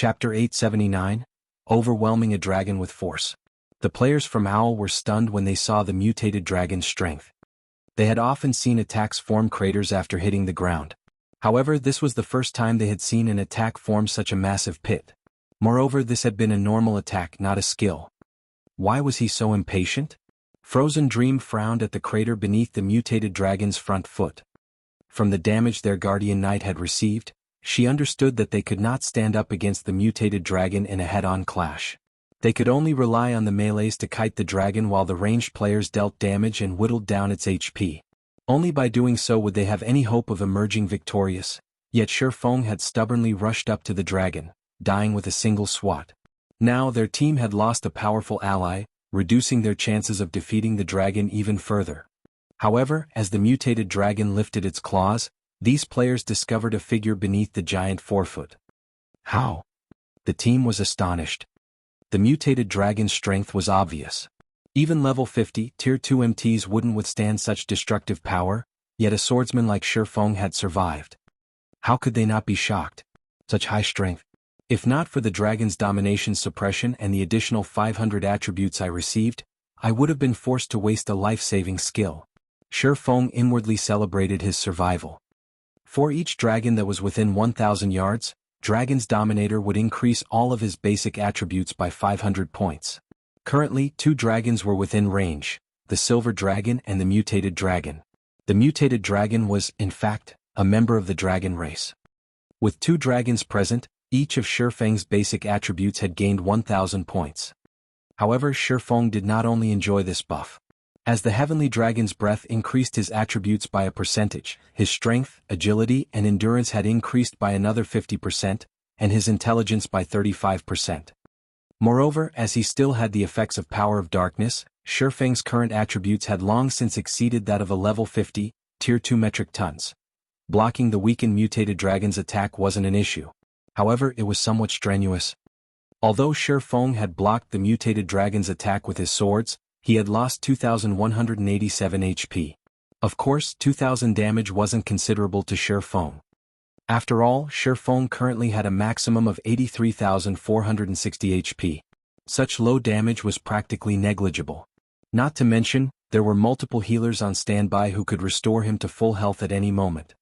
Chapter 879, Overwhelming a Dragon with Force. The players from Owl were stunned when they saw the mutated dragon's strength. They had often seen attacks form craters after hitting the ground. However, this was the first time they had seen an attack form such a massive pit. Moreover, this had been a normal attack, not a skill. Why was he so impatient? Frozen Dream frowned at the crater beneath the mutated dragon's front foot. From the damage their guardian knight had received, she understood that they could not stand up against the mutated dragon in a head-on clash. They could only rely on the melees to kite the dragon while the ranged players dealt damage and whittled down its HP. Only by doing so would they have any hope of emerging victorious, yet Shifeng had stubbornly rushed up to the dragon, dying with a single swat. Now their team had lost a powerful ally, reducing their chances of defeating the dragon even further. However, as the mutated dragon lifted its claws, these players discovered a figure beneath the giant forefoot. How? The team was astonished. The mutated dragon's strength was obvious. Even level 50, Tier 2 MTs wouldn't withstand such destructive power, yet a swordsman like Shifeng had survived. How could they not be shocked? Such high strength. If not for the dragon's domination suppression and the additional 500 attributes I received, I would have been forced to waste a life-saving skill. Shifeng inwardly celebrated his survival. For each dragon that was within 1,000 yards, Dragon's Dominator would increase all of his basic attributes by 500 points. Currently, 2 dragons were within range, the Silver Dragon and the Mutated Dragon. The Mutated Dragon was, in fact, a member of the dragon race. With 2 dragons present, each of Shifeng's basic attributes had gained 1,000 points. However, Shifeng did not only enjoy this buff. As the Heavenly Dragon's breath increased his attributes by a percentage, his strength, agility, and endurance had increased by another 50%, and his intelligence by 35%. Moreover, as he still had the effects of Power of Darkness, Shifeng's current attributes had long since exceeded that of a level 50, Tier 2 metric tons. Blocking the weakened mutated dragon's attack wasn't an issue. However, it was somewhat strenuous. Although Shifeng had blocked the mutated dragon's attack with his swords, he had lost 2,187 HP. Of course, 2,000 damage wasn't considerable to Shifeng. After all, Shifeng currently had a maximum of 83,460 HP. Such low damage was practically negligible. Not to mention, there were multiple healers on standby who could restore him to full health at any moment.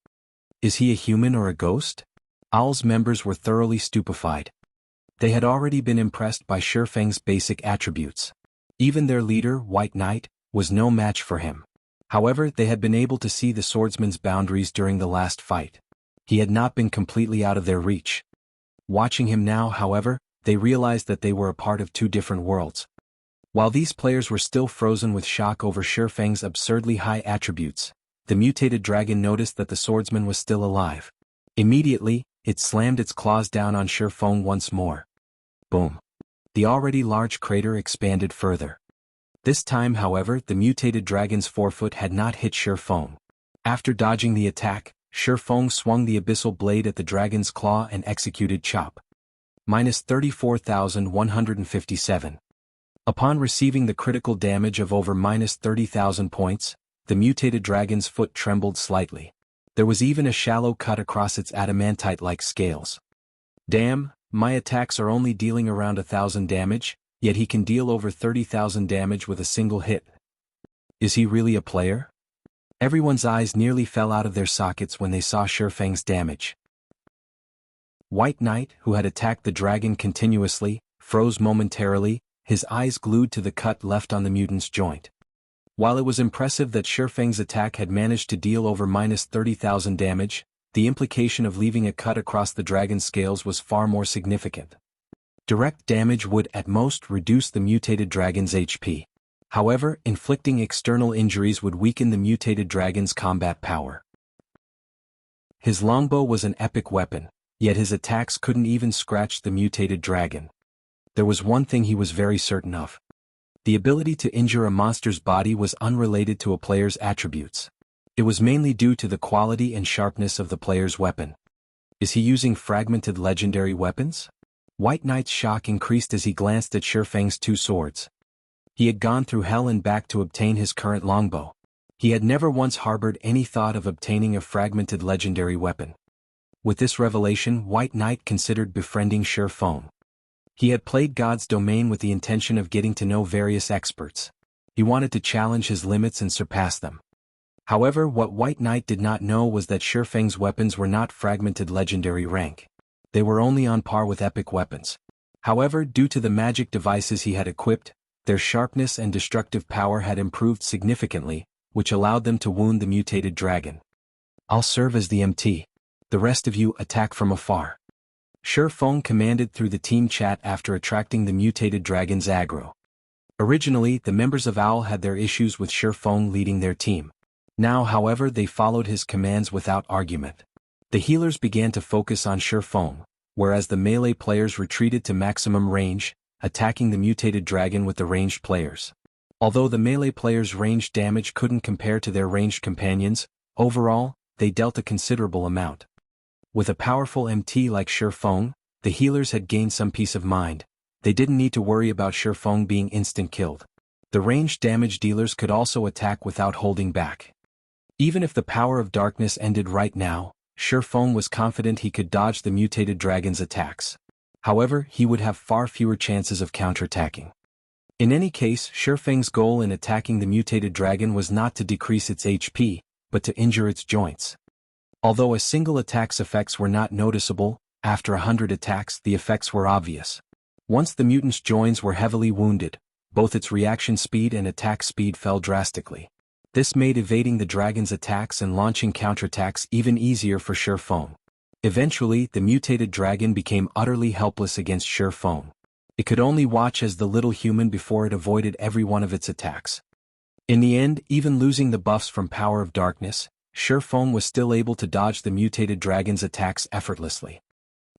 Is he a human or a ghost? Owl's members were thoroughly stupefied. They had already been impressed by Shifeng's basic attributes. Even their leader, White Knight, was no match for him. However, they had been able to see the swordsman's boundaries during the last fight. He had not been completely out of their reach. Watching him now, however, they realized that they were a part of 2 different worlds. While these players were still frozen with shock over Shifeng's absurdly high attributes, the mutated dragon noticed that the swordsman was still alive. Immediately, it slammed its claws down on Shifeng once more. Boom. The already large crater expanded further. This time, however, the mutated dragon's forefoot had not hit Shifeng. After dodging the attack, Shifeng swung the abyssal blade at the dragon's claw and executed chop. Minus 34,157. Upon receiving the critical damage of over minus 30,000 points, the mutated dragon's foot trembled slightly. There was even a shallow cut across its adamantite-like scales. Damn. My attacks are only dealing around 1,000 damage, yet he can deal over 30,000 damage with a single hit. Is he really a player? Everyone's eyes nearly fell out of their sockets when they saw Shifeng's damage. White Knight, who had attacked the dragon continuously, froze momentarily, his eyes glued to the cut left on the mutant's joint. While it was impressive that Shifeng's attack had managed to deal over minus 30,000 damage, the implication of leaving a cut across the dragon's scales was far more significant. Direct damage would at most reduce the mutated dragon's HP. However, inflicting external injuries would weaken the mutated dragon's combat power. His longbow was an epic weapon, yet his attacks couldn't even scratch the mutated dragon. There was one thing he was very certain of. The ability to injure a monster's body was unrelated to a player's attributes. It was mainly due to the quality and sharpness of the player's weapon. Is he using fragmented legendary weapons? White Knight's shock increased as he glanced at Shifeng's 2 swords. He had gone through hell and back to obtain his current longbow. He had never once harbored any thought of obtaining a fragmented legendary weapon. With this revelation, White Knight considered befriending Feng. He had played God's domain with the intention of getting to know various experts. He wanted to challenge his limits and surpass them. However, what White Knight did not know was that Feng's weapons were not fragmented legendary rank. They were only on par with epic weapons. However, due to the magic devices he had equipped, their sharpness and destructive power had improved significantly, which allowed them to wound the mutated dragon. I'll serve as the MT. The rest of you attack from afar. Feng commanded through the team chat after attracting the mutated dragon's aggro. Originally, the members of OWL had their issues with Feng leading their team. Now, however, they followed his commands without argument. The healers began to focus on Feng, whereas the melee players retreated to maximum range, attacking the mutated dragon with the ranged players. Although the melee players' ranged damage couldn't compare to their ranged companions, overall, they dealt a considerable amount. With a powerful MT like Feng, the healers had gained some peace of mind. They didn't need to worry about Feng being instant killed. The ranged damage dealers could also attack without holding back. Even if the power of darkness ended right now, Feng was confident he could dodge the mutated dragon's attacks. However, he would have far fewer chances of counterattacking. In any case, Feng's goal in attacking the mutated dragon was not to decrease its HP, but to injure its joints. Although a single attack's effects were not noticeable, after 100 attacks the effects were obvious. Once the mutant's joints were heavily wounded, both its reaction speed and attack speed fell drastically. This made evading the dragon's attacks and launching counterattacks even easier for Feng. Eventually, the mutated dragon became utterly helpless against Feng. It could only watch as the little human before it avoided every one of its attacks. In the end, even losing the buffs from Power of Darkness, Feng was still able to dodge the mutated dragon's attacks effortlessly.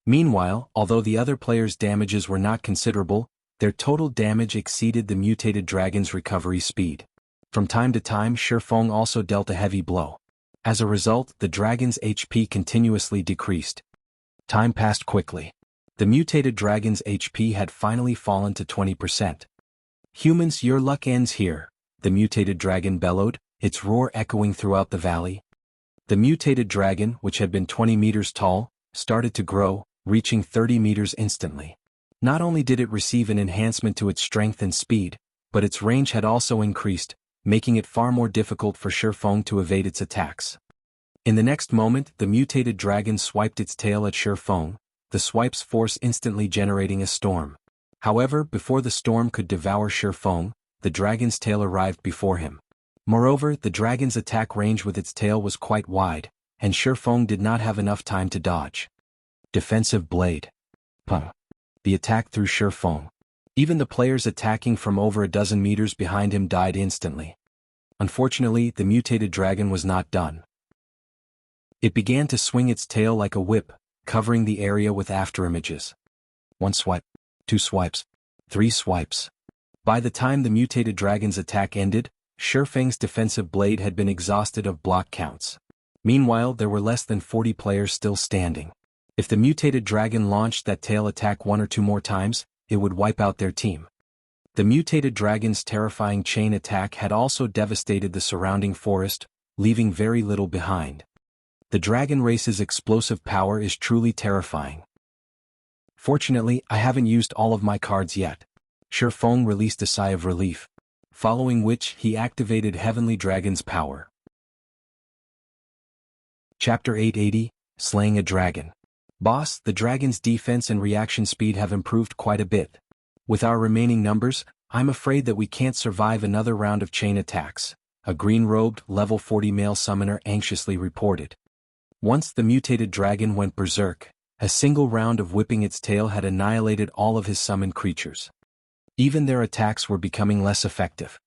Meanwhile, although the other players' damages were not considerable, their total damage exceeded the mutated dragon's recovery speed. From time to time, Feng also dealt a heavy blow. As a result, the dragon's HP continuously decreased. Time passed quickly. The mutated dragon's HP had finally fallen to 20%. Humans, your luck ends here, the mutated dragon bellowed, its roar echoing throughout the valley. The mutated dragon, which had been 20 meters tall, started to grow, reaching 30 meters instantly. Not only did it receive an enhancement to its strength and speed, but its range had also increased, making it far more difficult for Feng to evade its attacks. In the next moment, the mutated dragon swiped its tail at Feng, the swipe's force instantly generating a storm. However, before the storm could devour Feng, the dragon's tail arrived before him. Moreover, the dragon's attack range with its tail was quite wide, and Feng did not have enough time to dodge. Defensive blade. Puh. The attack threw Feng. Even the players attacking from over a dozen meters behind him died instantly. Unfortunately, the mutated dragon was not done. It began to swing its tail like a whip, covering the area with afterimages. 1 swipe, 2 swipes, 3 swipes. By the time the mutated dragon's attack ended, Feng's defensive blade had been exhausted of block counts. Meanwhile, there were less than 40 players still standing. If the mutated dragon launched that tail attack 1 or 2 more times, it would wipe out their team. The mutated dragon's terrifying chain attack had also devastated the surrounding forest, leaving very little behind. The dragon race's explosive power is truly terrifying. Fortunately, I haven't used all of my cards yet. Feng released a sigh of relief, following which he activated Heavenly Dragon's power. Chapter 880, Slaying a Dragon. Boss, the dragon's defense and reaction speed have improved quite a bit. With our remaining numbers, I'm afraid that we can't survive another round of chain attacks, a green-robed, level 40 male summoner anxiously reported. Once the mutated dragon went berserk, a single round of whipping its tail had annihilated all of his summoned creatures. Even their attacks were becoming less effective.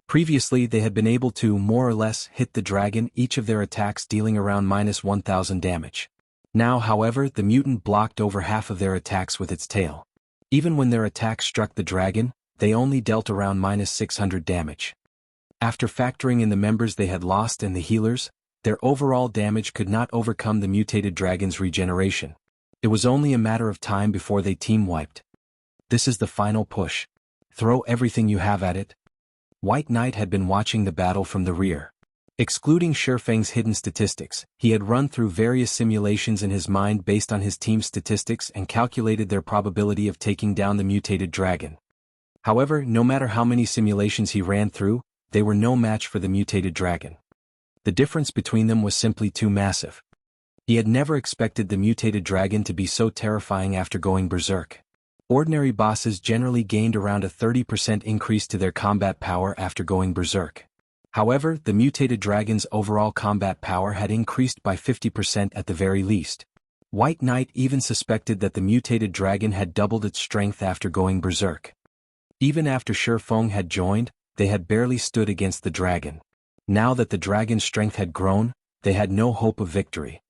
Previously they had been able to more or less hit the dragon, each of their attacks dealing around -1000 damage. Now, however, the mutant blocked over half of their attacks with its tail. Even when their attacks struck the dragon, they only dealt around -600 damage. After factoring in the members they had lost and the healers, their overall damage could not overcome the mutated dragon's regeneration. It was only a matter of time before they team-wiped. This is the final push. Throw everything you have at it. White Knight had been watching the battle from the rear. Excluding Shifeng's hidden statistics, he had run through various simulations in his mind based on his team's statistics and calculated their probability of taking down the mutated dragon. However, no matter how many simulations he ran through, they were no match for the mutated dragon. The difference between them was simply too massive. He had never expected the mutated dragon to be so terrifying after going berserk. Ordinary bosses generally gained around a 30% increase to their combat power after going berserk. However, the mutated dragon's overall combat power had increased by 50% at the very least. White Knight even suspected that the mutated dragon had doubled its strength after going berserk. Even after Shifeng had joined, they had barely stood against the dragon. Now that the dragon's strength had grown, they had no hope of victory.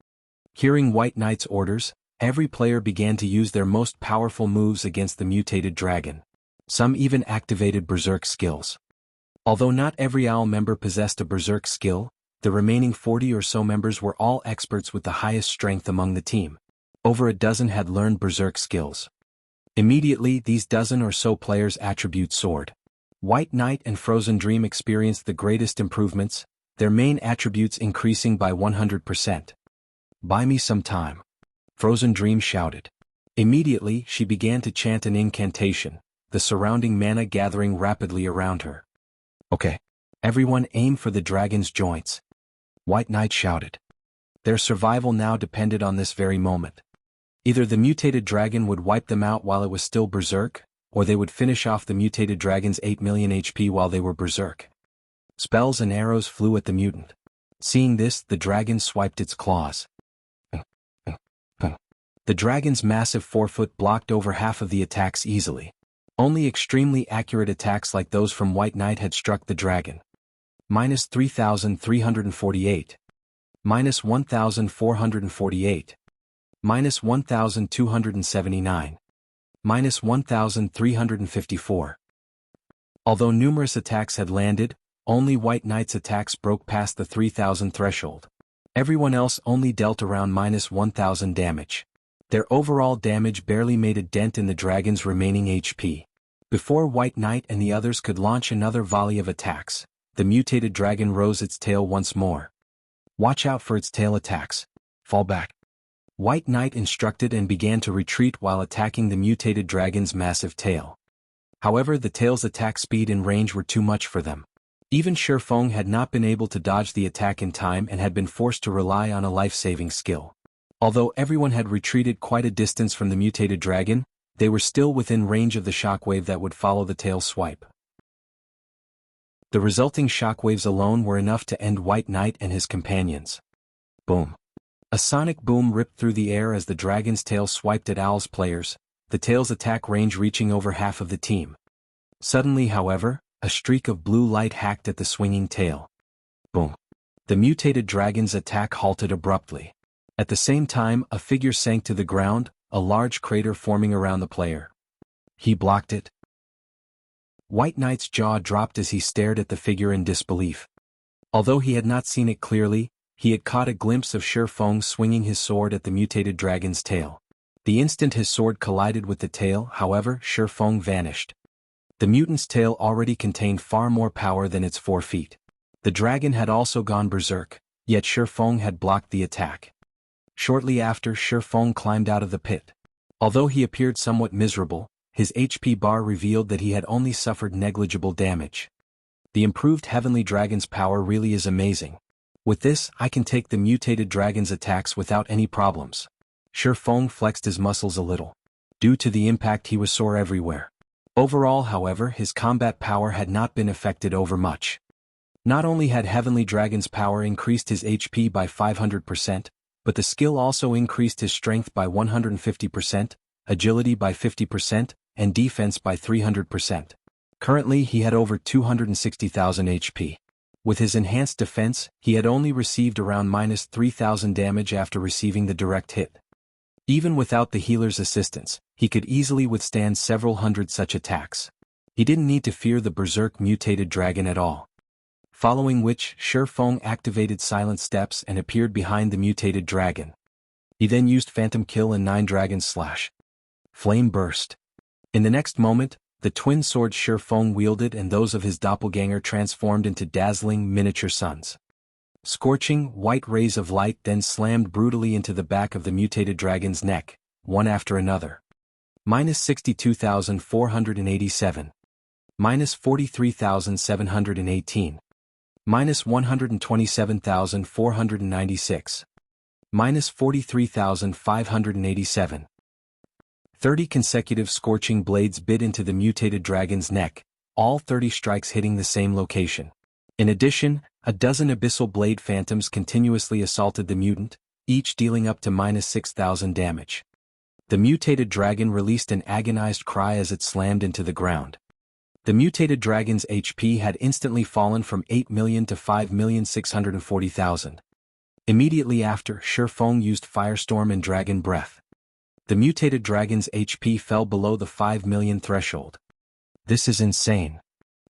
Hearing White Knight's orders, every player began to use their most powerful moves against the mutated dragon. Some even activated berserk skills. Although not every OWL member possessed a berserk skill, the remaining 40 or so members were all experts with the highest strength among the team. Over a dozen had learned berserk skills. Immediately, these dozen or so players attribute Sword. White Knight and Frozen Dream experienced the greatest improvements, their main attributes increasing by 100%. "Buy me some time," Frozen Dream shouted. Immediately, she began to chant an incantation, the surrounding mana gathering rapidly around her. "Okay. Everyone aim for the dragon's joints," White Knight shouted. Their survival now depended on this very moment. Either the mutated dragon would wipe them out while it was still berserk, or they would finish off the mutated dragon's 8 million HP while they were berserk. Spells and arrows flew at the mutant. Seeing this, the dragon swiped its claws. The dragon's massive forefoot blocked over half of the attacks easily. Only extremely accurate attacks like those from White Knight had struck the dragon. Minus 3,348. Minus 1,448. Minus 1,279. Minus 1,354. Although numerous attacks had landed, only White Knight's attacks broke past the 3,000 threshold. Everyone else only dealt around minus 1,000 damage. Their overall damage barely made a dent in the dragon's remaining HP. Before White Knight and the others could launch another volley of attacks, the mutated dragon rose its tail once more. "Watch out for its tail attacks. Fall back," White Knight instructed and began to retreat while attacking the mutated dragon's massive tail. However, the tail's attack speed and range were too much for them. Even Shifeng had not been able to dodge the attack in time and had been forced to rely on a life-saving skill. Although everyone had retreated quite a distance from the mutated dragon, they were still within range of the shockwave that would follow the tail swipe. The resulting shockwaves alone were enough to end White Knight and his companions. Boom. A sonic boom ripped through the air as the dragon's tail swiped at Owl's players, the tail's attack range reaching over half of the team. Suddenly, however, a streak of blue light hacked at the swinging tail. Boom. The mutated dragon's attack halted abruptly. At the same time, a figure sank to the ground, a large crater forming around the player. He blocked it. White Knight's jaw dropped as he stared at the figure in disbelief. Although he had not seen it clearly, he had caught a glimpse of Shifeng swinging his sword at the mutated dragon's tail. The instant his sword collided with the tail, however, Shifeng vanished. The mutant's tail already contained far more power than its 4 feet. The dragon had also gone berserk, yet Shifeng had blocked the attack. Shortly after, Shifeng climbed out of the pit. Although he appeared somewhat miserable, his HP bar revealed that he had only suffered negligible damage. The improved heavenly dragon's power really is amazing. With this, I can take the mutated dragon's attacks without any problems. Shifeng flexed his muscles a little. Due to the impact, he was sore everywhere. Overall, however, his combat power had not been affected overmuch. Not only had heavenly dragon's power increased his HP by 500%, but the skill also increased his strength by 150%, agility by 50%, and defense by 300%. Currently, he had over 260,000 HP. With his enhanced defense, he had only received around minus 3,000 damage after receiving the direct hit. Even without the healer's assistance, he could easily withstand several hundred such attacks. He didn't need to fear the berserk mutated dragon at all. Following which, Shifeng activated Silent Steps and appeared behind the mutated dragon. He then used Phantom Kill and 9 Dragon Slash. Flame burst. In the next moment, the twin swords Shifeng wielded and those of his doppelganger transformed into dazzling miniature suns. Scorching, white rays of light then slammed brutally into the back of the mutated dragon's neck, one after another. -62,487. -43,718. -127,496. -43,587. 30 consecutive scorching blades bit into the mutated dragon's neck, all 30 strikes hitting the same location. In addition, a dozen abyssal blade phantoms continuously assaulted the mutant, each dealing up to -6,000 damage. The mutated dragon released an agonized cry as it slammed into the ground. The mutated dragon's HP had instantly fallen from 8 million to 5,640,000. Immediately after, Shifeng used Firestorm and Dragon Breath. The mutated dragon's HP fell below the 5 million threshold. This is insane.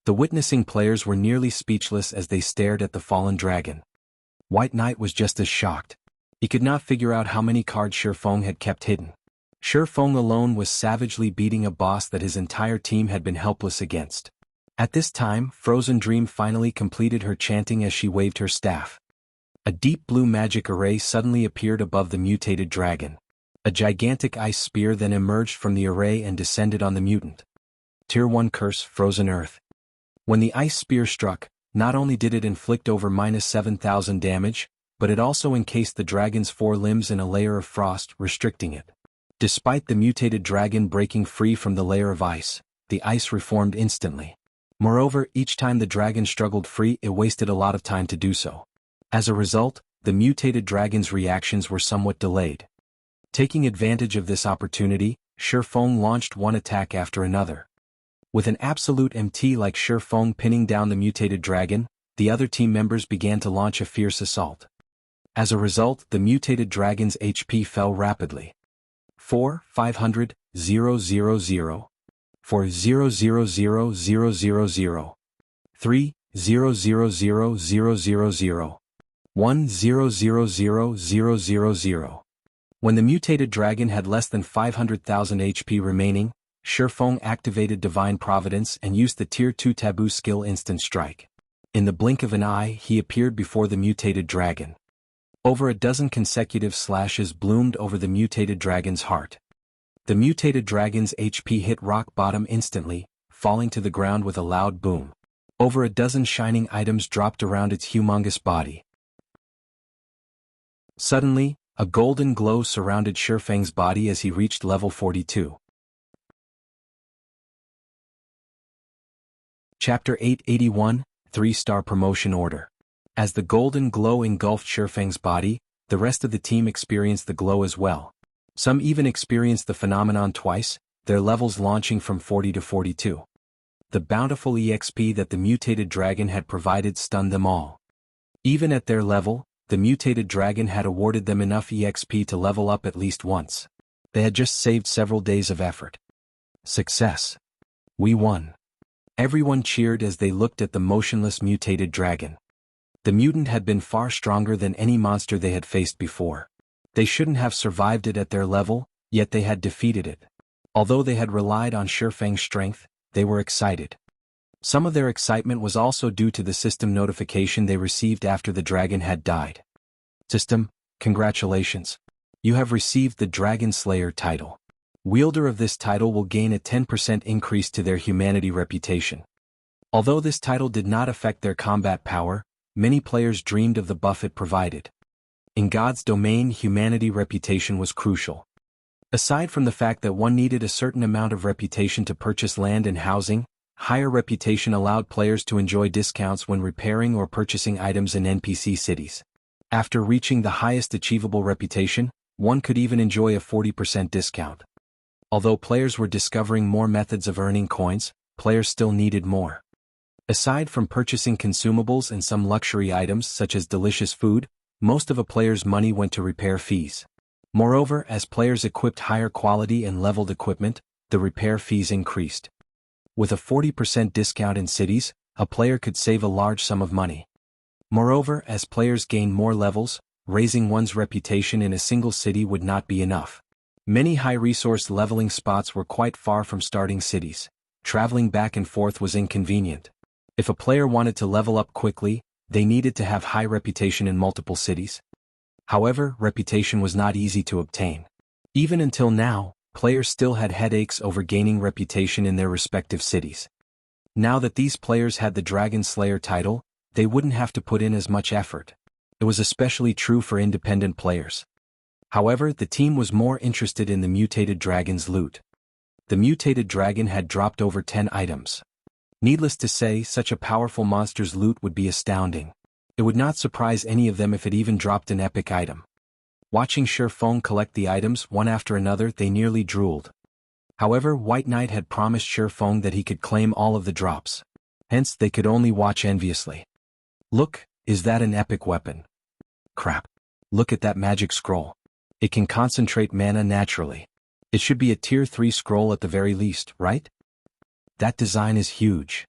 The witnessing players were nearly speechless as they stared at the fallen dragon. White Knight was just as shocked. He could not figure out how many cards Shifeng had kept hidden. Shifeng alone was savagely beating a boss that his entire team had been helpless against. At this time, Frozen Dream finally completed her chanting as she waved her staff. A deep blue magic array suddenly appeared above the mutated dragon. A gigantic ice spear then emerged from the array and descended on the mutant. Tier 1 Curse, Frozen Earth. When the ice spear struck, not only did it inflict over -7,000 damage, but it also encased the dragon's 4 limbs in a layer of frost, restricting it. Despite the mutated dragon breaking free from the layer of ice, the ice reformed instantly. Moreover, each time the dragon struggled free, it wasted a lot of time to do so. As a result, the mutated dragon's reactions were somewhat delayed. Taking advantage of this opportunity, Shifeng launched one attack after another. With an absolute MT like Shifeng pinning down the mutated dragon, the other team members began to launch a fierce assault. As a result, the mutated dragon's HP fell rapidly. 4, 500, 000, 4, 000, 000, 3, 000, 000, 1, 000, When the mutated dragon had less than 500,000 HP remaining, Shifeng activated Divine Providence and used the Tier 2 Taboo skill Instant Strike. In the blink of an eye, he appeared before the mutated dragon. Over a dozen consecutive slashes bloomed over the mutated dragon's heart. The mutated dragon's HP hit rock bottom instantly, falling to the ground with a loud boom. Over a dozen shining items dropped around its humongous body. Suddenly, a golden glow surrounded Shifeng's body as he reached level 42. Chapter 881, 3-Star Promotion Order. As the golden glow engulfed Shifeng's body, the rest of the team experienced the glow as well. Some even experienced the phenomenon twice, their levels launching from 40 to 42. The bountiful EXP that the mutated dragon had provided stunned them all. Even at their level, the mutated dragon had awarded them enough EXP to level up at least once. They had just saved several days of effort. Success. We won. Everyone cheered as they looked at the motionless mutated dragon. The mutant had been far stronger than any monster they had faced before. They shouldn't have survived it at their level, yet they had defeated it. Although they had relied on Shifeng's strength, they were excited. Some of their excitement was also due to the system notification they received after the dragon had died. System, congratulations. You have received the Dragon Slayer title. Wielder of this title will gain a 10% increase to their humanity reputation. Although this title did not affect their combat power, many players dreamed of the buff it provided. In God's domain, humanity reputation was crucial. Aside from the fact that one needed a certain amount of reputation to purchase land and housing, higher reputation allowed players to enjoy discounts when repairing or purchasing items in NPC cities. After reaching the highest achievable reputation, one could even enjoy a 40% discount. Although players were discovering more methods of earning coins, players still needed more. Aside from purchasing consumables and some luxury items such as delicious food, most of a player's money went to repair fees. Moreover, as players equipped higher quality and leveled equipment, the repair fees increased. With a 40% discount in cities, a player could save a large sum of money. Moreover, as players gained more levels, raising one's reputation in a single city would not be enough. Many high-resource leveling spots were quite far from starting cities. Traveling back and forth was inconvenient. If a player wanted to level up quickly, they needed to have high reputation in multiple cities. However, reputation was not easy to obtain. Even until now, players still had headaches over gaining reputation in their respective cities. Now that these players had the Dragon Slayer title, they wouldn't have to put in as much effort. It was especially true for independent players. However, the team was more interested in the mutated dragon's loot. The mutated dragon had dropped over 10 items. Needless to say, such a powerful monster's loot would be astounding. It would not surprise any of them if it even dropped an epic item. Watching Shifeng collect the items one after another, they nearly drooled. However, White Knight had promised Shifeng that he could claim all of the drops. Hence, they could only watch enviously. Look, is that an epic weapon? Crap. Look at that magic scroll. It can concentrate mana naturally. It should be a tier 3 scroll at the very least, right? That design is huge.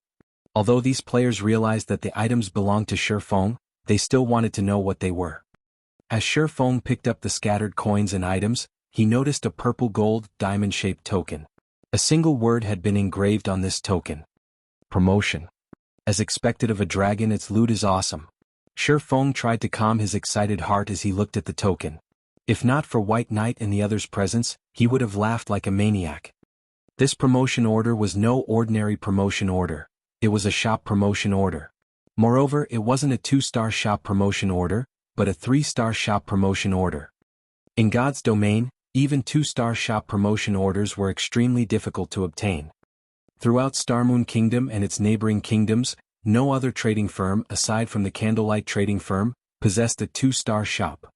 Although these players realized that the items belonged to Shifeng, they still wanted to know what they were. As Shifeng picked up the scattered coins and items, he noticed a purple gold, diamond-shaped token. A single word had been engraved on this token. Promotion. As expected of a dragon, its loot is awesome. Shifeng tried to calm his excited heart as he looked at the token. If not for White Knight and the others' presence, he would have laughed like a maniac. This promotion order was no ordinary promotion order. It was a shop promotion order. Moreover, it wasn't a 2-star shop promotion order, but a 3-star shop promotion order. In God's domain, even 2-star shop promotion orders were extremely difficult to obtain. Throughout Starmoon Kingdom and its neighboring kingdoms, no other trading firm, aside from the Candlelight Trading Firm, possessed a 2-star shop.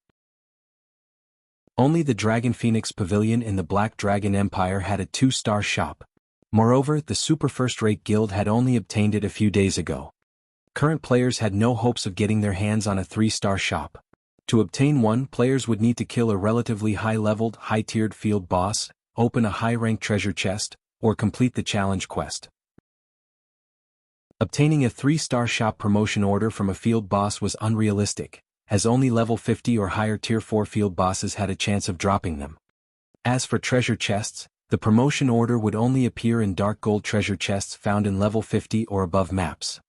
Only the Dragon Phoenix Pavilion in the Black Dragon Empire had a 2-star shop. Moreover, the Super First-Rate Guild had only obtained it a few days ago. Current players had no hopes of getting their hands on a 3-star shop. To obtain one, players would need to kill a relatively high-leveled, high-tiered field boss, open a high-ranked treasure chest, or complete the challenge quest. Obtaining a 3-star shop promotion order from a field boss was unrealistic, as only level 50 or higher tier 4 field bosses had a chance of dropping them. As for treasure chests, the promotion order would only appear in dark gold treasure chests found in level 50 or above maps.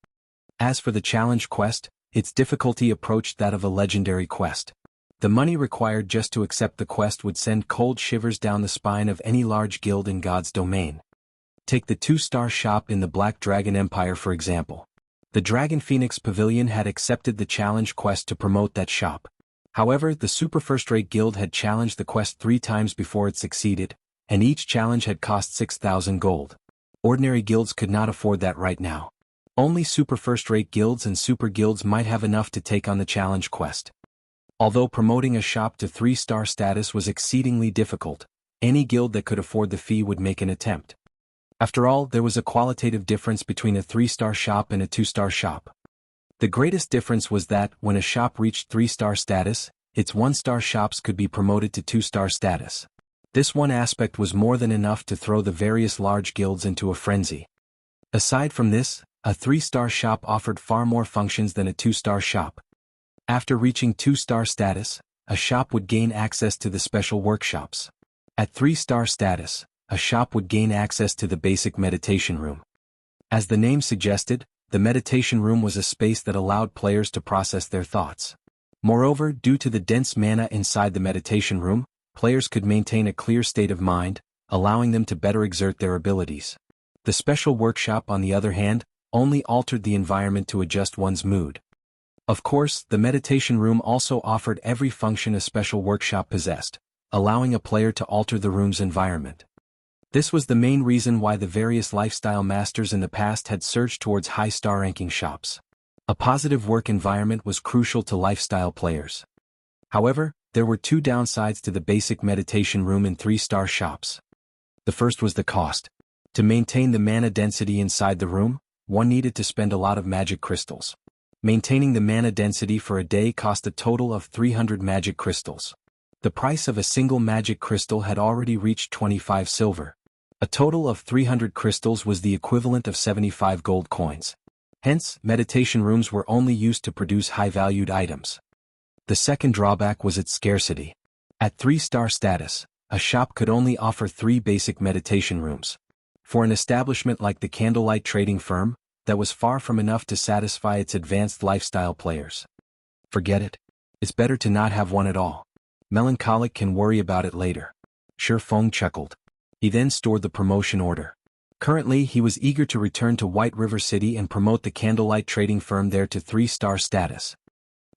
As for the challenge quest, its difficulty approached that of a legendary quest. The money required just to accept the quest would send cold shivers down the spine of any large guild in God's domain. Take the 2-star shop in the Black Dragon Empire for example. The Dragon Phoenix Pavilion had accepted the challenge quest to promote that shop. However, the Super First-Rate Guild had challenged the quest 3 times before it succeeded, and each challenge had cost 6,000 gold. Ordinary guilds could not afford that right now. Only Super First-Rate Guilds and Super Guilds might have enough to take on the challenge quest. Although promoting a shop to 3-star status was exceedingly difficult, any guild that could afford the fee would make an attempt. After all, there was a qualitative difference between a 3-star shop and a 2-star shop. The greatest difference was that, when a shop reached 3-star status, its 1-star shops could be promoted to 2-star status. This one aspect was more than enough to throw the various large guilds into a frenzy. Aside from this, a 3-star shop offered far more functions than a 2-star shop. After reaching 2-star status, a shop would gain access to the special workshops. At 3-star status, a shop would gain access to the basic meditation room. As the name suggested, the meditation room was a space that allowed players to process their thoughts. Moreover, due to the dense mana inside the meditation room, players could maintain a clear state of mind, allowing them to better exert their abilities. The special workshop, on the other hand, only altered the environment to adjust one's mood. Of course, the meditation room also offered every function a special workshop possessed, allowing a player to alter the room's environment. This was the main reason why the various lifestyle masters in the past had surged towards high-star ranking shops. A positive work environment was crucial to lifestyle players. However, there were 2 downsides to the basic meditation room in 3-star shops. The first was the cost. To maintain the mana density inside the room, one needed to spend a lot of magic crystals. Maintaining the mana density for a day cost a total of 300 magic crystals. The price of a single magic crystal had already reached 25 silver. A total of 300 crystals was the equivalent of 75 gold coins. Hence, meditation rooms were only used to produce high-valued items. The second drawback was its scarcity. At 3-star status, a shop could only offer 3 basic meditation rooms. For an establishment like the Candlelight Trading Firm, that was far from enough to satisfy its advanced lifestyle players. Forget it. It's better to not have one at all. Melancholic can worry about it later. Shi Feng chuckled. He then stored the promotion order. Currently, he was eager to return to White River City and promote the candlelight trading firm there to 3-star status.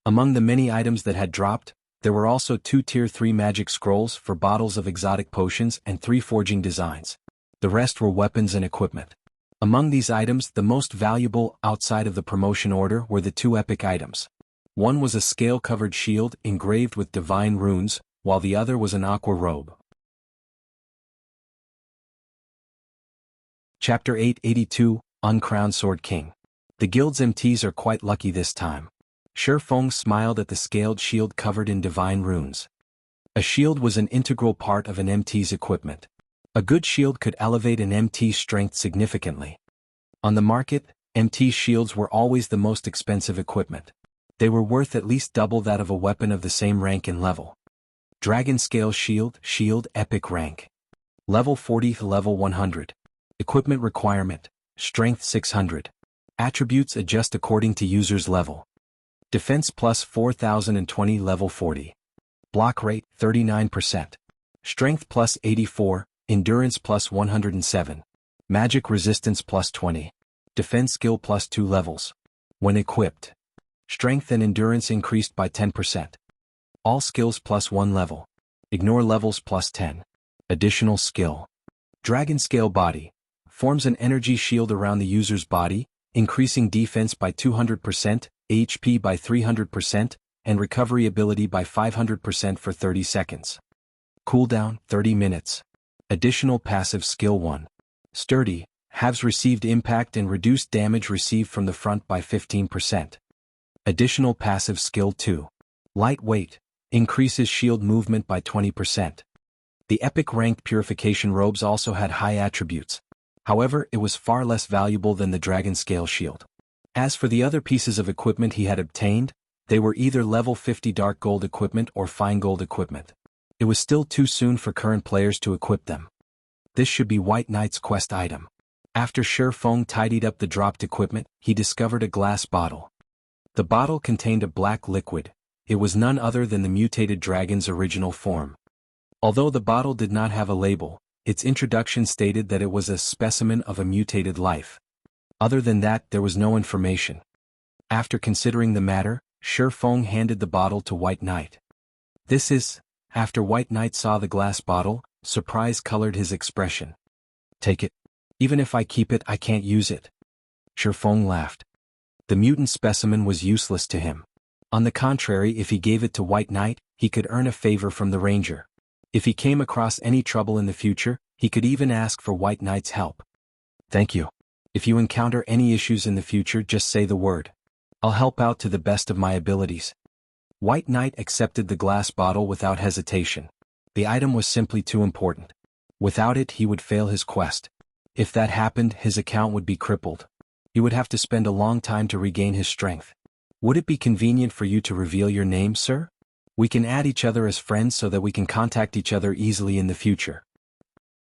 Among the many items that had dropped, there were also 2 Tier 3 magic scrolls for bottles of exotic potions and 3 forging designs. The rest were weapons and equipment. Among these items, the most valuable outside of the promotion order were the 2 epic items. One was a scale-covered shield engraved with divine runes, while the other was an aqua robe. Chapter 882, Uncrowned Sword King. The guild's MTs are quite lucky this time. Shi Feng smiled at the scaled shield covered in divine runes. A shield was an integral part of an MT's equipment. A good shield could elevate an MT's strength significantly. On the market, MT shields were always the most expensive equipment. They were worth at least double that of a weapon of the same rank and level. Dragon Scale Shield, Epic Rank. Level 40 to level 100. Equipment requirement, Strength 600. Attributes adjust according to user's level. Defense plus 4020 level 40. Block rate 39%. Strength plus 84, Endurance plus 107. Magic resistance plus 20. Defense skill plus 2 levels. When equipped, Strength and Endurance increased by 10%. All skills plus 1 level. Ignore levels plus 10. Additional skill. Dragon Scale Body. Forms an energy shield around the user's body, increasing defense by 200%, HP by 300%, and recovery ability by 500% for 30 seconds. Cooldown, 30 minutes. Additional passive skill 1. Sturdy, halves received impact and reduced damage received from the front by 15%. Additional passive skill 2. Lightweight, increases shield movement by 20%. The epic ranked purification robes also had high attributes. However, it was far less valuable than the Dragon Scale Shield. As for the other pieces of equipment he had obtained, they were either level 50 dark gold equipment or fine gold equipment. It was still too soon for current players to equip them. This should be White Knight's quest item. After Shi Feng tidied up the dropped equipment, he discovered a glass bottle. The bottle contained a black liquid. It was none other than the mutated dragon's original form. Although the bottle did not have a label, its introduction stated that it was a specimen of a mutated life. Other than that, there was no information. After considering the matter, Shi Feng handed the bottle to White Knight. This is... After White Knight saw the glass bottle, surprise colored his expression. Take it. Even if I keep it, I can't use it. Shi Feng laughed. The mutant specimen was useless to him. On the contrary, if he gave it to White Knight, he could earn a favor from the ranger. If he came across any trouble in the future, he could even ask for White Knight's help. Thank you. If you encounter any issues in the future, just say the word. I'll help out to the best of my abilities. White Knight accepted the glass bottle without hesitation. The item was simply too important. Without it, he would fail his quest. If that happened, his account would be crippled. He would have to spend a long time to regain his strength. Would it be convenient for you to reveal your name, sir? We can add each other as friends so that we can contact each other easily in the future.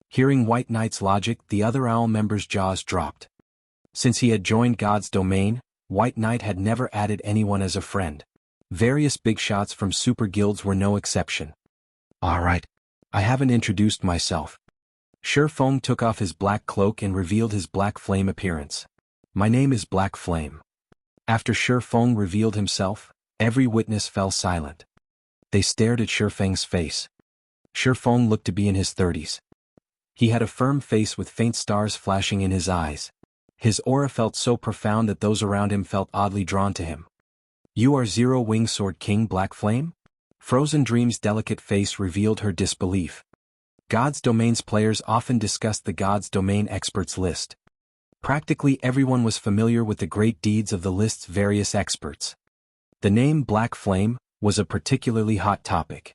Hearing White Knight's logic, the other owl members' jaws dropped. Since he had joined God's domain, White Knight had never added anyone as a friend. Various big shots from super guilds were no exception. Alright. I haven't introduced myself. Shi Feng took off his black cloak and revealed his black flame appearance. My name is Black Flame. After Shi Feng revealed himself, every witness fell silent. They stared at Shi Feng's face. Shi Feng looked to be in his 30s. He had a firm face with faint stars flashing in his eyes. His aura felt so profound that those around him felt oddly drawn to him. You are Zero-Wing Sword King Black Flame? Frozen Dream's delicate face revealed her disbelief. God's Domain's players often discussed the God's Domain experts list. Practically everyone was familiar with the great deeds of the list's various experts. The name Black Flame was a particularly hot topic.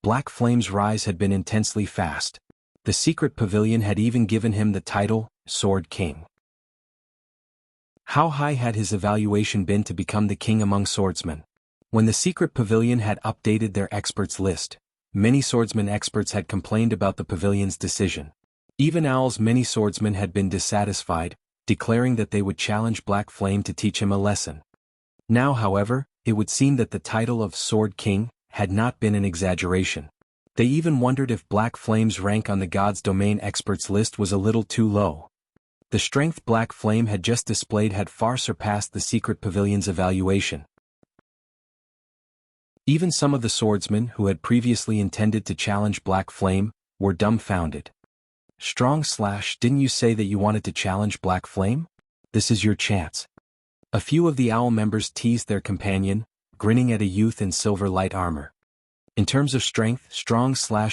Black Flame's rise had been intensely fast. The secret pavilion had even given him the title, Sword King. How high had his evaluation been to become the king among swordsmen? When the secret pavilion had updated their experts list, many swordsman experts had complained about the pavilion's decision. Even Owl's many swordsmen had been dissatisfied, declaring that they would challenge Black Flame to teach him a lesson. Now, however, it would seem that the title of Sword King had not been an exaggeration. They even wondered if Black Flame's rank on the God's Domain experts list was a little too low. The strength Black Flame had just displayed had far surpassed the secret pavilion's evaluation. Even some of the swordsmen who had previously intended to challenge Black Flame were dumbfounded. Didn't you say that you wanted to challenge Black Flame? This is your chance. A few of the Owl members teased their companion, grinning at a youth in silver light armor. In terms of strength,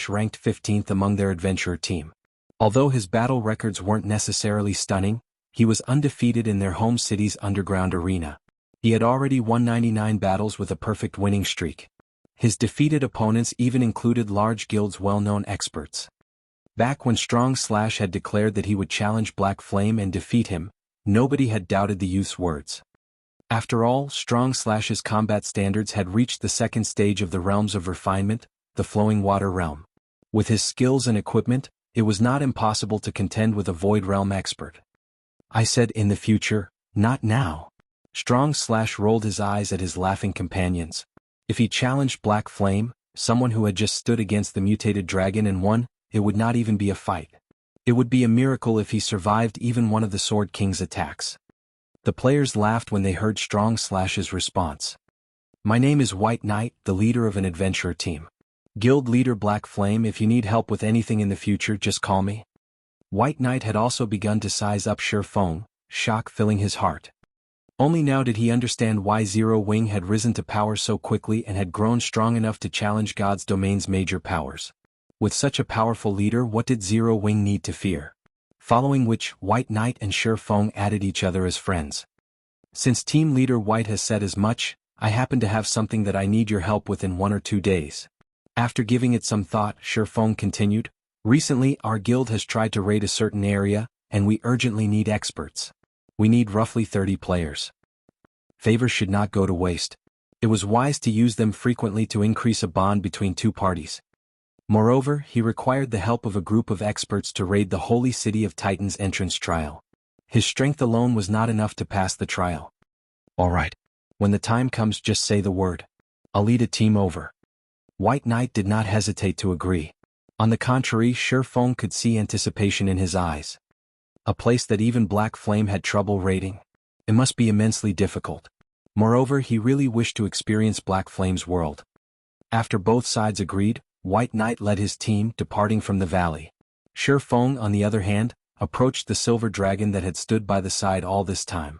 ranked 15th among their adventurer team. Although his battle records weren't necessarily stunning, he was undefeated in their home city's underground arena. He had already won 99 battles with a perfect winning streak. His defeated opponents even included large guilds' well-known experts. Back when had declared that he would challenge Black Flame and defeat him, nobody had doubted the youth's words. After all, his combat standards had reached the second stage of the realms of refinement, the flowing water realm. With his skills and equipment, it was not impossible to contend with a void realm expert. I said in the future, not now. Rolled his eyes at his laughing companions. If he challenged Black Flame, someone who had just stood against the mutated dragon and won, it would not even be a fight. It would be a miracle if he survived even one of the Sword King's attacks. The players laughed when they heard Strong's response. My name is White Knight, the leader of an adventurer team. Guild leader Black Flame, if you need help with anything in the future, just call me. White Knight had also begun to size up Feng, shock filling his heart. Only now did he understand why Zero Wing had risen to power so quickly and had grown strong enough to challenge God's Domain's major powers. With such a powerful leader, what did Zero Wing need to fear? Following which, White Knight and Feng added each other as friends. Since team leader White has said as much, I happen to have something that I need your help with in 1 or 2 days. After giving it some thought, Feng continued, recently our guild has tried to raid a certain area, and we urgently need experts. We need roughly 30 players. Favors should not go to waste. It was wise to use them frequently to increase a bond between two parties. Moreover, he required the help of a group of experts to raid the holy city of Titan's entrance trial. His strength alone was not enough to pass the trial. All right. When the time comes, just say the word. I'll lead a team over. White Knight did not hesitate to agree. On the contrary, Feng could see anticipation in his eyes. A place that even Black Flame had trouble raiding. It must be immensely difficult. Moreover, he really wished to experience Black Flame's world. After both sides agreed, White Knight led his team, departing from the valley. Feng, on the other hand, approached the silver dragon that had stood by the side all this time.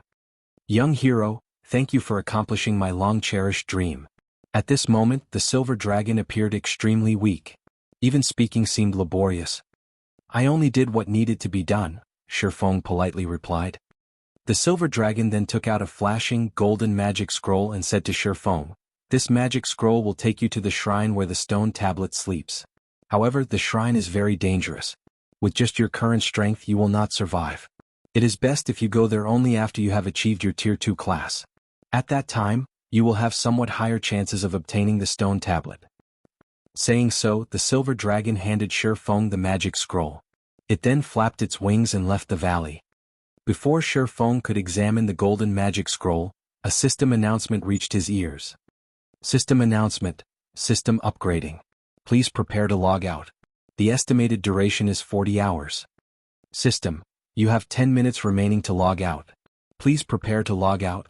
Young hero, thank you for accomplishing my long-cherished dream. At this moment, the silver dragon appeared extremely weak. Even speaking seemed laborious. I only did what needed to be done, Feng politely replied. The silver dragon then took out a flashing, golden magic scroll and said to Feng, this magic scroll will take you to the shrine where the stone tablet sleeps. However, the shrine is very dangerous. With just your current strength you will not survive. It is best if you go there only after you have achieved your Tier 2 class. At that time, you will have somewhat higher chances of obtaining the stone tablet. Saying so, the silver dragon handed Feng the magic scroll. It then flapped its wings and left the valley. Before Feng could examine the golden magic scroll, a system announcement reached his ears. System announcement. System upgrading. Please prepare to log out. The estimated duration is 40 hours. System. You have 10 minutes remaining to log out. Please prepare to log out.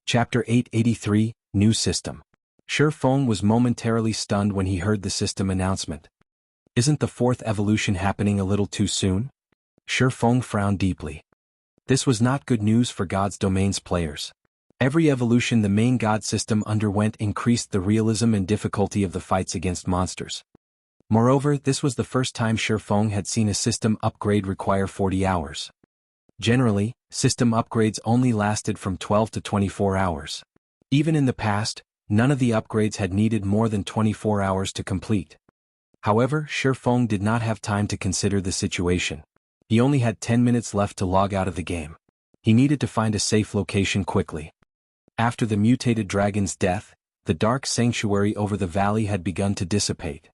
Chapter 883, New System. Feng was momentarily stunned when he heard the system announcement. Isn't the fourth evolution happening a little too soon? Feng frowned deeply. This was not good news for God's Domain's players. Every evolution the main God system underwent increased the realism and difficulty of the fights against monsters. Moreover, this was the first time Feng had seen a system upgrade require 40 hours. Generally, system upgrades only lasted from 12 to 24 hours. Even in the past, none of the upgrades had needed more than 24 hours to complete. However, Feng did not have time to consider the situation. He only had 10 minutes left to log out of the game. He needed to find a safe location quickly. After the mutated dragon's death, the dark sanctuary over the valley had begun to dissipate.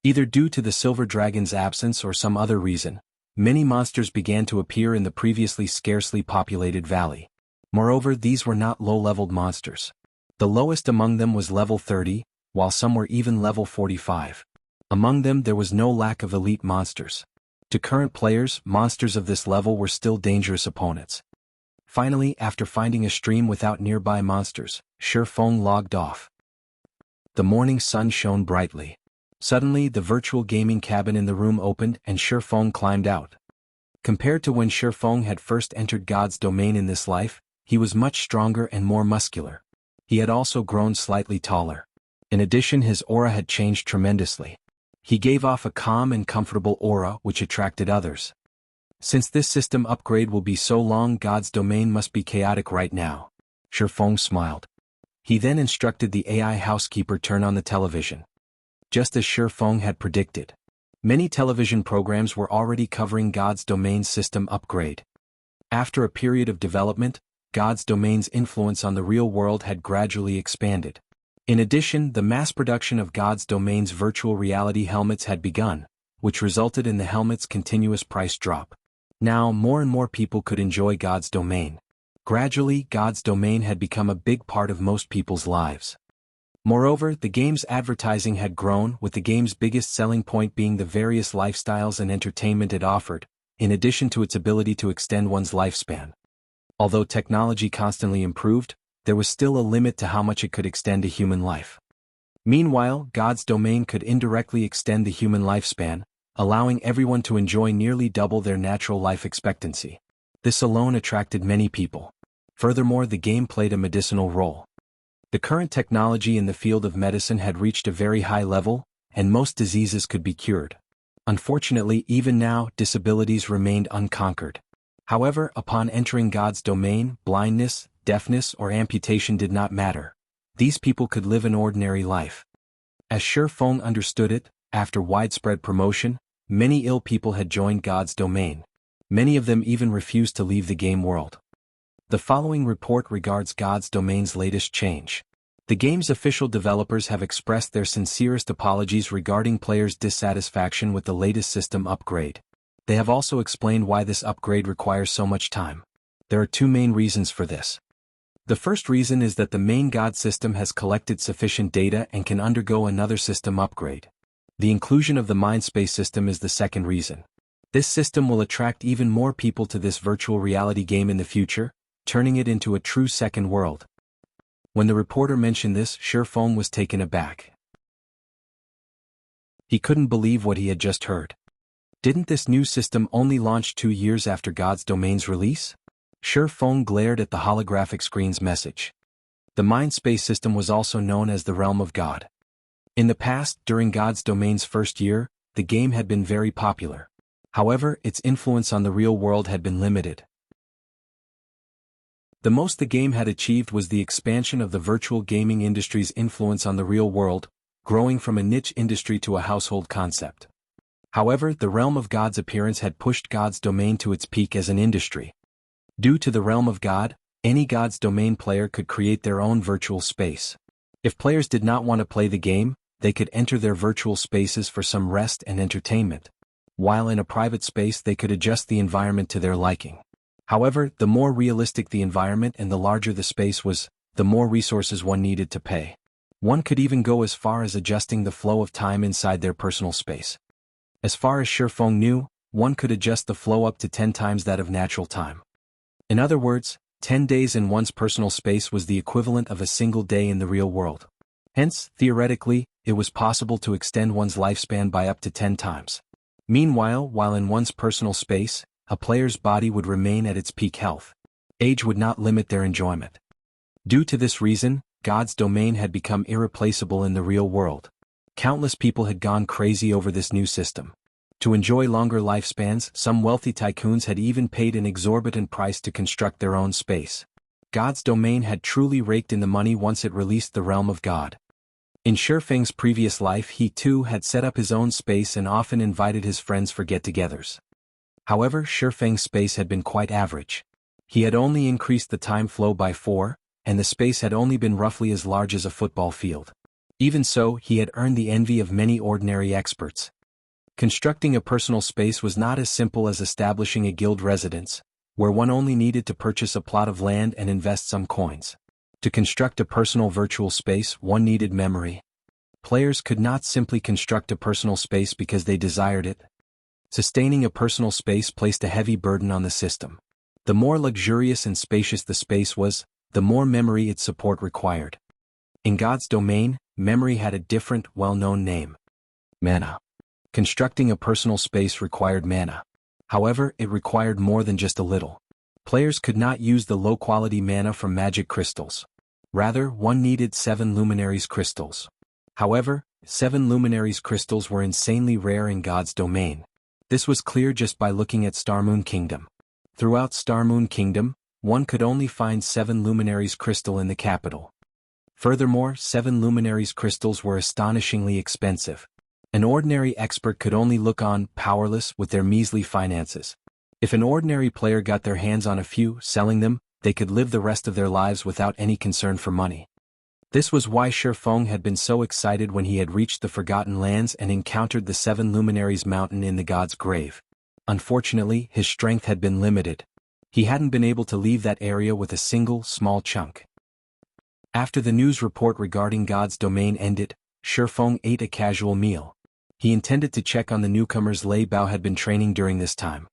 Either due to the silver dragon's absence or some other reason, many monsters began to appear in the previously scarcely populated valley. Moreover, these were not low-leveled monsters. The lowest among them was level 30, while some were even level 45. Among them there was no lack of elite monsters. To current players, monsters of this level were still dangerous opponents. Finally, after finding a stream without nearby monsters, Shifeng logged off. The morning sun shone brightly. Suddenly, the virtual gaming cabin in the room opened and Shifeng climbed out. Compared to when Shifeng had first entered God's domain in this life, he was much stronger and more muscular. He had also grown slightly taller. In addition, his aura had changed tremendously. He gave off a calm and comfortable aura which attracted others. Since this system upgrade will be so long, God's domain must be chaotic right now. Shifeng smiled. He then instructed the AI housekeeper turn on the television. Just as Shifeng had predicted, many television programs were already covering God's domain's system upgrade. After a period of development, God's domain's influence on the real world had gradually expanded. In addition, the mass production of God's domain's virtual reality helmets had begun, which resulted in the helmet's continuous price drop. Now, more and more people could enjoy God's domain. Gradually, God's domain had become a big part of most people's lives. Moreover, the game's advertising had grown, with the game's biggest selling point being the various lifestyles and entertainment it offered, in addition to its ability to extend one's lifespan. Although technology constantly improved, there was still a limit to how much it could extend a human life. Meanwhile, God's domain could indirectly extend the human lifespan, allowing everyone to enjoy nearly double their natural life expectancy. This alone attracted many people. Furthermore, the game played a medicinal role. The current technology in the field of medicine had reached a very high level, and most diseases could be cured. Unfortunately, even now, disabilities remained unconquered. However, upon entering God's domain, blindness, deafness, or amputation did not matter. These people could live an ordinary life. As Shifeng understood it, after widespread promotion, many ill people had joined God's domain. Many of them even refused to leave the game world. The following report regards God's domain's latest change. The game's official developers have expressed their sincerest apologies regarding players' dissatisfaction with the latest system upgrade. They have also explained why this upgrade requires so much time. There are two main reasons for this. The first reason is that the main God system has collected sufficient data and can undergo another system upgrade. The inclusion of the Mindspace system is the second reason. This system will attract even more people to this virtual reality game in the future, turning it into a true second world. When the reporter mentioned this, Shifeng was taken aback. He couldn't believe what he had just heard. Didn't this new system only launch 2 years after God's domain's release? Shifeng glared at the holographic screen's message. The Mindspace system was also known as the Realm of God. In the past, during God's domain's first year, the game had been very popular. However, its influence on the real world had been limited. The most the game had achieved was the expansion of the virtual gaming industry's influence on the real world, growing from a niche industry to a household concept. However, the Realm of God's appearance had pushed God's domain to its peak as an industry. Due to the Realm of God, any God's domain player could create their own virtual space. If players did not want to play the game, they could enter their virtual spaces for some rest and entertainment. While in a private space, they could adjust the environment to their liking. However, the more realistic the environment and the larger the space was, the more resources one needed to pay. One could even go as far as adjusting the flow of time inside their personal space. As far as Shifeng knew, one could adjust the flow up to 10 times that of natural time. In other words, 10 days in one's personal space was the equivalent of a single day in the real world. Hence, theoretically, it was possible to extend one's lifespan by up to 10 times. Meanwhile, while in one's personal space, a player's body would remain at its peak health. Age would not limit their enjoyment. Due to this reason, God's domain had become irreplaceable in the real world. Countless people had gone crazy over this new system. To enjoy longer lifespans, some wealthy tycoons had even paid an exorbitant price to construct their own space. God's domain had truly raked in the money once it released the Realm of God. In Shifeng's previous life, he too had set up his own space and often invited his friends for get-togethers. However, Shifeng's space had been quite average. He had only increased the time flow by 4, and the space had only been roughly as large as a football field. Even so, he had earned the envy of many ordinary experts. Constructing a personal space was not as simple as establishing a guild residence, where one only needed to purchase a plot of land and invest some coins. To construct a personal virtual space, one needed memory. Players could not simply construct a personal space because they desired it. Sustaining a personal space placed a heavy burden on the system. The more luxurious and spacious the space was, the more memory its support required. In God's domain, memory had a different, well-known name: mana. Constructing a personal space required mana. However, it required more than just a little. Players could not use the low-quality mana from magic crystals. Rather, one needed 7 luminaries crystals. However, 7 luminaries crystals were insanely rare in God's domain. This was clear just by looking at Starmoon Kingdom. Throughout Starmoon Kingdom, one could only find 7 luminaries crystal in the capital. Furthermore, 7 luminaries crystals were astonishingly expensive. An ordinary expert could only look on, powerless, with their measly finances. If an ordinary player got their hands on a few, selling them, they could live the rest of their lives without any concern for money. This was why Shi Feng had been so excited when he had reached the Forgotten Lands and encountered the 7 Luminaries Mountain in the God's Grave. Unfortunately, his strength had been limited. He hadn't been able to leave that area with a single, small chunk. After the news report regarding God's domain ended, Shi Feng ate a casual meal. He intended to check on the newcomers Lei Bao had been training during this time.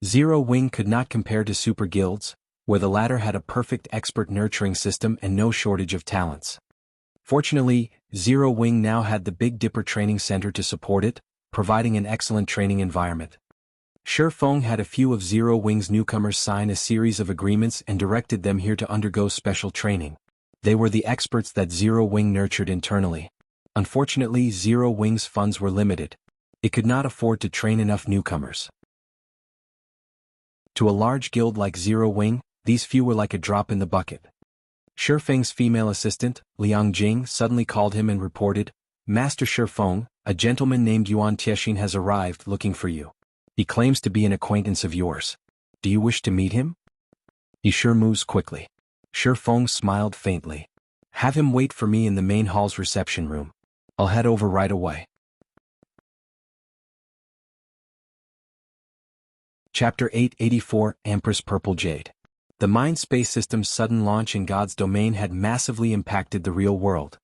Zero Wing could not compare to super guilds, where the latter had a perfect expert nurturing system and no shortage of talents. Fortunately, Zero Wing now had the Big Dipper Training Center to support it, providing an excellent training environment. Shi Feng had a few of Zero Wing's newcomers sign a series of agreements and directed them here to undergo special training. They were the experts that Zero Wing nurtured internally. Unfortunately, Zero Wing's funds were limited. It could not afford to train enough newcomers. To a large guild like Zero Wing, these few were like a drop in the bucket. Shi Feng's female assistant, Liang Jing, suddenly called him and reported, "Master Shi Feng, a gentleman named Yuan Tiexin has arrived looking for you. He claims to be an acquaintance of yours. Do you wish to meet him? He sure moves quickly." Shi Feng smiled faintly. "Have him wait for me in the main hall's reception room. I'll head over right away." Chapter 884, Empress Purple Jade. The Mind Space System's sudden launch in God's domain had massively impacted the real world.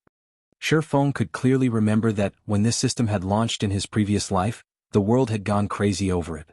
Shi Feng could clearly remember that, when this system had launched in his previous life, the world had gone crazy over it.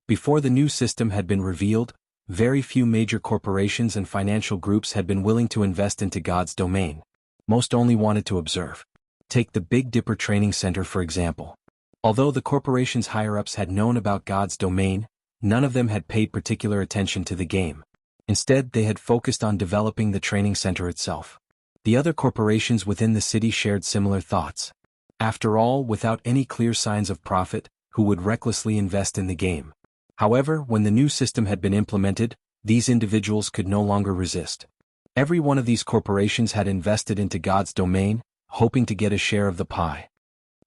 Before the new system had been revealed, very few major corporations and financial groups had been willing to invest into God's domain. Most only wanted to observe. Take the Big Dipper Training Center for example. Although the corporation's higher-ups had known about God's domain, none of them had paid particular attention to the game. Instead, they had focused on developing the training center itself. The other corporations within the city shared similar thoughts. After all, without any clear signs of profit, who would recklessly invest in the game? However, when the new system had been implemented, these individuals could no longer resist. Every one of these corporations had invested into God's domain, hoping to get a share of the pie.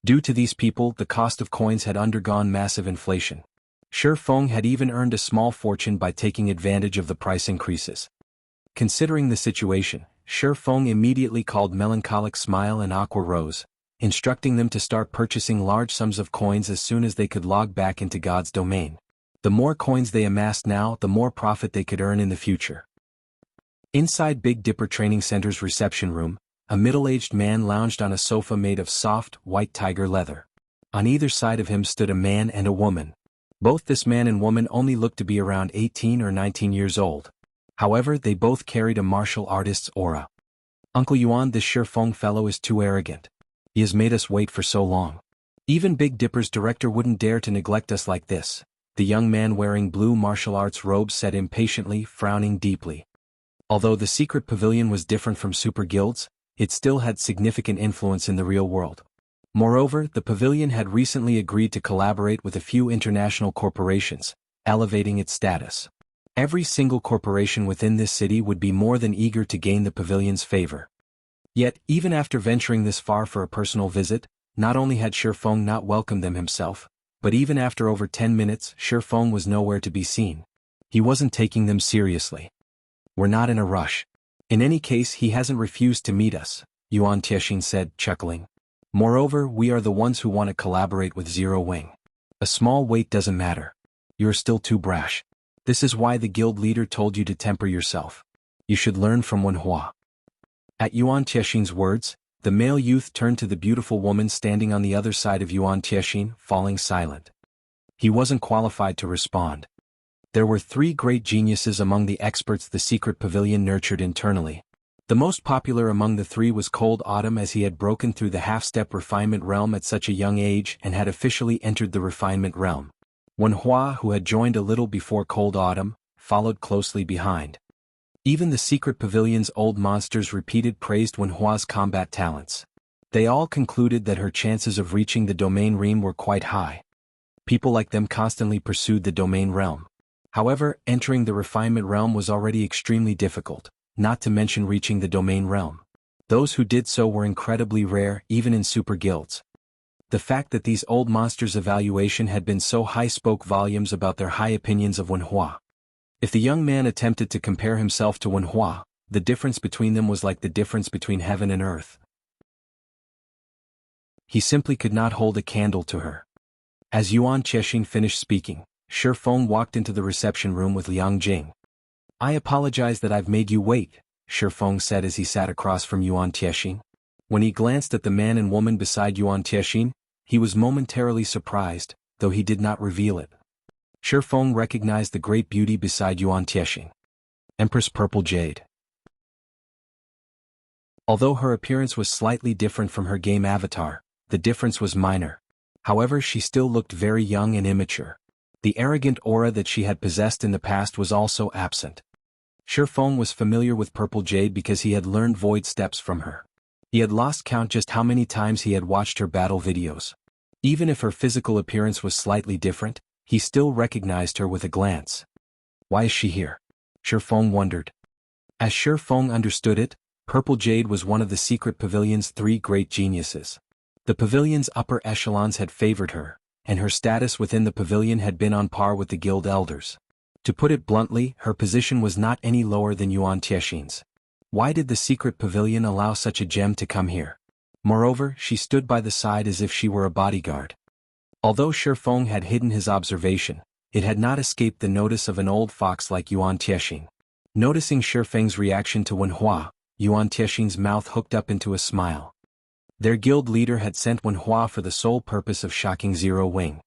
Due to these people, the cost of coins had undergone massive inflation. Shi Feng had even earned a small fortune by taking advantage of the price increases. Considering the situation, Shi Feng immediately called Melancholic Smile and Aqua Rose, instructing them to start purchasing large sums of coins as soon as they could log back into God's domain. The more coins they amassed now, the more profit they could earn in the future. Inside Big Dipper Training Center's reception room, a middle-aged man lounged on a sofa made of soft, white tiger leather. On either side of him stood a man and a woman. Both this man and woman only looked to be around 18 or 19 years old. However, they both carried a martial artist's aura. "Uncle Yuan, this Shi Feng fellow is too arrogant. He has made us wait for so long. Even Big Dipper's director wouldn't dare to neglect us like this," the young man wearing blue martial arts robes said impatiently, frowning deeply. Although the secret pavilion was different from super guilds, it still had significant influence in the real world. Moreover, the pavilion had recently agreed to collaborate with a few international corporations, elevating its status. Every single corporation within this city would be more than eager to gain the pavilion's favor. Yet, even after venturing this far for a personal visit, not only had Shi Feng not welcomed them himself, but even after over 10 minutes, Shi Feng was nowhere to be seen. He wasn't taking them seriously. "We're not in a rush. In any case, he hasn't refused to meet us," Yuan Tiexin said, chuckling. Moreover, we are the ones who want to collaborate with Zero Wing. A small weight doesn't matter. You're still too brash. This is why the guild leader told you to temper yourself. You should learn from Wenhua. At Yuan Tiexian's words, the male youth turned to the beautiful woman standing on the other side of Yuan Tiexian, falling silent. He wasn't qualified to respond. There were 3 great geniuses among the experts the secret pavilion nurtured internally. The most popular among the 3 was Cold Autumn, as he had broken through the half-step refinement realm at such a young age and had officially entered the refinement realm. Wenhua, who had joined a little before Cold Autumn, followed closely behind. Even the secret pavilion's old monsters repeated praised Wenhua's combat talents. They all concluded that her chances of reaching the domain realm were quite high. People like them constantly pursued the domain realm. However, entering the refinement realm was already extremely difficult, not to mention reaching the domain realm. Those who did so were incredibly rare, even in super guilds. The fact that these old monsters' evaluation had been so high spoke volumes about their high opinions of Wenhua. If the young man attempted to compare himself to Wenhua, the difference between them was like the difference between heaven and earth. He simply could not hold a candle to her. As Yuan Tiexian finished speaking, Shi Feng walked into the reception room with Liang Jing. I apologize that I've made you wait, Shi Feng said as he sat across from Yuan Tiexian. When he glanced at the man and woman beside Yuan Tiexian, he was momentarily surprised, though he did not reveal it. Shi Feng recognized the great beauty beside Yuan Tiexian. Empress Purple Jade. Although her appearance was slightly different from her game avatar, the difference was minor. However, she still looked very young and immature. The arrogant aura that she had possessed in the past was also absent. Shi Feng was familiar with Purple Jade because he had learned void steps from her. He had lost count just how many times he had watched her battle videos. Even if her physical appearance was slightly different, he still recognized her with a glance. Why is she here? Shi Feng wondered. As Shi Feng understood it, Purple Jade was one of the secret pavilion's 3 great geniuses. The pavilion's upper echelons had favored her, and her status within the pavilion had been on par with the guild elders. To put it bluntly, her position was not any lower than Yuan Tiexian's. Why did the secret pavilion allow such a gem to come here? Moreover, she stood by the side as if she were a bodyguard. Although Shi Feng had hidden his observation, it had not escaped the notice of an old fox like Yuan Tiexian. Noticing Shi Feng's reaction to Wenhua, Yuan Tiexian's mouth hooked up into a smile. Their guild leader had sent Wenhua for the sole purpose of shocking Zero Wing.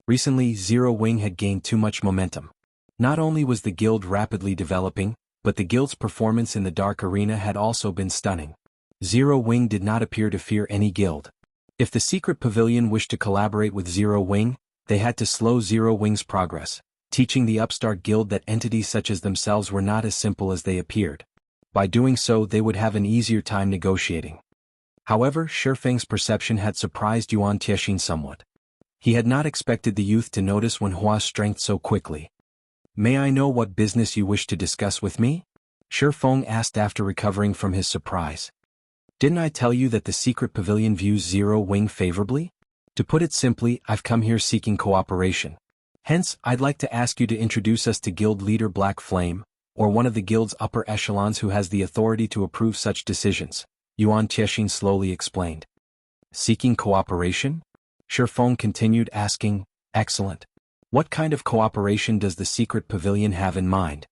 Recently, Zero Wing had gained too much momentum. Not only was the guild rapidly developing, but the guild's performance in the dark arena had also been stunning. Zero Wing did not appear to fear any guild. If the secret pavilion wished to collaborate with Zero Wing, they had to slow Zero Wing's progress, teaching the upstart guild that entities such as themselves were not as simple as they appeared. By doing so, they would have an easier time negotiating. However, Shi Feng's perception had surprised Yuan Tiexian somewhat. He had not expected the youth to notice Wenhua's strength so quickly. May I know what business you wish to discuss with me? Shi Feng asked after recovering from his surprise. Didn't I tell you that the secret pavilion views Zero Wing favorably? To put it simply, I've come here seeking cooperation. Hence, I'd like to ask you to introduce us to guild leader Black Flame, or one of the guild's upper echelons who has the authority to approve such decisions, Yuan Tiexian slowly explained. Seeking cooperation? Shi Feng continued asking, excellent. What kind of cooperation does the secret pavilion have in mind?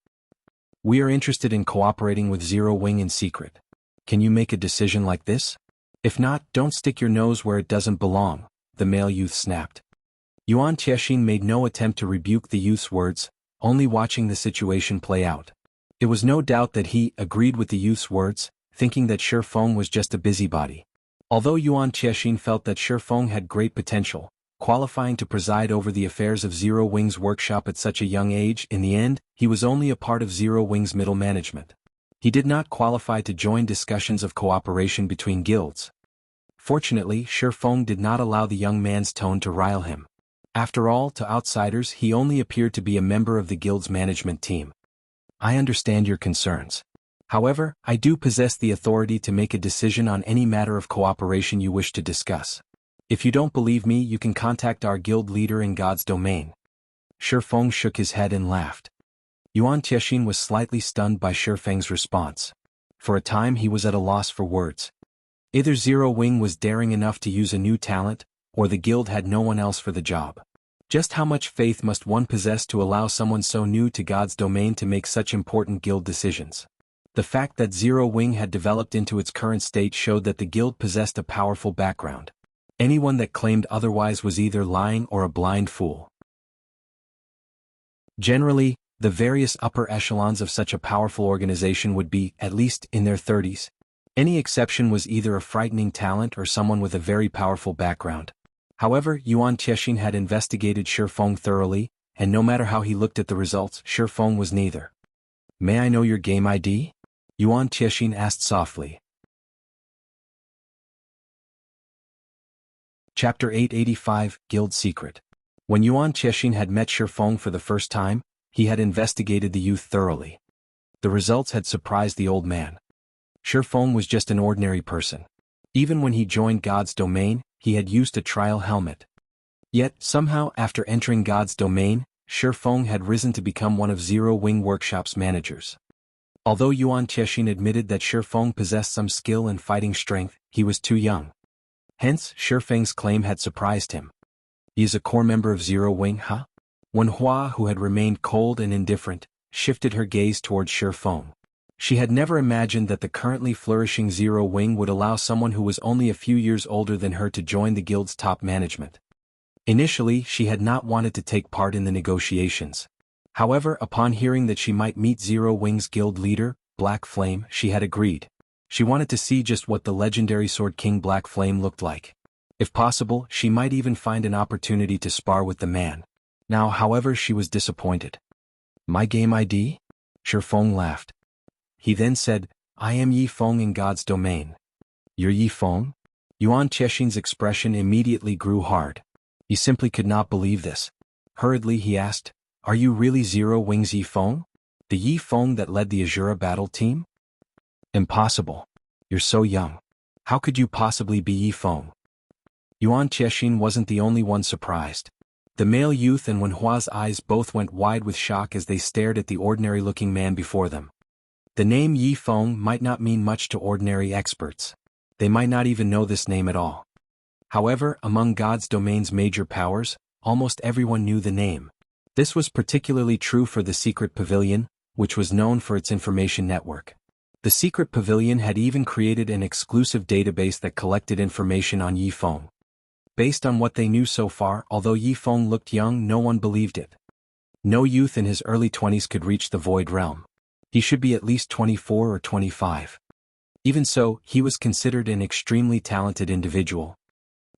We are interested in cooperating with Zero Wing in secret. Can you make a decision like this? If not, don't stick your nose where it doesn't belong, the male youth snapped. Yuan Tiexian made no attempt to rebuke the youth's words, only watching the situation play out. It was no doubt that he agreed with the youth's words, thinking that Shi Feng was just a busybody. Although Yuan Tiexian felt that Shi Feng had great potential, qualifying to preside over the affairs of Zero Wing's workshop at such a young age, in the end, he was only a part of Zero Wing's middle management. He did not qualify to join discussions of cooperation between guilds. Fortunately, Shi Feng did not allow the young man's tone to rile him. After all, to outsiders, he only appeared to be a member of the guild's management team. I understand your concerns. However, I do possess the authority to make a decision on any matter of cooperation you wish to discuss. If you don't believe me, you can contact our guild leader in God's domain. Shi Feng shook his head and laughed. Yuan Tiexian was slightly stunned by Shi Feng's response. For a time he was at a loss for words. Either Zero Wing was daring enough to use a new talent, or the guild had no one else for the job. Just how much faith must one possess to allow someone so new to God's domain to make such important guild decisions? The fact that Zero Wing had developed into its current state showed that the guild possessed a powerful background. Anyone that claimed otherwise was either lying or a blind fool. Generally, the various upper echelons of such a powerful organization would be, at least, in their 30s. Any exception was either a frightening talent or someone with a very powerful background. However, Yuan Tiexin had investigated Shifeng thoroughly, and no matter how he looked at the results, Shifeng was neither. "May I know your game ID?" Yuan Tiexin asked softly. Chapter 885, Guild Secret. When Yuan Tiexin had met Shifeng for the first time, he had investigated the youth thoroughly. The results had surprised the old man. Shifeng was just an ordinary person. Even when he joined God's domain, he had used a trial helmet. Yet, somehow after entering God's domain, Shifeng had risen to become one of Zero Wing Workshop's managers. Although Yuan Tiexin admitted that Shifeng possessed some skill and fighting strength, he was too young. Hence, Shifeng's claim had surprised him. "He is a core member of Zero Wing, huh?" Wenhua, who had remained cold and indifferent, shifted her gaze towards Shifeng. She had never imagined that the currently flourishing Zero Wing would allow someone who was only a few years older than her to join the guild's top management. Initially, she had not wanted to take part in the negotiations. However, upon hearing that she might meet Zero Wing's guild leader, Black Flame, she had agreed. She wanted to see just what the legendary Sword King Black Flame looked like. If possible, she might even find an opportunity to spar with the man. Now, however, she was disappointed. "My game ID?" Shifeng laughed. He then said, "I am Yi Feng in God's domain." "You're Yi Feng?" Yuan Tiexin's expression immediately grew hard. He simply could not believe this. Hurriedly he asked, "Are you really Zero Wing's Yi Feng? The Yi Feng that led the Azura battle team?" "Impossible. You're so young. How could you possibly be Yi Feng?" Yuan Tiexin wasn't the only one surprised. The male youth and Wenhua's eyes both went wide with shock as they stared at the ordinary-looking man before them. The name Yi Feng might not mean much to ordinary experts. They might not even know this name at all. However, among God's domain's major powers, almost everyone knew the name. This was particularly true for the Secret Pavilion, which was known for its information network. The Secret Pavilion had even created an exclusive database that collected information on Yi Feng. Based on what they knew so far, although Yi Feng looked young, no one believed it. No youth in his early 20s could reach the Void Realm. He should be at least 24 or 25. Even so, he was considered an extremely talented individual.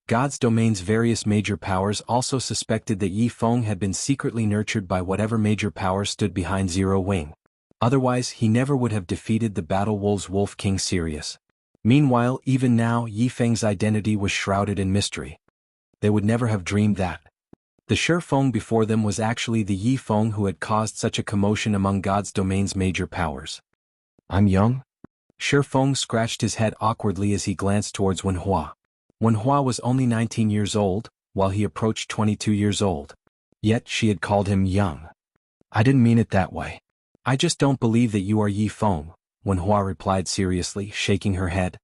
God's domain's various major powers also suspected that Yi Feng had been secretly nurtured by whatever major power stood behind Zero Wing. Otherwise, he never would have defeated the Battle Wolves Wolf King Sirius. Meanwhile, even now, Yi Feng's identity was shrouded in mystery. They would never have dreamed that. The Shifeng before them was actually the Yi Feng who had caused such a commotion among God's domain's major powers. "I'm young?" Shifeng scratched his head awkwardly as he glanced towards Wenhua. Wenhua was only 19 years old, while he approached 22 years old. Yet she had called him young. "I didn't mean it that way. I just don't believe that you are Yi Feng," Wenhua replied seriously, shaking her head.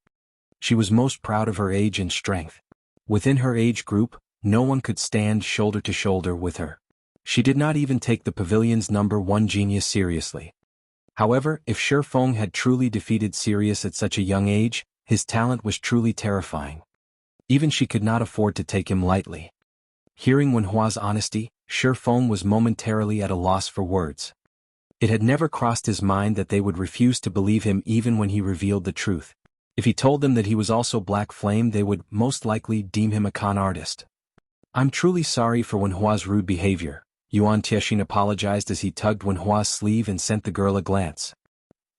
She was most proud of her age and strength. Within her age group, no one could stand shoulder to shoulder with her. She did not even take the pavilion's #1 genius seriously. However, if Shifeng had truly defeated Sirius at such a young age, his talent was truly terrifying. Even she could not afford to take him lightly. Hearing Wenhua's honesty, Shifeng was momentarily at a loss for words. It had never crossed his mind that they would refuse to believe him even when he revealed the truth. If he told them that he was also Black Flame, they would most likely deem him a con artist. "I'm truly sorry for Wenhua's rude behavior," Yuan Tiexin apologized as he tugged Wenhua's sleeve and sent the girl a glance.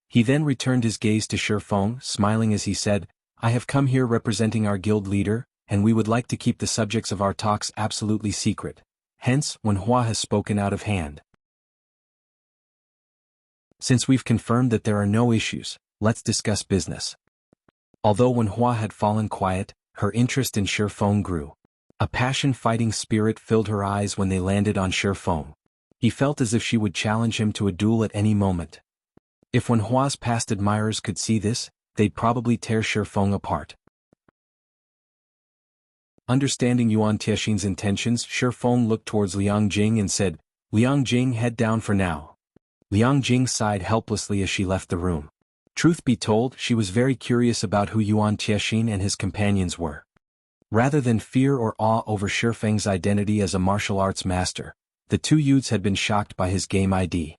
He then returned his gaze to Shifeng, smiling as he said, "I have come here representing our guild leader, and we would like to keep the subjects of our talks absolutely secret. Hence, Wenhua has spoken out of hand. Since we've confirmed that there are no issues, let's discuss business." Although Wenhua had fallen quiet, her interest in Shifeng grew. A passion-fighting spirit filled her eyes when they landed on Shifeng. He felt as if she would challenge him to a duel at any moment. If Wenhua's past admirers could see this, they'd probably tear Shifeng apart. Understanding Yuan Tiexin's intentions, Shifeng looked towards Liang Jing and said, "Liang Jing, head down for now." Liang Jing sighed helplessly as she left the room. Truth be told, she was very curious about who Yuan Tiexin and his companions were. Rather than fear or awe over Shifeng's identity as a martial arts master, the two youths had been shocked by his game ID.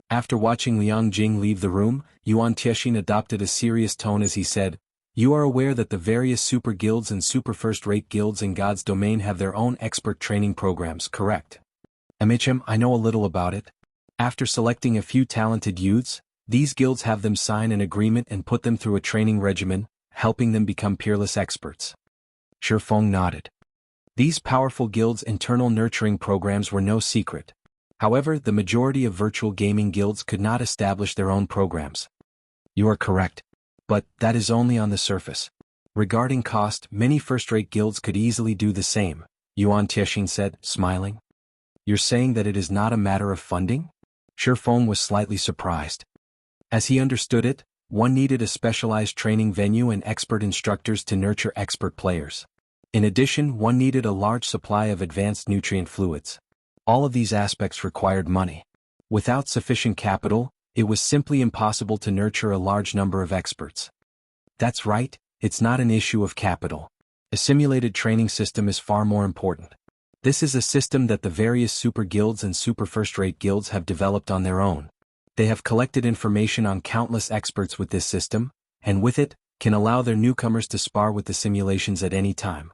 After watching Liang Jing leave the room, Yuan Tiexin adopted a serious tone as he said, "You are aware that the various super guilds and super first-rate guilds in God's domain have their own expert training programs, correct?" I know a little about it. After selecting a few talented youths, these guilds have them sign an agreement and put them through a training regimen, helping them become peerless experts. Shifeng nodded. These powerful guilds' internal nurturing programs were no secret. However, the majority of virtual gaming guilds could not establish their own programs. You are correct. But that is only on the surface. Regarding cost, many first-rate guilds could easily do the same, Yuan Tiexin said, smiling. You're saying that it is not a matter of funding? Shifeng was slightly surprised. As he understood it, one needed a specialized training venue and expert instructors to nurture expert players. In addition, one needed a large supply of advanced nutrient fluids. All of these aspects required money. Without sufficient capital, it was simply impossible to nurture a large number of experts. That's right, it's not an issue of capital. A simulated training system is far more important. This is a system that the various super guilds and super first-rate guilds have developed on their own. They have collected information on countless experts with this system, and with it, can allow their newcomers to spar with the simulations at any time.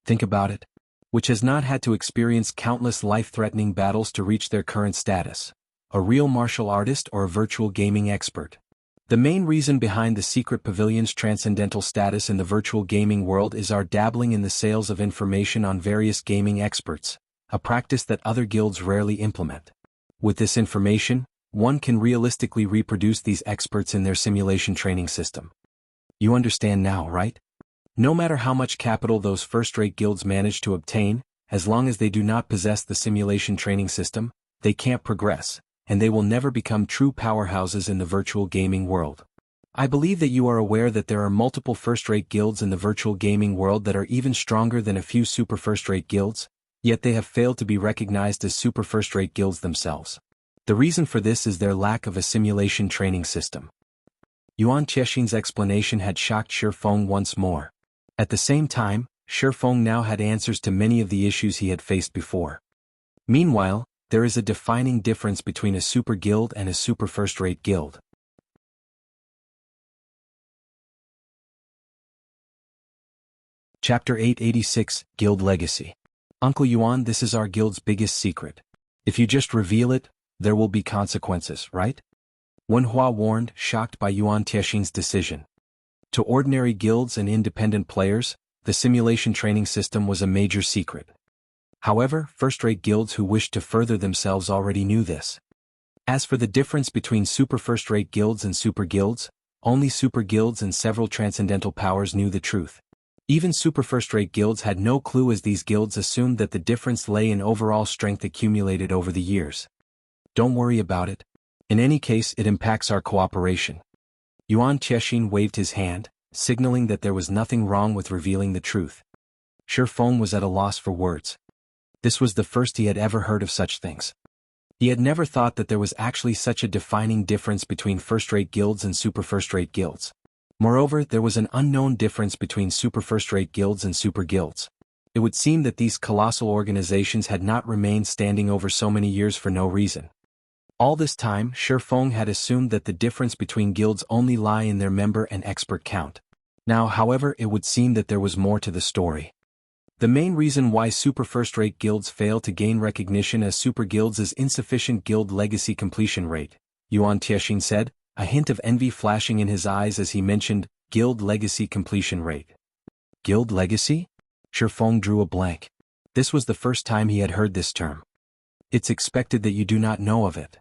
Think about it. Which has not had to experience countless life-threatening battles to reach their current status. A real martial artist or a virtual gaming expert. The main reason behind the Secret Pavilion's transcendental status in the virtual gaming world is our dabbling in the sales of information on various gaming experts, a practice that other guilds rarely implement. With this information, one can realistically reproduce these experts in their simulation training system. You understand now, right? No matter how much capital those first-rate guilds manage to obtain, as long as they do not possess the simulation training system, they can't progress, and they will never become true powerhouses in the virtual gaming world. I believe that you are aware that there are multiple first-rate guilds in the virtual gaming world that are even stronger than a few super first-rate guilds, yet they have failed to be recognized as super first-rate guilds themselves. The reason for this is their lack of a simulation training system. Yuan Tiexin's explanation had shocked Shifeng once more. At the same time, Shifeng now had answers to many of the issues he had faced before. Meanwhile, there is a defining difference between a super guild and a super first-rate guild. Chapter 886, Guild Legacy. Uncle Yuan, this is our guild's biggest secret. If you just reveal it, there will be consequences, right? Wenhua warned, shocked by Yuan Tiexin's decision. To ordinary guilds and independent players, the simulation training system was a major secret. However, first-rate guilds who wished to further themselves already knew this. As for the difference between super first-rate guilds and super guilds, only super guilds and several transcendental powers knew the truth. Even super first-rate guilds had no clue, as these guilds assumed that the difference lay in overall strength accumulated over the years. Don't worry about it. In any case, it impacts our cooperation. Yuan Tiexin waved his hand, signaling that there was nothing wrong with revealing the truth. Shifeng was at a loss for words. This was the first he had ever heard of such things. He had never thought that there was actually such a defining difference between first-rate guilds and super first-rate guilds. Moreover, there was an unknown difference between super first-rate guilds and super guilds. It would seem that these colossal organizations had not remained standing over so many years for no reason. All this time, Shifeng had assumed that the difference between guilds only lie in their member and expert count. Now, however, it would seem that there was more to the story. The main reason why super first-rate guilds fail to gain recognition as super guilds is insufficient guild legacy completion rate, Yuan Tiexin said, a hint of envy flashing in his eyes as he mentioned guild legacy completion rate. Guild legacy? Shifeng drew a blank. This was the first time he had heard this term. It's expected that you do not know of it.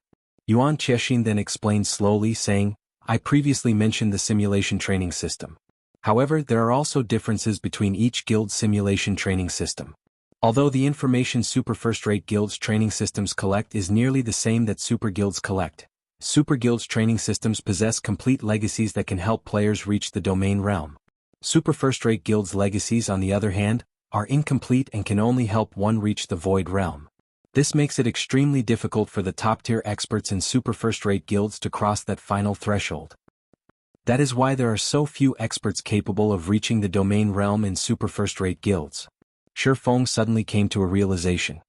Yuan Tiexin then explained slowly, saying, I previously mentioned the simulation training system. However, there are also differences between each guild's simulation training system. Although the information super first-rate guilds' training systems collect is nearly the same that super guilds collect, super guilds' training systems possess complete legacies that can help players reach the domain realm. Super first-rate guilds' legacies, on the other hand, are incomplete and can only help one reach the Void Realm. This makes it extremely difficult for the top-tier experts in super first-rate guilds to cross that final threshold. That is why there are so few experts capable of reaching the domain realm in super first-rate guilds. Shifeng suddenly came to a realization.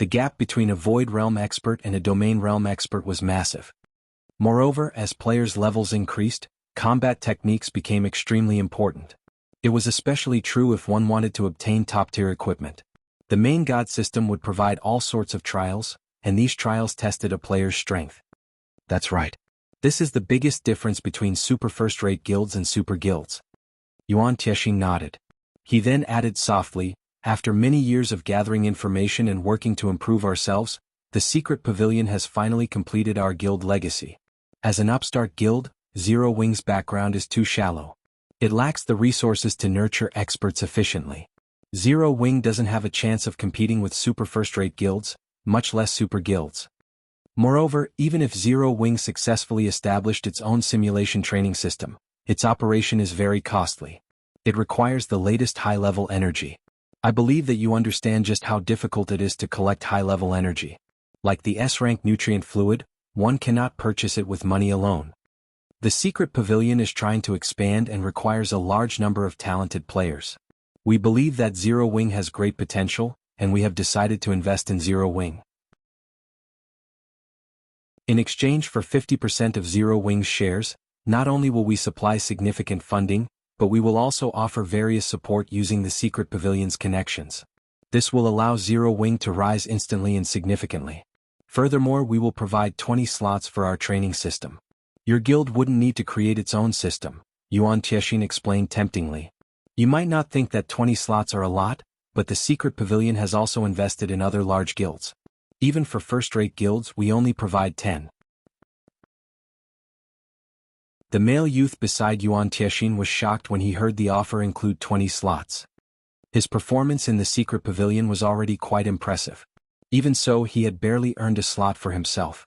The gap between a Void Realm expert and a domain realm expert was massive. Moreover, as players' levels increased, combat techniques became extremely important. It was especially true if one wanted to obtain top-tier equipment. The main god system would provide all sorts of trials, and these trials tested a player's strength. That's right. This is the biggest difference between super first-rate guilds and super guilds. Yuan Tieshi nodded. He then added softly, after many years of gathering information and working to improve ourselves, the secret pavilion has finally completed our guild legacy. As an upstart guild, Zero Wing's background is too shallow. It lacks the resources to nurture experts efficiently. Zero Wing doesn't have a chance of competing with super first-rate guilds, much less super guilds. Moreover, even if Zero Wing successfully established its own simulation training system, its operation is very costly. It requires the latest high-level energy. I believe that you understand just how difficult it is to collect high-level energy. Like the S-rank nutrient fluid, one cannot purchase it with money alone. The secret pavilion is trying to expand and requires a large number of talented players. We believe that Zero Wing has great potential, and we have decided to invest in Zero Wing. In exchange for 50% of Zero Wing's shares, not only will we supply significant funding, but we will also offer various support using the secret pavilion's connections. This will allow Zero Wing to rise instantly and significantly. Furthermore, we will provide 20 slots for our training system. Your guild wouldn't need to create its own system, Yuan Tieshi explained temptingly. You might not think that 20 slots are a lot, but the secret pavilion has also invested in other large guilds. Even for first-rate guilds, we only provide 10. The male youth beside Yuan Tieshi was shocked when he heard the offer include 20 slots. His performance in the secret pavilion was already quite impressive. Even so, he had barely earned a slot for himself.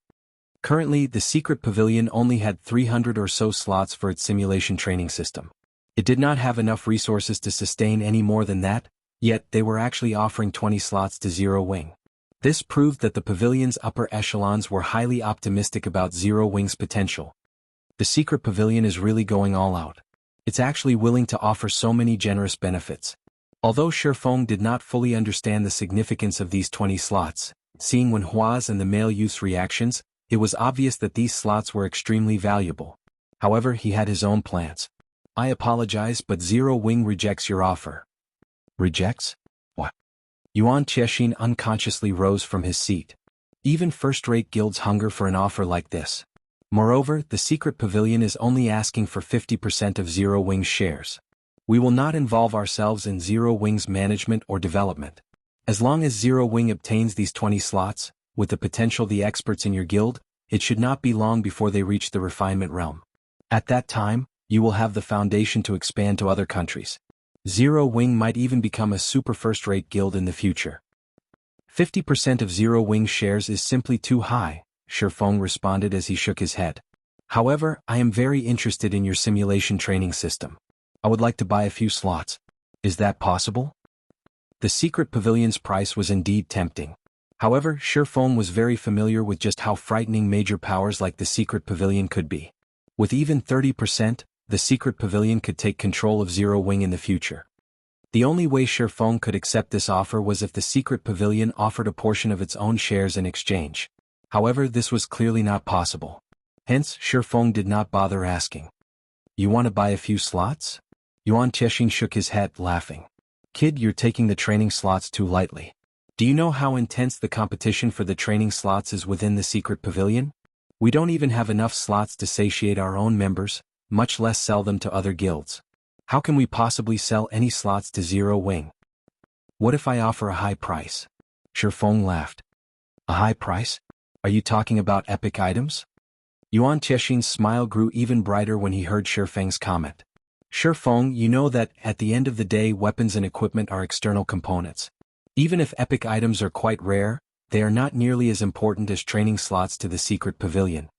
Currently, the secret pavilion only had 300 or so slots for its simulation training system. It did not have enough resources to sustain any more than that, yet they were actually offering 20 slots to Zero Wing. This proved that the pavilion's upper echelons were highly optimistic about Zero Wing's potential. The secret pavilion is really going all out. It's actually willing to offer so many generous benefits. Although Shifeng did not fully understand the significance of these 20 slots, seeing Wen Hua's and the male youth's reactions, it was obvious that these slots were extremely valuable. However, he had his own plans. I apologize, but Zero Wing rejects your offer. Rejects? What? Yuan Tieshi unconsciously rose from his seat. Even first-rate guilds hunger for an offer like this. Moreover, the secret pavilion is only asking for 50% of Zero Wing's shares. We will not involve ourselves in Zero Wing's management or development. As long as Zero Wing obtains these 20 slots, with the potential the experts in your guild, it should not be long before they reach the refinement realm. At that time, you will have the foundation to expand to other countries. Zero Wing might even become a super first-rate guild in the future. 50% of Zero Wing's shares is simply too high, Shifeng responded as he shook his head. However, I am very interested in your simulation training system. I would like to buy a few slots. Is that possible? The secret pavilion's price was indeed tempting. However, Shifeng was very familiar with just how frightening major powers like the secret pavilion could be. With even 30%, the secret pavilion could take control of Zero Wing in the future. The only way Shifeng could accept this offer was if the secret pavilion offered a portion of its own shares in exchange. However, this was clearly not possible. Hence, Shifeng did not bother asking. You want to buy a few slots? Yuan Tieshi shook his head, laughing. Kid, you're taking the training slots too lightly. Do you know how intense the competition for the training slots is within the secret pavilion? We don't even have enough slots to satiate our own members, much less sell them to other guilds. How can we possibly sell any slots to Zero Wing? What if I offer a high price? Shifeng laughed. A high price? Are you talking about epic items? Yuan Tieshin's smile grew even brighter when he heard Shifeng's comment. Shifeng, you know that, at the end of the day, weapons and equipment are external components. Even if epic items are quite rare, they are not nearly as important as training slots to the secret pavilion.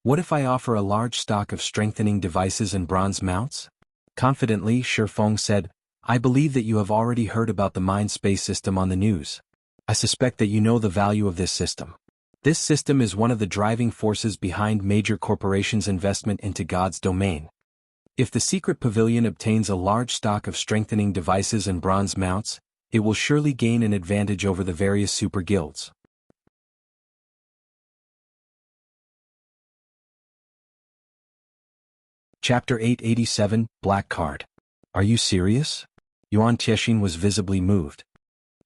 What if I offer a large stock of strengthening devices and bronze mounts? Confidently, Shifeng said, I believe that you have already heard about the mind space system on the news. I suspect that you know the value of this system. This system is one of the driving forces behind major corporations' investment into God's domain. If the secret pavilion obtains a large stock of strengthening devices and bronze mounts, it will surely gain an advantage over the various super guilds. Chapter 887, Black Card. Are you serious? Yuan Tiexin was visibly moved.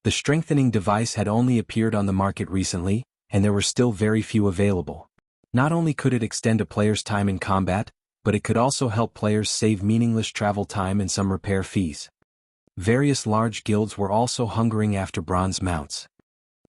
The strengthening device had only appeared on the market recently, and there were still very few available. Not only could it extend a player's time in combat, but it could also help players save meaningless travel time and some repair fees. Various large guilds were also hungering after bronze mounts.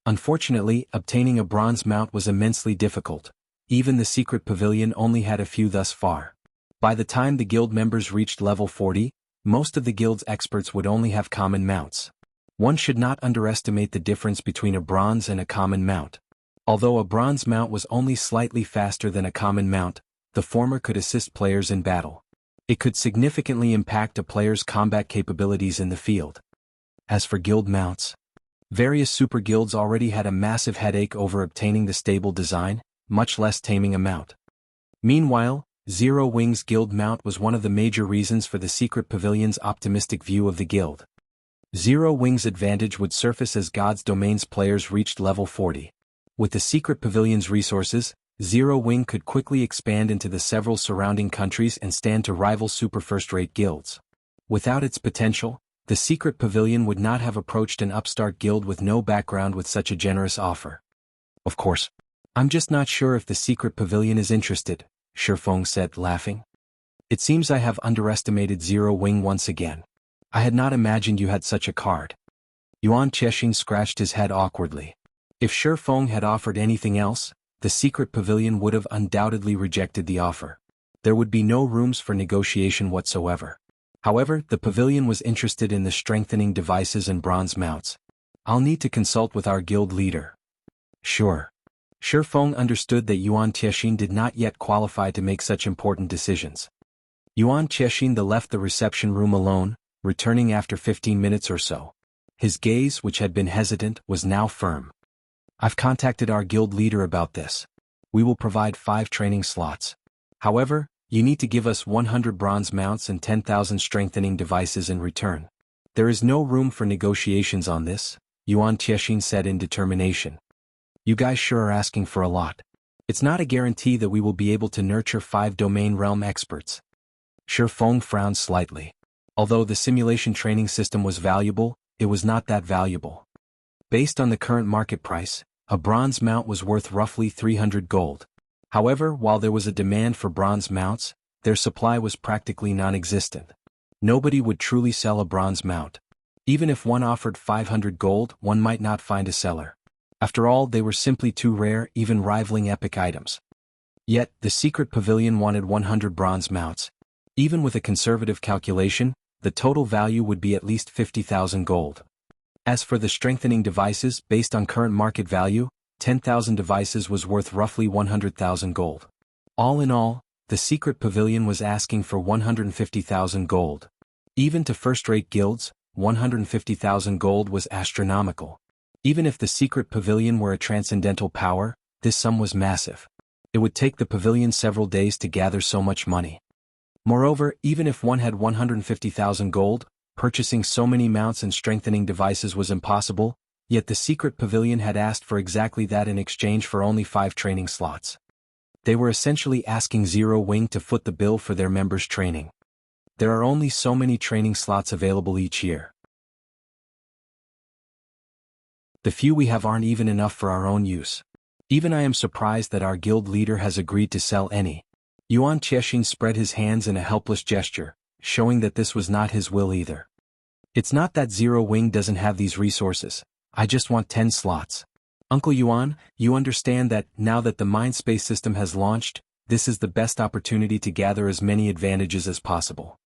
Unfortunately, obtaining a bronze mount was immensely difficult. Even the secret pavilion only had a few thus far. By the time the guild members reached level 40, most of the guild's experts would only have common mounts. One should not underestimate the difference between a bronze and a common mount. Although a bronze mount was only slightly faster than a common mount, the former could assist players in battle. It could significantly impact a player's combat capabilities in the field. As for guild mounts, various super guilds already had a massive headache over obtaining the stable design, much less taming a mount. Meanwhile, Zero Wing's guild mount was one of the major reasons for the secret pavilion's optimistic view of the guild. Zero Wing's advantage would surface as God's Domain's players reached level 40. With the secret pavilion's resources, Zero Wing could quickly expand into the several surrounding countries and stand to rival super first-rate guilds. Without its potential, the secret pavilion would not have approached an upstart guild with no background with such a generous offer. Of course, I'm just not sure if the secret pavilion is interested, Shifeng said, laughing. It seems I have underestimated Zero Wing once again. I had not imagined you had such a card. Yuan Tiexin scratched his head awkwardly. If Shifeng had offered anything else, the secret pavilion would have undoubtedly rejected the offer. There would be no rooms for negotiation whatsoever. However, the pavilion was interested in the strengthening devices and bronze mounts. I'll need to consult with our guild leader. Sure. Shifeng understood that Yuan Tiexin did not yet qualify to make such important decisions. Yuan Tiexin left the reception room alone, returning after 15 minutes or so. His gaze, which had been hesitant, was now firm. I've contacted our guild leader about this. We will provide 5 training slots. However, you need to give us 100 bronze mounts and 10,000 strengthening devices in return. There is no room for negotiations on this, Yuan Tiexin said in determination. You guys sure are asking for a lot. It's not a guarantee that we will be able to nurture 5 domain realm experts. Shifeng frowned slightly. Although the simulation training system was valuable, it was not that valuable. Based on the current market price, a bronze mount was worth roughly 300 gold. However, while there was a demand for bronze mounts, their supply was practically non-existent. Nobody would truly sell a bronze mount. Even if one offered 500 gold, one might not find a seller. After all, they were simply too rare, even rivaling epic items. Yet, the secret pavilion wanted 100 bronze mounts. Even with a conservative calculation, the total value would be at least 50,000 gold. As for the strengthening devices, based on current market value, 10,000 devices was worth roughly 100,000 gold. All in all, the secret pavilion was asking for 150,000 gold. Even to first-rate guilds, 150,000 gold was astronomical. Even if the secret pavilion were a transcendental power, this sum was massive. It would take the pavilion several days to gather so much money. Moreover, even if one had 150,000 gold, purchasing so many mounts and strengthening devices was impossible, yet the secret pavilion had asked for exactly that in exchange for only 5 training slots. They were essentially asking Zero Wing to foot the bill for their members' training. There are only so many training slots available each year. The few we have aren't even enough for our own use. Even I am surprised that our guild leader has agreed to sell any. Yuan Tiexin spread his hands in a helpless gesture, showing that this was not his will either. It's not that Zero Wing doesn't have these resources. I just want 10 slots. Uncle Yuan, you understand that, now that the mind space system has launched, this is the best opportunity to gather as many advantages as possible.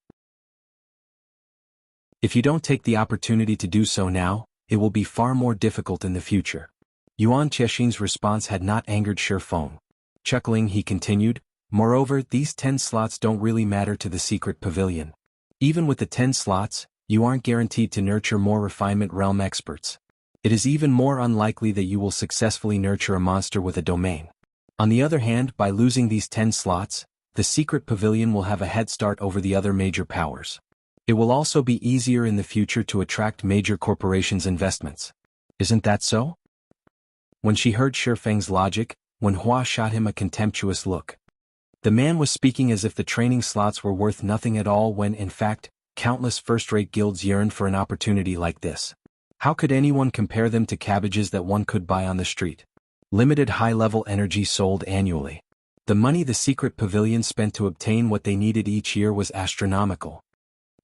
If you don't take the opportunity to do so now, it will be far more difficult in the future. Yuan Tiexin's response had not angered Shifeng. Chuckling, he continued, moreover, these 10 slots don't really matter to the secret pavilion. Even with the 10 slots, you aren't guaranteed to nurture more refinement realm experts. It is even more unlikely that you will successfully nurture a monster with a domain. On the other hand, by losing these 10 slots, the secret pavilion will have a head start over the other major powers. It will also be easier in the future to attract major corporations' investments. Isn't that so? When she heard Shifeng's logic, Wen Hua shot him a contemptuous look. The man was speaking as if the training slots were worth nothing at all when, in fact, countless first-rate guilds yearn for an opportunity like this. How could anyone compare them to cabbages that one could buy on the street? Limited high-level energy sold annually. The money the secret pavilion spent to obtain what they needed each year was astronomical.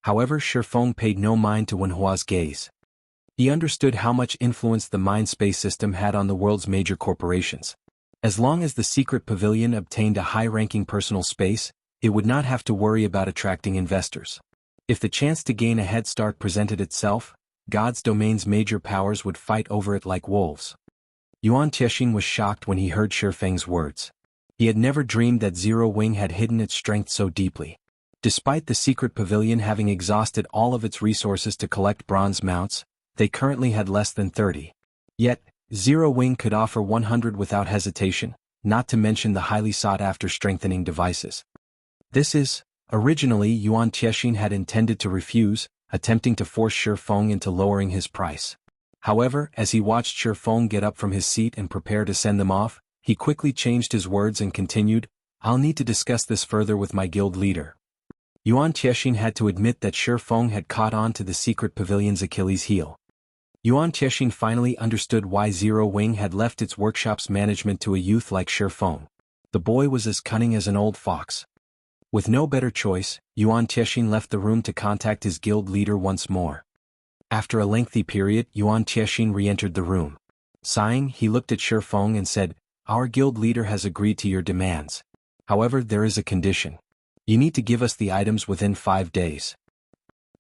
However, Shifeng paid no mind to Wen Hua's gaze. He understood how much influence the mind-space system had on the world's major corporations. As long as the secret pavilion obtained a high-ranking personal space, it would not have to worry about attracting investors. If the chance to gain a head start presented itself, God's domain's major powers would fight over it like wolves. Yuan Tiexian was shocked when he heard Shifeng's words. He had never dreamed that Zero Wing had hidden its strength so deeply. Despite the secret pavilion having exhausted all of its resources to collect bronze mounts, they currently had less than 30. Yet, Zero Wing could offer 100 without hesitation, not to mention the highly sought-after strengthening devices. Originally Yuan Tiexian had intended to refuse, attempting to force Shifeng into lowering his price. However, as he watched Shifeng get up from his seat and prepare to send them off, he quickly changed his words and continued, "I'll need to discuss this further with my guild leader." Yuan Tiexian had to admit that Shifeng had caught on to the secret pavilion's Achilles heel. Yuan Tiexian finally understood why Zero Wing had left its workshop's management to a youth like Shifeng. The boy was as cunning as an old fox. With no better choice, Yuan Tiexian left the room to contact his guild leader once more. After a lengthy period, Yuan Tiexian re-entered the room. Sighing, he looked at Shifeng and said, "Our guild leader has agreed to your demands. However, there is a condition. You need to give us the items within 5 days."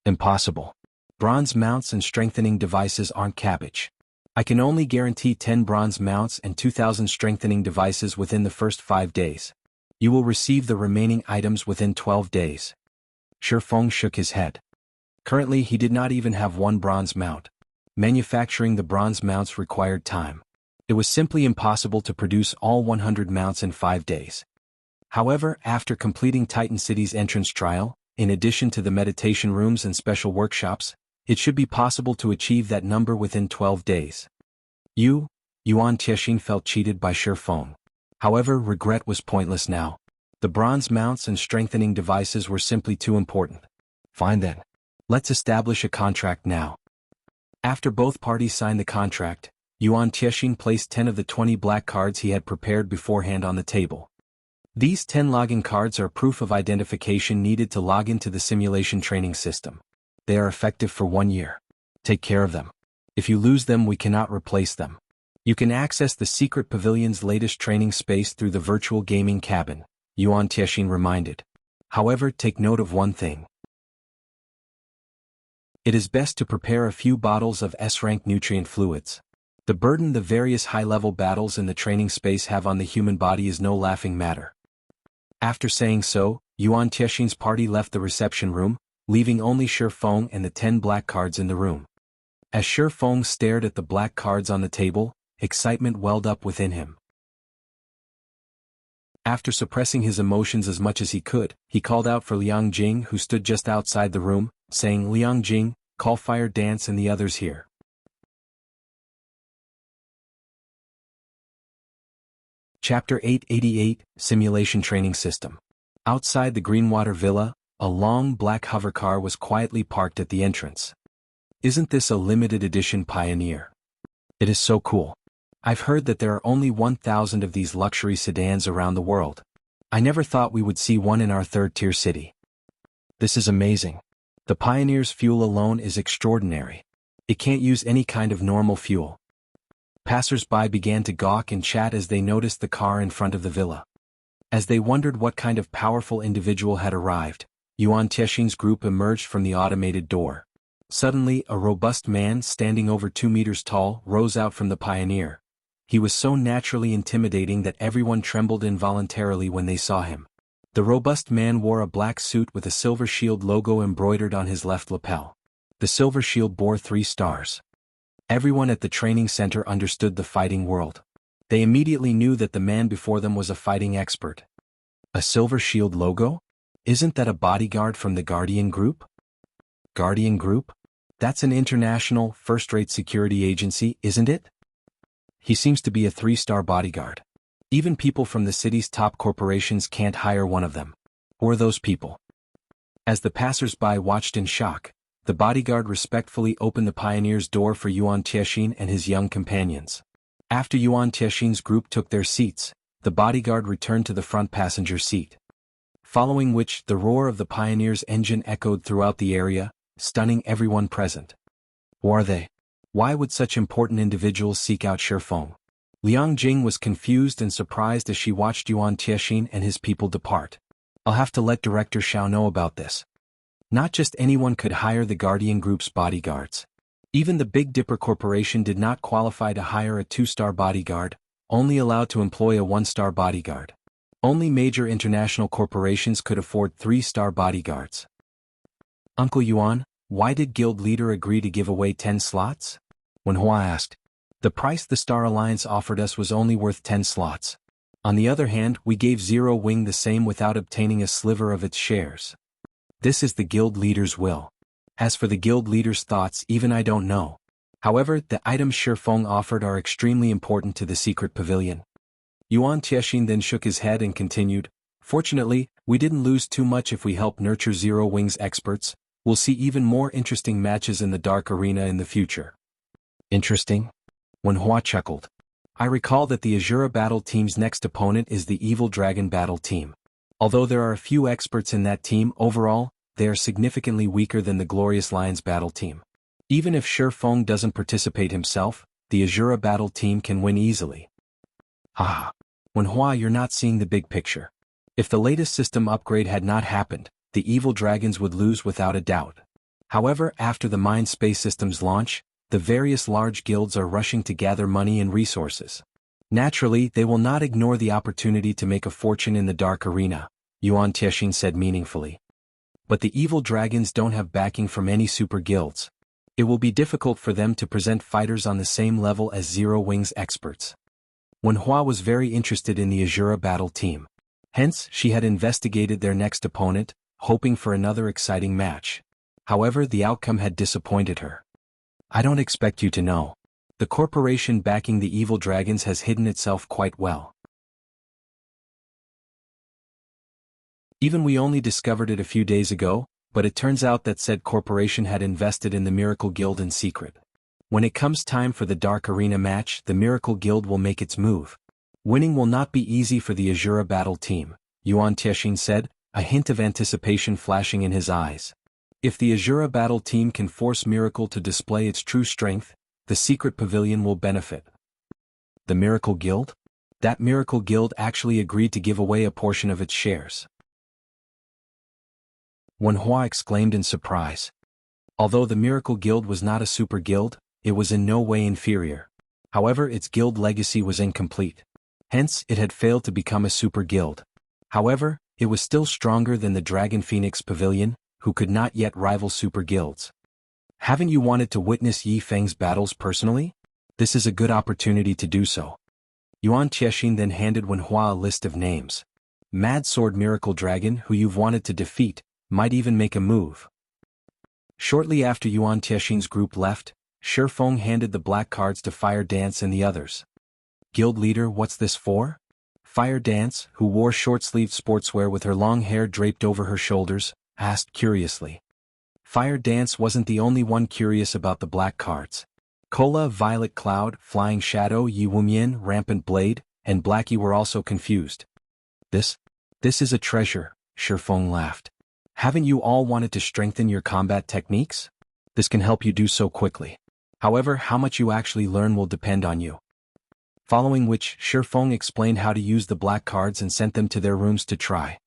"Impossible. Bronze mounts and strengthening devices aren't cabbage. I can only guarantee 10 bronze mounts and 2,000 strengthening devices within the first 5 days. You will receive the remaining items within 12 days. Shifeng shook his head. Currently he did not even have one bronze mount. Manufacturing the bronze mounts required time. It was simply impossible to produce all 100 mounts in 5 days. However, after completing Titan City's entrance trial, in addition to the meditation rooms and special workshops, it should be possible to achieve that number within 12 days. Yuan Tiexian felt cheated by Shifeng. However, regret was pointless now. The bronze mounts and strengthening devices were simply too important. Fine then. Let's establish a contract now. After both parties signed the contract, Yuan Tiexian placed 10 of the 20 black cards he had prepared beforehand on the table. These 10 login cards are proof of identification needed to log into the simulation training system. They are effective for 1 year. Take care of them. If you lose them, we cannot replace them. You can access the secret pavilion's latest training space through the virtual gaming cabin, Yuan Tiexian reminded. However, take note of one thing. It is best to prepare a few bottles of S-rank nutrient fluids. The burden the various high-level battles in the training space have on the human body is no laughing matter. After saying so, Yuan Tiexian's party left the reception room, leaving only Shifeng and the 10 black cards in the room. As Shifeng stared at the black cards on the table, excitement welled up within him. After suppressing his emotions as much as he could, he called out for Liang Jing, who stood just outside the room, saying, "Liang Jing, call Fire Dance and the others here." Chapter 888, Simulation Training System. Outside the Greenwater Villa, a long black hovercar was quietly parked at the entrance. "Isn't this a limited edition Pioneer? It is so cool. I've heard that there are only 1,000 of these luxury sedans around the world. I never thought we would see one in our third-tier city. This is amazing. The Pioneer's fuel alone is extraordinary. It can't use any kind of normal fuel." Passers-by began to gawk and chat as they noticed the car in front of the villa. As they wondered what kind of powerful individual had arrived, Yuan Tiexian's group emerged from the automated door. Suddenly, a robust man standing over 2 meters tall rose out from the Pioneer. He was so naturally intimidating that everyone trembled involuntarily when they saw him. The robust man wore a black suit with a silver shield logo embroidered on his left lapel. The silver shield bore 3 stars. Everyone at the training center understood the fighting world. They immediately knew that the man before them was a fighting expert. A silver shield logo? Isn't that a bodyguard from the Guardian Group? Guardian Group? That's an international, first-rate security agency, isn't it? He seems to be a 3-star bodyguard. Even people from the city's top corporations can't hire one of them. Who are those people? As the passers-by watched in shock, the bodyguard respectfully opened the pioneer's door for Yuan Tiexin and his young companions. After Yuan Tiexin's group took their seats, the bodyguard returned to the front passenger seat. Following which, the roar of the pioneer's engine echoed throughout the area, stunning everyone present. Who are they? Why would such important individuals seek out Shifeng? Liang Jing was confused and surprised as she watched Yuan Tiexin and his people depart. I'll have to let Director Xiao know about this. Not just anyone could hire the Guardian Group's bodyguards. Even the Big Dipper Corporation did not qualify to hire a 2-star bodyguard, only allowed to employ a 1-star bodyguard. Only major international corporations could afford 3-star bodyguards. Uncle Yuan, why did Guild Leader agree to give away 10 slots? When Hua asked. The price the Star Alliance offered us was only worth 10 slots. On the other hand, we gave Zero Wing the same without obtaining a sliver of its shares. This is the Guild Leader's will. As for the Guild Leader's thoughts, even I don't know. However, the items Shifeng offered are extremely important to the secret pavilion. Yuan Tiexin then shook his head and continued, Fortunately, we didn't lose too much if we help nurture Zero Wing's experts. We'll see even more interesting matches in the Dark Arena in the future. Interesting? When Hua chuckled. I recall that the Azura Battle Team's next opponent is the Evil Dragon Battle Team. Although there are a few experts in that team, overall, they are significantly weaker than the Glorious Lions Battle Team. Even if Shifeng doesn't participate himself, the Azura Battle Team can win easily. Ah. When Hua, you're not seeing the big picture. If the latest system upgrade had not happened, the Evil Dragons would lose without a doubt. However, after the Mind Space System's launch, the various large guilds are rushing to gather money and resources. Naturally, they will not ignore the opportunity to make a fortune in the Dark Arena, Yuan Tiexin said meaningfully. But the Evil Dragons don't have backing from any super guilds. It will be difficult for them to present fighters on the same level as Zero Wing's experts. When Hua was very interested in the Azura Battle Team. Hence, she had investigated their next opponent, hoping for another exciting match. However, the outcome had disappointed her. I don't expect you to know. The corporation backing the Evil Dragons has hidden itself quite well. Even we only discovered it a few days ago, but it turns out that said corporation had invested in the Miracle Guild in secret. When it comes time for the Dark Arena match, the Miracle Guild will make its move. Winning will not be easy for the Azura Battle Team, Yuan Tiexin said, a hint of anticipation flashing in his eyes. If the Azura Battle Team can force Miracle to display its true strength, the secret pavilion will benefit. The Miracle Guild? That Miracle Guild actually agreed to give away a portion of its shares. When Hua exclaimed in surprise. Although the Miracle Guild was not a super guild, it was in no way inferior. However, its guild legacy was incomplete. Hence, it had failed to become a super guild. However, it was still stronger than the Dragon Phoenix Pavilion, who could not yet rival super guilds. Haven't you wanted to witness Yi Feng's battles personally? This is a good opportunity to do so. Yuan Tiexin then handed Wen Hua a list of names. Mad Sword Miracle Dragon, who you've wanted to defeat, might even make a move. Shortly after Yuan Tiexin's group left, Shifeng handed the black cards to Fire Dance and the others. Guild leader, what's this for? Fire Dance, who wore short-sleeved sportswear with her long hair draped over her shoulders, asked curiously. Fire Dance wasn't the only one curious about the black cards. Cola, Violet Cloud, Flying Shadow, Yi Wumian, Rampant Blade, and Blackie were also confused. This is a treasure, Shifeng laughed. Haven't you all wanted to strengthen your combat techniques? This can help you do so quickly. However, how much you actually learn will depend on you. Following which, Shifeng explained how to use the black cards and sent them to their rooms to try.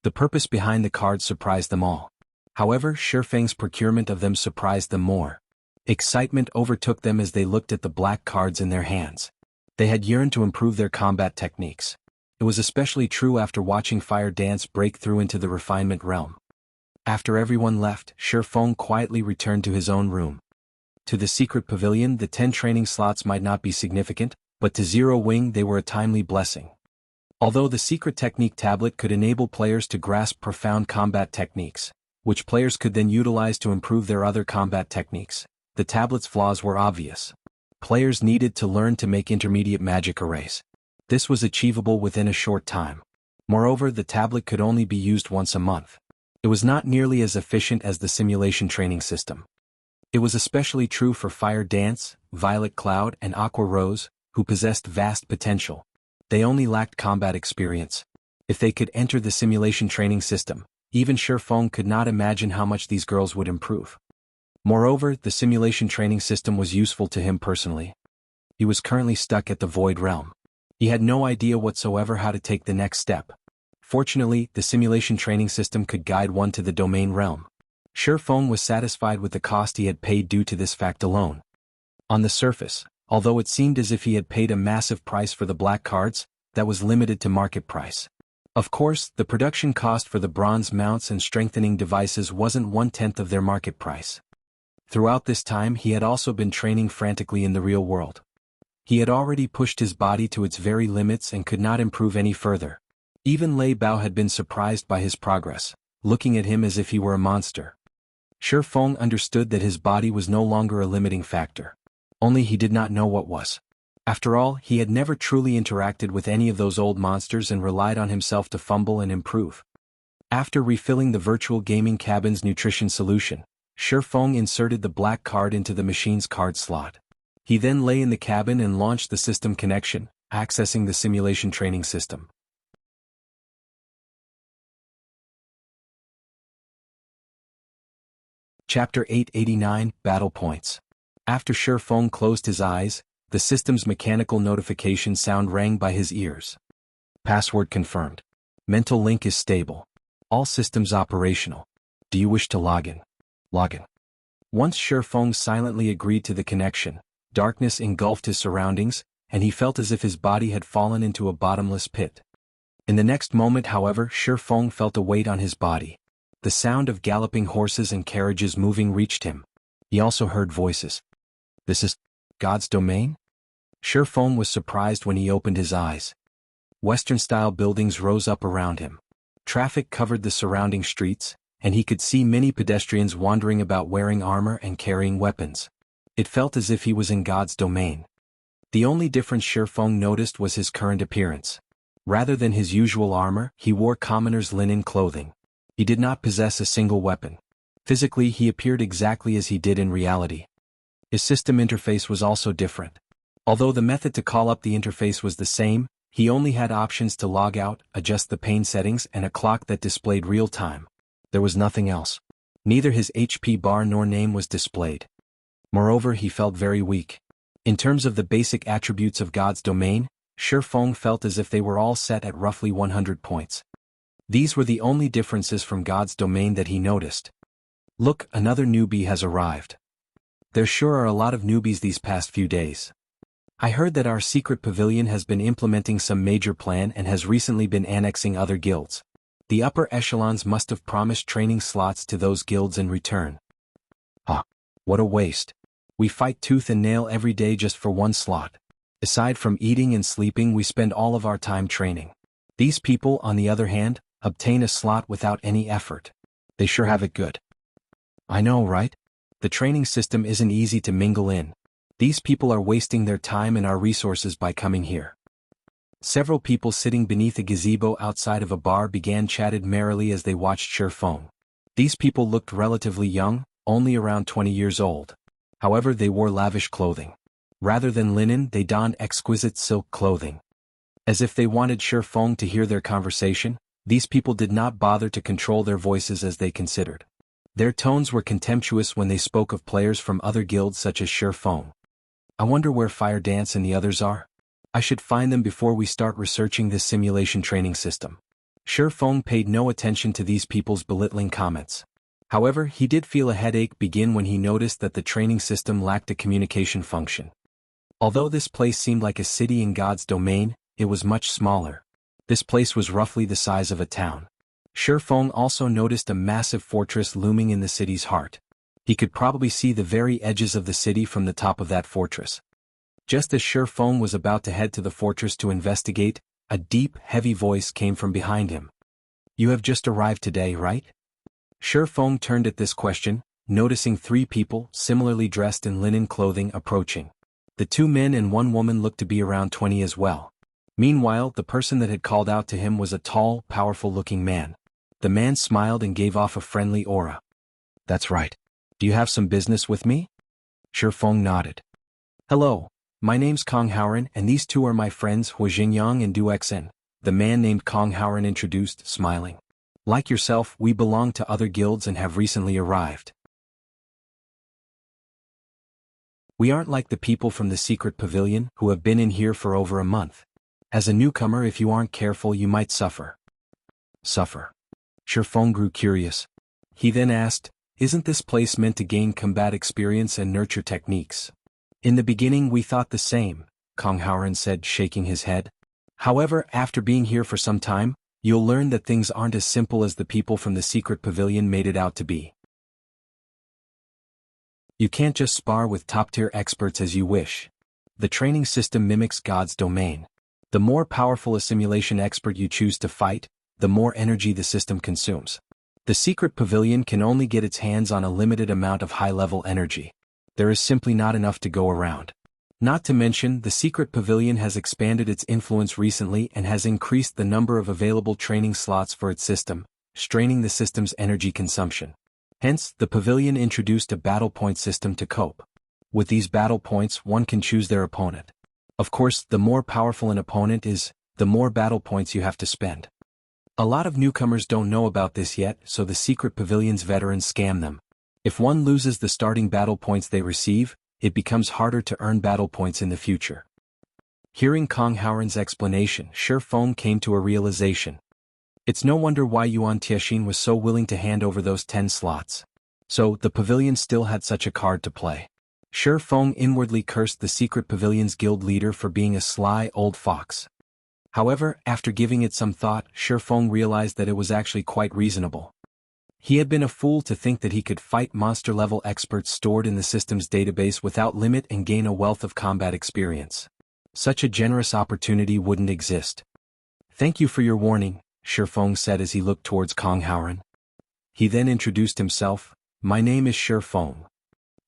The purpose behind the cards surprised them all. However, Shifeng's procurement of them surprised them more. Excitement overtook them as they looked at the black cards in their hands. They had yearned to improve their combat techniques. It was especially true after watching Fire Dance break through into the refinement realm. After everyone left, Shifeng quietly returned to his own room. To the secret pavilion, the 10 training slots might not be significant, but to Zero Wing they were a timely blessing. Although the secret technique tablet could enable players to grasp profound combat techniques, which players could then utilize to improve their other combat techniques, the tablet's flaws were obvious. Players needed to learn to make intermediate magic arrays. This was achievable within a short time. Moreover, the tablet could only be used once a month. It was not nearly as efficient as the simulation training system. It was especially true for Fire Dance, Violet Cloud, and Aqua Rose, who possessed vast potential. They only lacked combat experience. If they could enter the simulation training system, even Shifeng could not imagine how much these girls would improve. Moreover, the simulation training system was useful to him personally. He was currently stuck at the Void Realm. He had no idea whatsoever how to take the next step. Fortunately, the simulation training system could guide one to the Domain Realm. Shifeng was satisfied with the cost he had paid due to this fact alone. On the surface, although it seemed as if he had paid a massive price for the black cards, that was limited to market price. Of course, the production cost for the bronze mounts and strengthening devices wasn't 1/10 of their market price. Throughout this time he had also been training frantically in the real world. He had already pushed his body to its very limits and could not improve any further. Even Lei Bao had been surprised by his progress, looking at him as if he were a monster. Shifeng understood that his body was no longer a limiting factor. Only he did not know what was. After all, he had never truly interacted with any of those old monsters and relied on himself to fumble and improve. After refilling the virtual gaming cabin's nutrition solution, Shifeng inserted the black card into the machine's card slot. He then lay in the cabin and launched the system connection, accessing the simulation training system. Chapter 889, Battle Points. After Shifeng closed his eyes, the system's mechanical notification sound rang by his ears. Password confirmed. Mental link is stable. All systems operational. Do you wish to log in? Log in. Once Shifeng silently agreed to the connection, darkness engulfed his surroundings, and he felt as if his body had fallen into a bottomless pit. In the next moment, however, Shifeng felt a weight on his body. The sound of galloping horses and carriages moving reached him. He also heard voices. This is God's domain? Shifeng was surprised when he opened his eyes. Western-style buildings rose up around him. Traffic covered the surrounding streets, and he could see many pedestrians wandering about wearing armor and carrying weapons. It felt as if he was in God's domain. The only difference Shifeng noticed was his current appearance. Rather than his usual armor, he wore commoner's linen clothing. He did not possess a single weapon. Physically, he appeared exactly as he did in reality. His system interface was also different. Although the method to call up the interface was the same, he only had options to log out, adjust the pain settings, and a clock that displayed real time. There was nothing else. Neither his HP bar nor name was displayed. Moreover, he felt very weak. In terms of the basic attributes of God's domain, Shifeng felt as if they were all set at roughly 100 points. These were the only differences from God's domain that he noticed. Look, another newbie has arrived. There sure are a lot of newbies these past few days. I heard that our secret pavilion has been implementing some major plan and has recently been annexing other guilds. The upper echelons must have promised training slots to those guilds in return. Ah, what a waste. We fight tooth and nail every day just for one slot. Aside from eating and sleeping, we spend all of our time training. These people, on the other hand, obtain a slot without any effort. They sure have it good. I know, right? The training system isn't easy to mingle in. These people are wasting their time and our resources by coming here. Several people sitting beneath a gazebo outside of a bar began chatted merrily as they watched Shifeng. These people looked relatively young, only around 20 years old. However, they wore lavish clothing. Rather than linen, they donned exquisite silk clothing. As if they wanted Shifeng to hear their conversation, these people did not bother to control their voices as they considered. Their tones were contemptuous when they spoke of players from other guilds such as Shifeng. I wonder where Fire Dance and the others are. I should find them before we start researching this simulation training system. Shifeng paid no attention to these people's belittling comments. However, he did feel a headache begin when he noticed that the training system lacked a communication function. Although this place seemed like a city in God's domain, it was much smaller. This place was roughly the size of a town. Shifeng also noticed a massive fortress looming in the city's heart. He could probably see the very edges of the city from the top of that fortress. Just as Shifeng was about to head to the fortress to investigate, a deep, heavy voice came from behind him. "You have just arrived today, right?" Shifeng turned at this question, noticing 3 people, similarly dressed in linen clothing, approaching. The 2 men and 1 woman looked to be around 20 as well. Meanwhile, the person that had called out to him was a tall, powerful-looking man. The man smiled and gave off a friendly aura. "That's right. Do you have some business with me?" Shifeng nodded. "Hello, my name's Kong Haoren and these 2 are my friends Hua Xingyang and Du Xen," the man named Kong Haoren introduced, smiling. "Like yourself, we belong to other guilds and have recently arrived. We aren't like the people from the secret pavilion who have been in here for over a month. As a newcomer, if you aren't careful, you might suffer." Suffer? Shifeng grew curious. He then asked, "Isn't this place meant to gain combat experience and nurture techniques?" "In the beginning we thought the same," Kong Haoren said, shaking his head. "However, after being here for some time, you'll learn that things aren't as simple as the people from the secret pavilion made it out to be. You can't just spar with top-tier experts as you wish. The training system mimics God's domain. The more powerful a simulation expert you choose to fight, the more energy the system consumes. The secret pavilion can only get its hands on a limited amount of high-level energy. There is simply not enough to go around. Not to mention, the secret pavilion has expanded its influence recently and has increased the number of available training slots for its system, straining the system's energy consumption. Hence, the pavilion introduced a battle point system to cope. With these battle points, one can choose their opponent. Of course, the more powerful an opponent is, the more battle points you have to spend. A lot of newcomers don't know about this yet, so the secret pavilion's veterans scam them. If one loses the starting battle points they receive, it becomes harder to earn battle points in the future. Hearing Kong Haoren's explanation, Shifeng came to a realization. It's no wonder why Yuan Tianxin was so willing to hand over those 10 slots. So, the pavilion still had such a card to play. Shifeng inwardly cursed the secret pavilion's guild leader for being a sly old fox. However, after giving it some thought, Shifeng realized that it was actually quite reasonable. He had been a fool to think that he could fight monster-level experts stored in the system's database without limit and gain a wealth of combat experience. Such a generous opportunity wouldn't exist. "Thank you for your warning," Shifeng said as he looked towards Kong Haoren. He then introduced himself. "My name is Shifeng."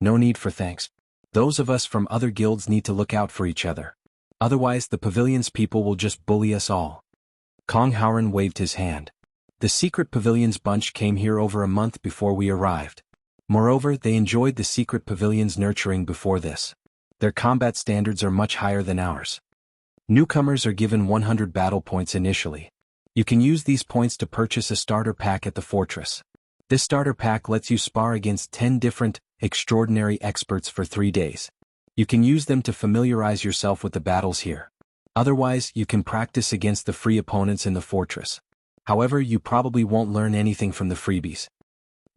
"No need for thanks. Those of us from other guilds need to look out for each other. Otherwise the pavilion's people will just bully us all." Kong Haoren waved his hand. "The secret pavilion's bunch came here over a month before we arrived. Moreover, they enjoyed the secret pavilion's nurturing before this. Their combat standards are much higher than ours. Newcomers are given 100 battle points initially. You can use these points to purchase a starter pack at the fortress. This starter pack lets you spar against 10 different, extraordinary experts for 3 days. You can use them to familiarize yourself with the battles here. Otherwise, you can practice against the free opponents in the fortress. However, you probably won't learn anything from the freebies.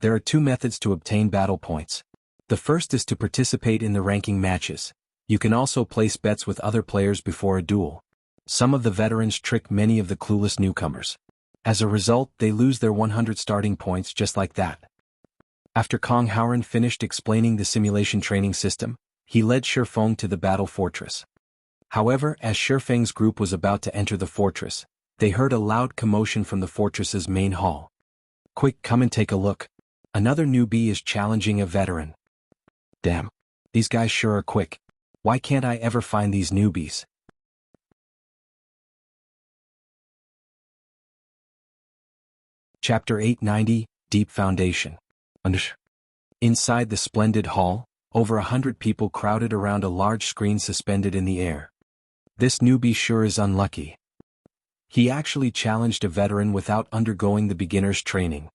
There are 2 methods to obtain battle points. The first is to participate in the ranking matches. You can also place bets with other players before a duel. Some of the veterans trick many of the clueless newcomers. As a result, they lose their 100 starting points just like that." After Kong Haoren finished explaining the simulation training system, he led Shifeng to the battle fortress. However, as Shifeng's group was about to enter the fortress, they heard a loud commotion from the fortress's main hall. "Quick, come and take a look. Another newbie is challenging a veteran." "Damn. These guys sure are quick. Why can't I ever find these newbies?" Chapter 890, Deep Foundation. Inside the splendid hall, over 100 people crowded around a large screen suspended in the air. This newbie sure is unlucky. He actually challenged a veteran without undergoing the beginner's training.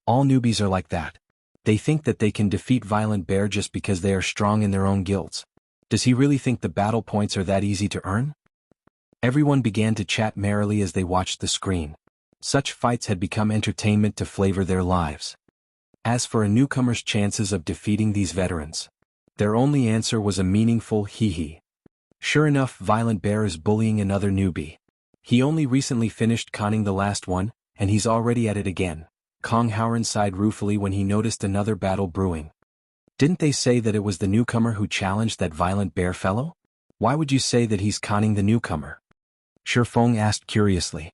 All newbies are like that. They think that they can defeat Violent Bear just because they are strong in their own guilds. Does he really think the battle points are that easy to earn? Everyone began to chat merrily as they watched the screen. Such fights had become entertainment to flavor their lives. As for a newcomer's chances of defeating these veterans, their only answer was a meaningful hee-hee. Sure enough, Violent Bear is bullying another newbie. He only recently finished conning the last one, and he's already at it again. Kong Howren sighed ruefully when he noticed another battle brewing. Didn't they say that it was the newcomer who challenged that violent bear fellow? Why would you say that he's conning the newcomer? Shifeng asked curiously.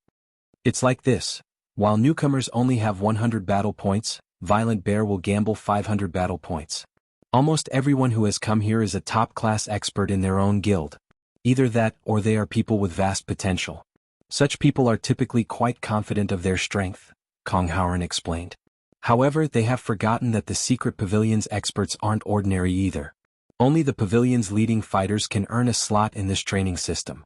It's like this. While newcomers only have 100 battle points, Violent Bear will gamble 500 battle points. Almost everyone who has come here is a top-class expert in their own guild. Either that or they are people with vast potential. Such people are typically quite confident of their strength, Kong Howren explained. However, they have forgotten that the secret pavilion's experts aren't ordinary either. Only the pavilion's leading fighters can earn a slot in this training system.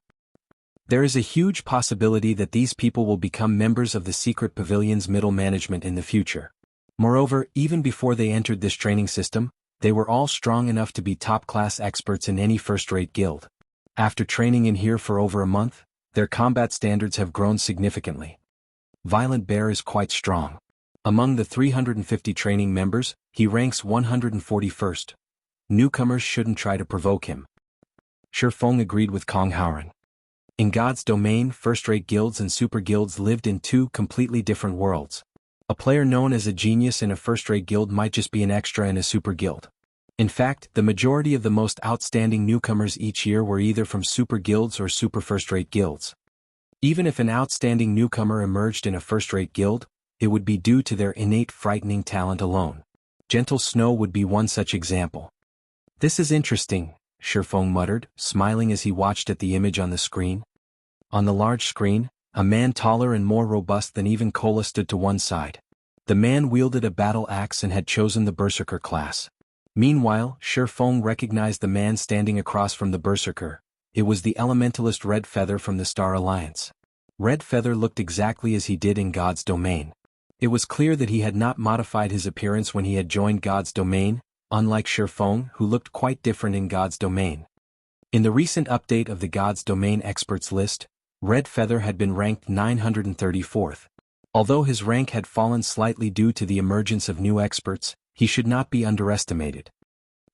There is a huge possibility that these people will become members of the secret pavilion's middle management in the future. Moreover, even before they entered this training system, they were all strong enough to be top-class experts in any first-rate guild. After training in here for over a month, their combat standards have grown significantly. Violent Bear is quite strong. Among the 350 training members, he ranks 141st. Newcomers shouldn't try to provoke him. Shifeng agreed with Kong Howren. In God's domain, first-rate guilds and super guilds lived in two completely different worlds. A player known as a genius in a first-rate guild might just be an extra in a super guild. In fact, the majority of the most outstanding newcomers each year were either from super guilds or super first-rate guilds. Even if an outstanding newcomer emerged in a first-rate guild, it would be due to their innate frightening talent alone. Gentle Snow would be one such example. This is interesting, Shifeng muttered, smiling as he watched at the image on the screen. On the large screen, a man taller and more robust than even Cola stood to one side. The man wielded a battle axe and had chosen the Berserker class. Meanwhile, Shifeng recognized the man standing across from the Berserker. It was the elementalist Red Feather from the Star Alliance. Red Feather looked exactly as he did in God's domain. It was clear that he had not modified his appearance when he had joined God's domain, unlike Shifeng, who looked quite different in God's domain. In the recent update of the God's domain experts list, Red Feather had been ranked 934th. Although his rank had fallen slightly due to the emergence of new experts, he should not be underestimated.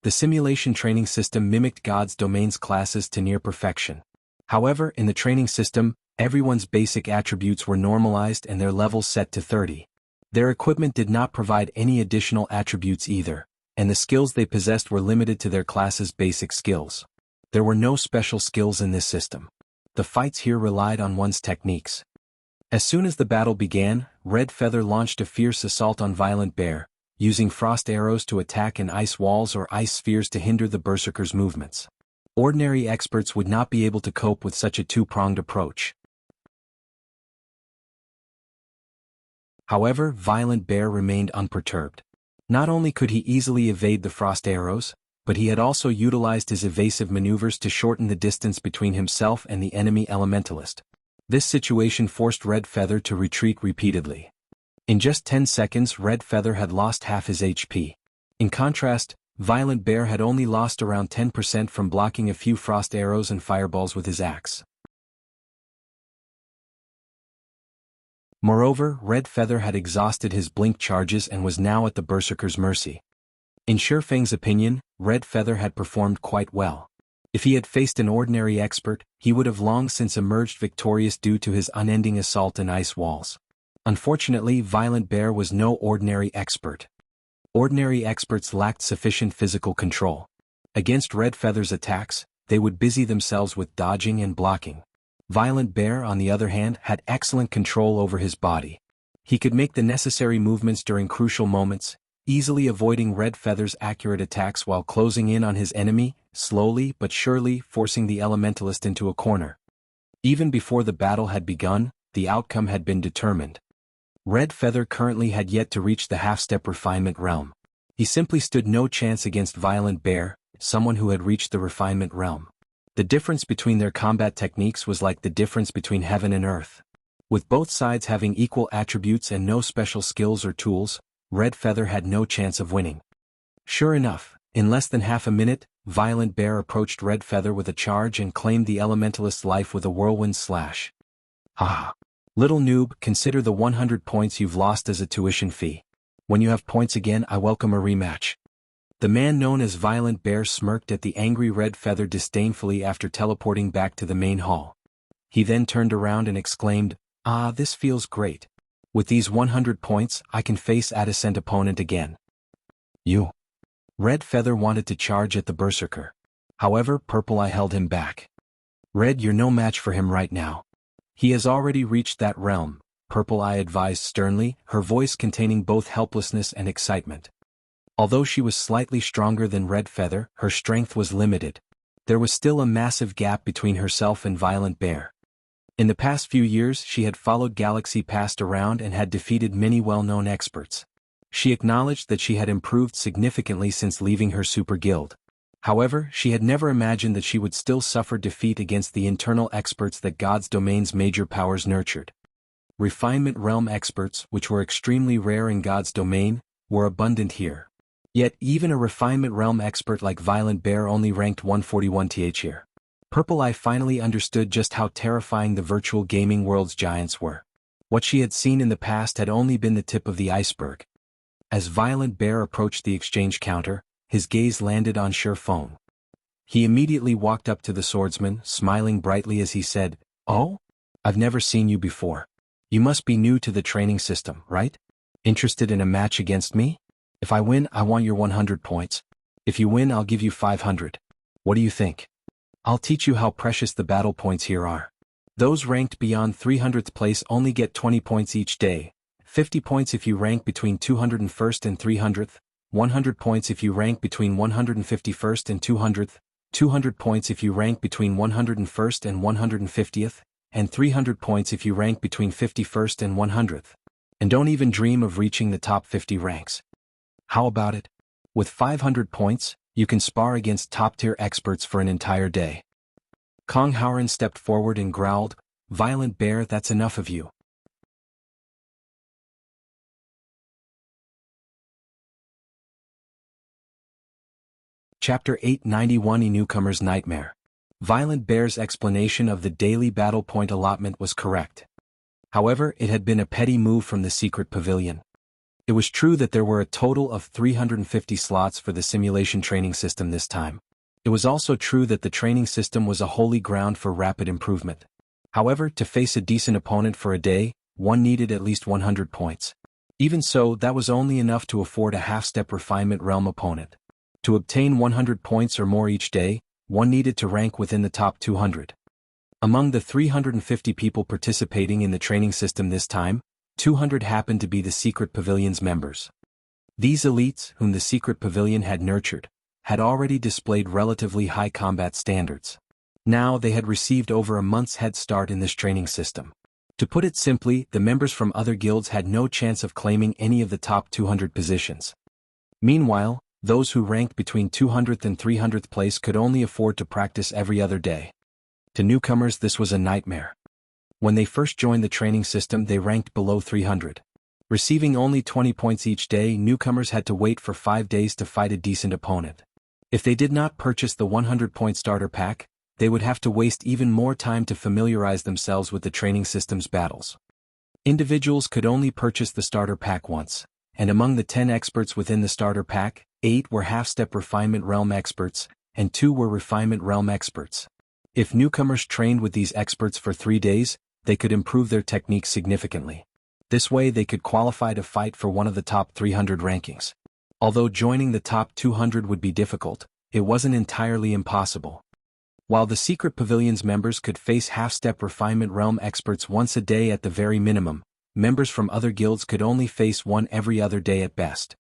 The simulation training system mimicked God's domain's classes to near perfection. However, in the training system, everyone's basic attributes were normalized and their levels set to 30. Their equipment did not provide any additional attributes either, and the skills they possessed were limited to their class's basic skills. There were no special skills in this system. The fights here relied on one's techniques. As soon as the battle began, Red Feather launched a fierce assault on Violent Bear, using frost arrows to attack and ice walls or ice spheres to hinder the Berserker's movements. Ordinary experts would not be able to cope with such a two-pronged approach. However, Violent Bear remained unperturbed. Not only could he easily evade the frost arrows, but he had also utilized his evasive maneuvers to shorten the distance between himself and the enemy elementalist. This situation forced Red Feather to retreat repeatedly. In just 10 seconds, Red Feather had lost half his HP. In contrast, Violent Bear had only lost around 10% from blocking a few frost arrows and fireballs with his axe. Moreover, Red Feather had exhausted his blink charges and was now at the Berserker's mercy. In Shifeng's opinion, Red Feather had performed quite well. If he had faced an ordinary expert, he would have long since emerged victorious due to his unending assault and ice walls. Unfortunately, Violent Bear was no ordinary expert. Ordinary experts lacked sufficient physical control. Against Red Feather's attacks, they would busy themselves with dodging and blocking. Violent Bear, on the other hand, had excellent control over his body. He could make the necessary movements during crucial moments, easily avoiding Red Feather's accurate attacks while closing in on his enemy, slowly but surely forcing the elementalist into a corner. Even before the battle had begun, the outcome had been determined. Red Feather currently had yet to reach the half-step refinement realm. He simply stood no chance against Violent Bear, someone who had reached the refinement realm. The difference between their combat techniques was like the difference between heaven and earth. With both sides having equal attributes and no special skills or tools, Red Feather had no chance of winning. Sure enough, in less than half a minute, Violent Bear approached Red Feather with a charge and claimed the elementalist's life with a whirlwind slash. Ha! Little noob, consider the 100 points you've lost as a tuition fee. When you have points again, I welcome a rematch. The man known as Violent Bear smirked at the angry Red Feather disdainfully after teleporting back to the main hall. He then turned around and exclaimed, "Ah, this feels great. With these 100 points, I can face adjacent opponent again. You. Red Feather wanted to charge at the Berserker. However, Purple Eye held him back. Red, you're no match for him right now. He has already reached that realm, Purple Eye advised sternly, her voice containing both helplessness and excitement. Although she was slightly stronger than Red Feather, her strength was limited. There was still a massive gap between herself and Violent Bear. In the past few years she had followed Galaxy Past around and had defeated many well-known experts. She acknowledged that she had improved significantly since leaving her super guild. However, she had never imagined that she would still suffer defeat against the internal experts that God's domain's major powers nurtured. Refinement realm experts, which were extremely rare in God's domain, were abundant here. Yet even a refinement realm expert like Violent Bear only ranked 141th here. Purple Eye finally understood just how terrifying the virtual gaming world's giants were. What she had seen in the past had only been the tip of the iceberg. As Violent Bear approached the exchange counter, his gaze landed on Shifeng. He immediately walked up to the swordsman, smiling brightly as he said, "Oh? I've never seen you before. You must be new to the training system, right? Interested in a match against me? If I win, I want your 100 points. If you win, I'll give you 500. What do you think? I'll teach you how precious the battle points here are. Those ranked beyond 300th place only get 20 points each day, 50 points if you rank between 201st and 300th, 100 points if you rank between 151st and 200th, 200 points if you rank between 101st and 150th, and 300 points if you rank between 51st and 100th. And don't even dream of reaching the top 50 ranks. How about it? With 500 points, you can spar against top-tier experts for an entire day." Kong Howren stepped forward and growled, "Violent Bear, that's enough of you." Chapter 891 Newcomer's Nightmare. Violent Bear's explanation of the daily battle point allotment was correct. However, it had been a petty move from the secret pavilion. It was true that there were a total of 350 slots for the simulation training system this time. It was also true that the training system was a holy ground for rapid improvement. However, to face a decent opponent for a day, one needed at least 100 points. Even so, that was only enough to afford a half-step refinement realm opponent. To obtain 100 points or more each day, one needed to rank within the top 200. Among the 350 people participating in the training system this time, 200 happened to be the Secret Pavilion's members. These elites, whom the Secret Pavilion had nurtured, had already displayed relatively high combat standards. Now they had received over a month's head start in this training system. To put it simply, the members from other guilds had no chance of claiming any of the top 200 positions. Meanwhile, those who ranked between 200th and 300th place could only afford to practice every other day. To newcomers, this was a nightmare. When they first joined the training system, they ranked below 300. Receiving only 20 points each day, newcomers had to wait for 5 days to fight a decent opponent. If they did not purchase the 100-point starter pack, they would have to waste even more time to familiarize themselves with the training system's battles. Individuals could only purchase the starter pack once, and among the 10 experts within the starter pack, 8 were half-step refinement realm experts, and 2 were refinement realm experts. If newcomers trained with these experts for 3 days, they could improve their techniques significantly. This way they could qualify to fight for one of the top 300 rankings. Although joining the top 200 would be difficult, it wasn't entirely impossible. While the Secret Pavilion's members could face half-step refinement realm experts once a day at the very minimum, members from other guilds could only face one every other day at best.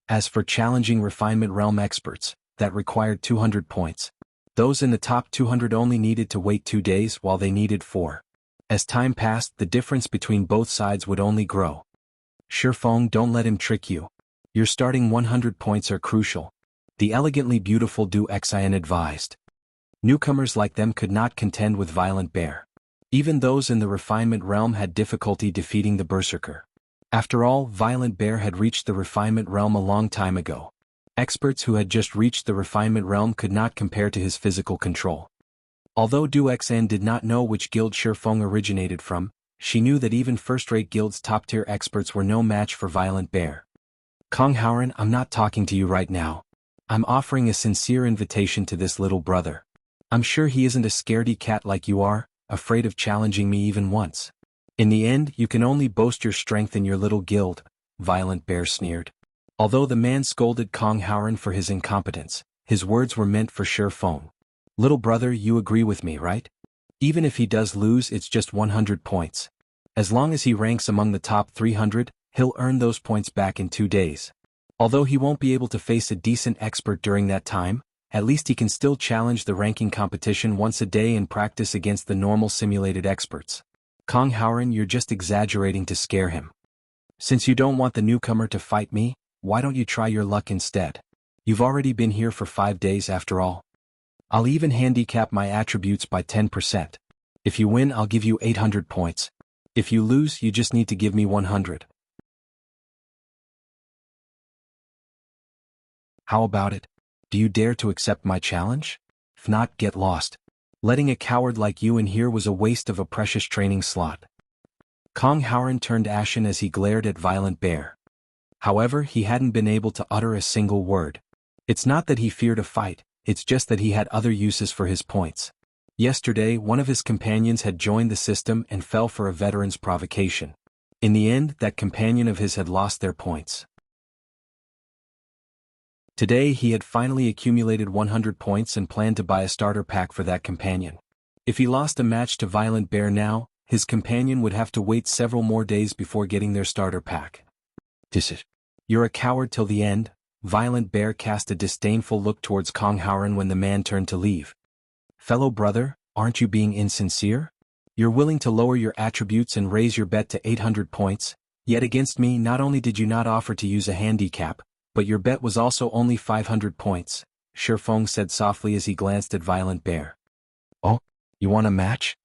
As for challenging refinement realm experts, that required 200 points. Those in the top 200 only needed to wait 2 days while they needed 4. As time passed, the difference between both sides would only grow. Shifeng, don't let him trick you. Your starting 100 points are crucial. The elegantly beautiful Du Xin advised. Newcomers like them could not contend with Violent Bear. Even those in the refinement realm had difficulty defeating the Berserker. After all, Violent Bear had reached the refinement realm a long time ago. Experts who had just reached the refinement realm could not compare to his physical control. Although Du Xin did not know which guild Shifeng originated from, she knew that even first-rate guilds' top-tier experts were no match for Violent Bear. Kong Howren, I'm not talking to you right now. I'm offering a sincere invitation to this little brother. I'm sure he isn't a scaredy cat like you are, afraid of challenging me even once. In the end, you can only boast your strength in your little guild, Violent Bear sneered. Although the man scolded Kong Howren for his incompetence, his words were meant for Shi Feng. Little brother, you agree with me, right? Even if he does lose, it's just 100 points. As long as he ranks among the top 300, he'll earn those points back in 2 days. Although he won't be able to face a decent expert during that time, at least he can still challenge the ranking competition once a day and practice against the normal simulated experts. Kong Howren, you're just exaggerating to scare him. Since you don't want the newcomer to fight me, why don't you try your luck instead? You've already been here for 5 days after all. I'll even handicap my attributes by 10%. If you win, I'll give you 800 points. If you lose, you just need to give me 100. How about it? Do you dare to accept my challenge? If not, get lost. Letting a coward like you in here was a waste of a precious training slot. Kong Howren turned ashen as he glared at Violent Bear. However, he hadn't been able to utter a single word. It's not that he feared a fight, it's just that he had other uses for his points. Yesterday, one of his companions had joined the system and fell for a veteran's provocation. In the end, that companion of his had lost their points. Today he had finally accumulated 100 points and planned to buy a starter pack for that companion. If he lost a match to Violent Bear now, his companion would have to wait several more days before getting their starter pack. You're a coward till the end. Violent Bear cast a disdainful look towards Kong Howren when the man turned to leave. Fellow brother, aren't you being insincere? You're willing to lower your attributes and raise your bet to 800 points, yet against me not only did you not offer to use a handicap, but your bet was also only 500 points, Shi Feng said softly as he glanced at Violent Bear. Oh, you want a match?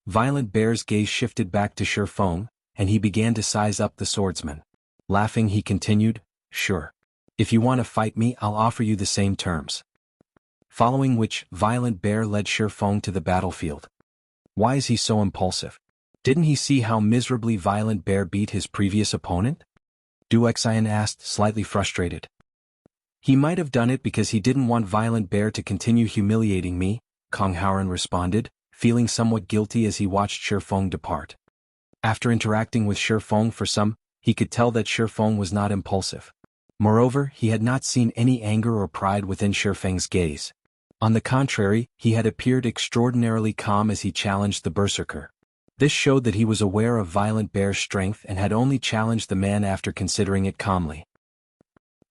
Violent Bear's gaze shifted back to Shi Feng, and he began to size up the swordsman. Laughing, he continued, sure. If you want to fight me, I'll offer you the same terms. Following which, Violent Bear led Shi Feng to the battlefield. Why is he so impulsive? Didn't he see how miserably Violent Bear beat his previous opponent? Duxian asked, slightly frustrated. He might have done it because he didn't want Violent Bear to continue humiliating me, Kong Howren responded, feeling somewhat guilty as he watched Shi Feng depart. After interacting with Shi Feng for some, he could tell that Shi Feng was not impulsive. Moreover, he had not seen any anger or pride within Shi Feng's gaze. On the contrary, he had appeared extraordinarily calm as he challenged the berserker. This showed that he was aware of Violent Bear's strength and had only challenged the man after considering it calmly.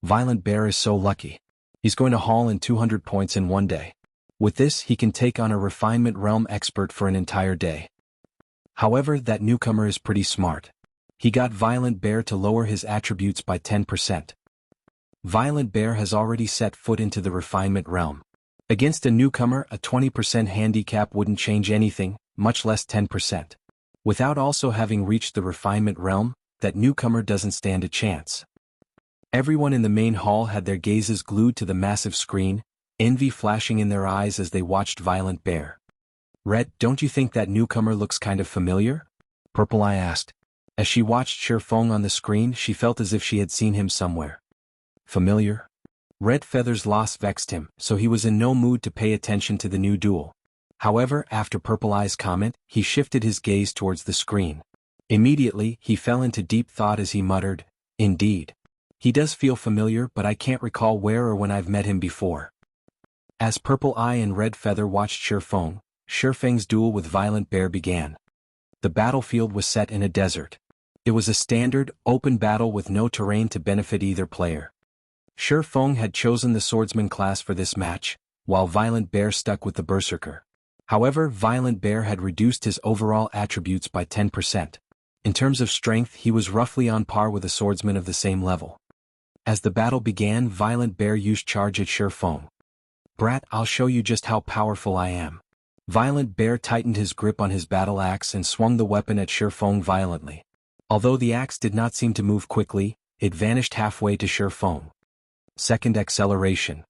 Violent Bear is so lucky. He's going to haul in 200 points in 1 day. With this, he can take on a refinement realm expert for an entire day. However, that newcomer is pretty smart. He got Violent Bear to lower his attributes by 10%. Violent Bear has already set foot into the refinement realm. Against a newcomer, a 20% handicap wouldn't change anything, much less 10%. Without also having reached the refinement realm, that newcomer doesn't stand a chance. Everyone in the main hall had their gazes glued to the massive screen, envy flashing in their eyes as they watched Violent Bear. Red, don't you think that newcomer looks kind of familiar? Purple Eye asked. As she watched Shi Feng on the screen, she felt as if she had seen him somewhere. Familiar? Red Feather's loss vexed him, so he was in no mood to pay attention to the new duel. However, after Purple Eye's comment, he shifted his gaze towards the screen. Immediately, he fell into deep thought as he muttered, indeed. He does feel familiar, but I can't recall where or when I've met him before. As Purple Eye and Red Feather watched Shi Feng's duel with Violent Bear began. The battlefield was set in a desert. It was a standard, open battle with no terrain to benefit either player. Shi Feng had chosen the swordsman class for this match, while Violent Bear stuck with the berserker. However, Violent Bear had reduced his overall attributes by 10%. In terms of strength, he was roughly on par with a swordsman of the same level. As the battle began, Violent Bear used charge at Shi Feng. Brat, I'll show you just how powerful I am. Violent Bear tightened his grip on his battle axe and swung the weapon at Shi Feng violently. Although the axe did not seem to move quickly, it vanished halfway to Shi Feng. Second acceleration.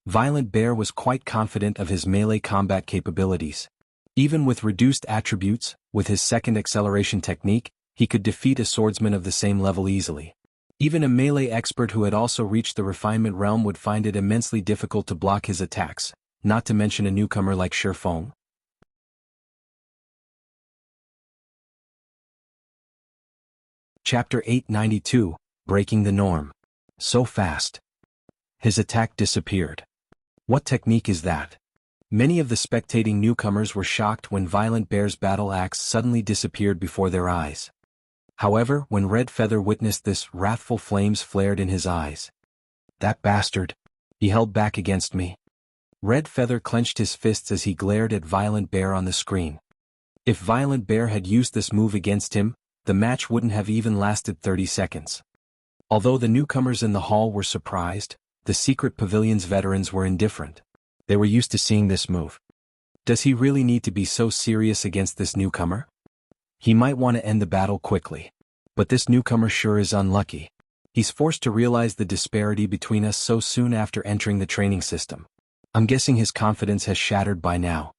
Violent Bear was quite confident of his melee combat capabilities. Even with reduced attributes, with his second acceleration technique, he could defeat a swordsman of the same level easily. Even a melee expert who had also reached the refinement realm would find it immensely difficult to block his attacks, not to mention a newcomer like Shi Feng. Chapter 892, Breaking the Norm. So fast. His attack disappeared. What technique is that? Many of the spectating newcomers were shocked when Violent Bear's battle axe suddenly disappeared before their eyes. However, when Red Feather witnessed this, wrathful flames flared in his eyes. That bastard. He held back against me. Red Feather clenched his fists as he glared at Violent Bear on the screen. If Violent Bear had used this move against him, the match wouldn't have even lasted 30 seconds. Although the newcomers in the hall were surprised, the secret pavilion's veterans were indifferent. They were used to seeing this move. Does he really need to be so serious against this newcomer? He might want to end the battle quickly. But this newcomer sure is unlucky. He's forced to realize the disparity between us so soon after entering the training system. I'm guessing his confidence has shattered by now.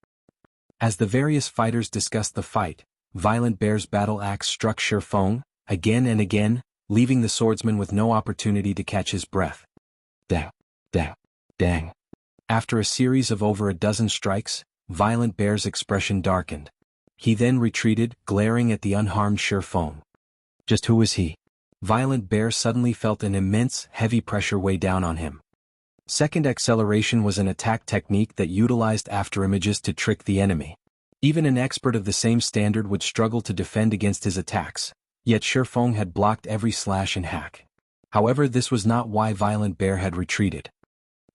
As the various fighters discussed the fight, Violent Bear's battle axe struck Shifeng again and again, leaving the swordsman with no opportunity to catch his breath. Dang. After a series of over a dozen strikes, Violent Bear's expression darkened. He then retreated, glaring at the unharmed Shifeng. Just who is he? Violent Bear suddenly felt an immense, heavy pressure weigh down on him. Second acceleration was an attack technique that utilized afterimages to trick the enemy. Even an expert of the same standard would struggle to defend against his attacks, yet Shifeng had blocked every slash and hack. However, this was not why Violent Bear had retreated.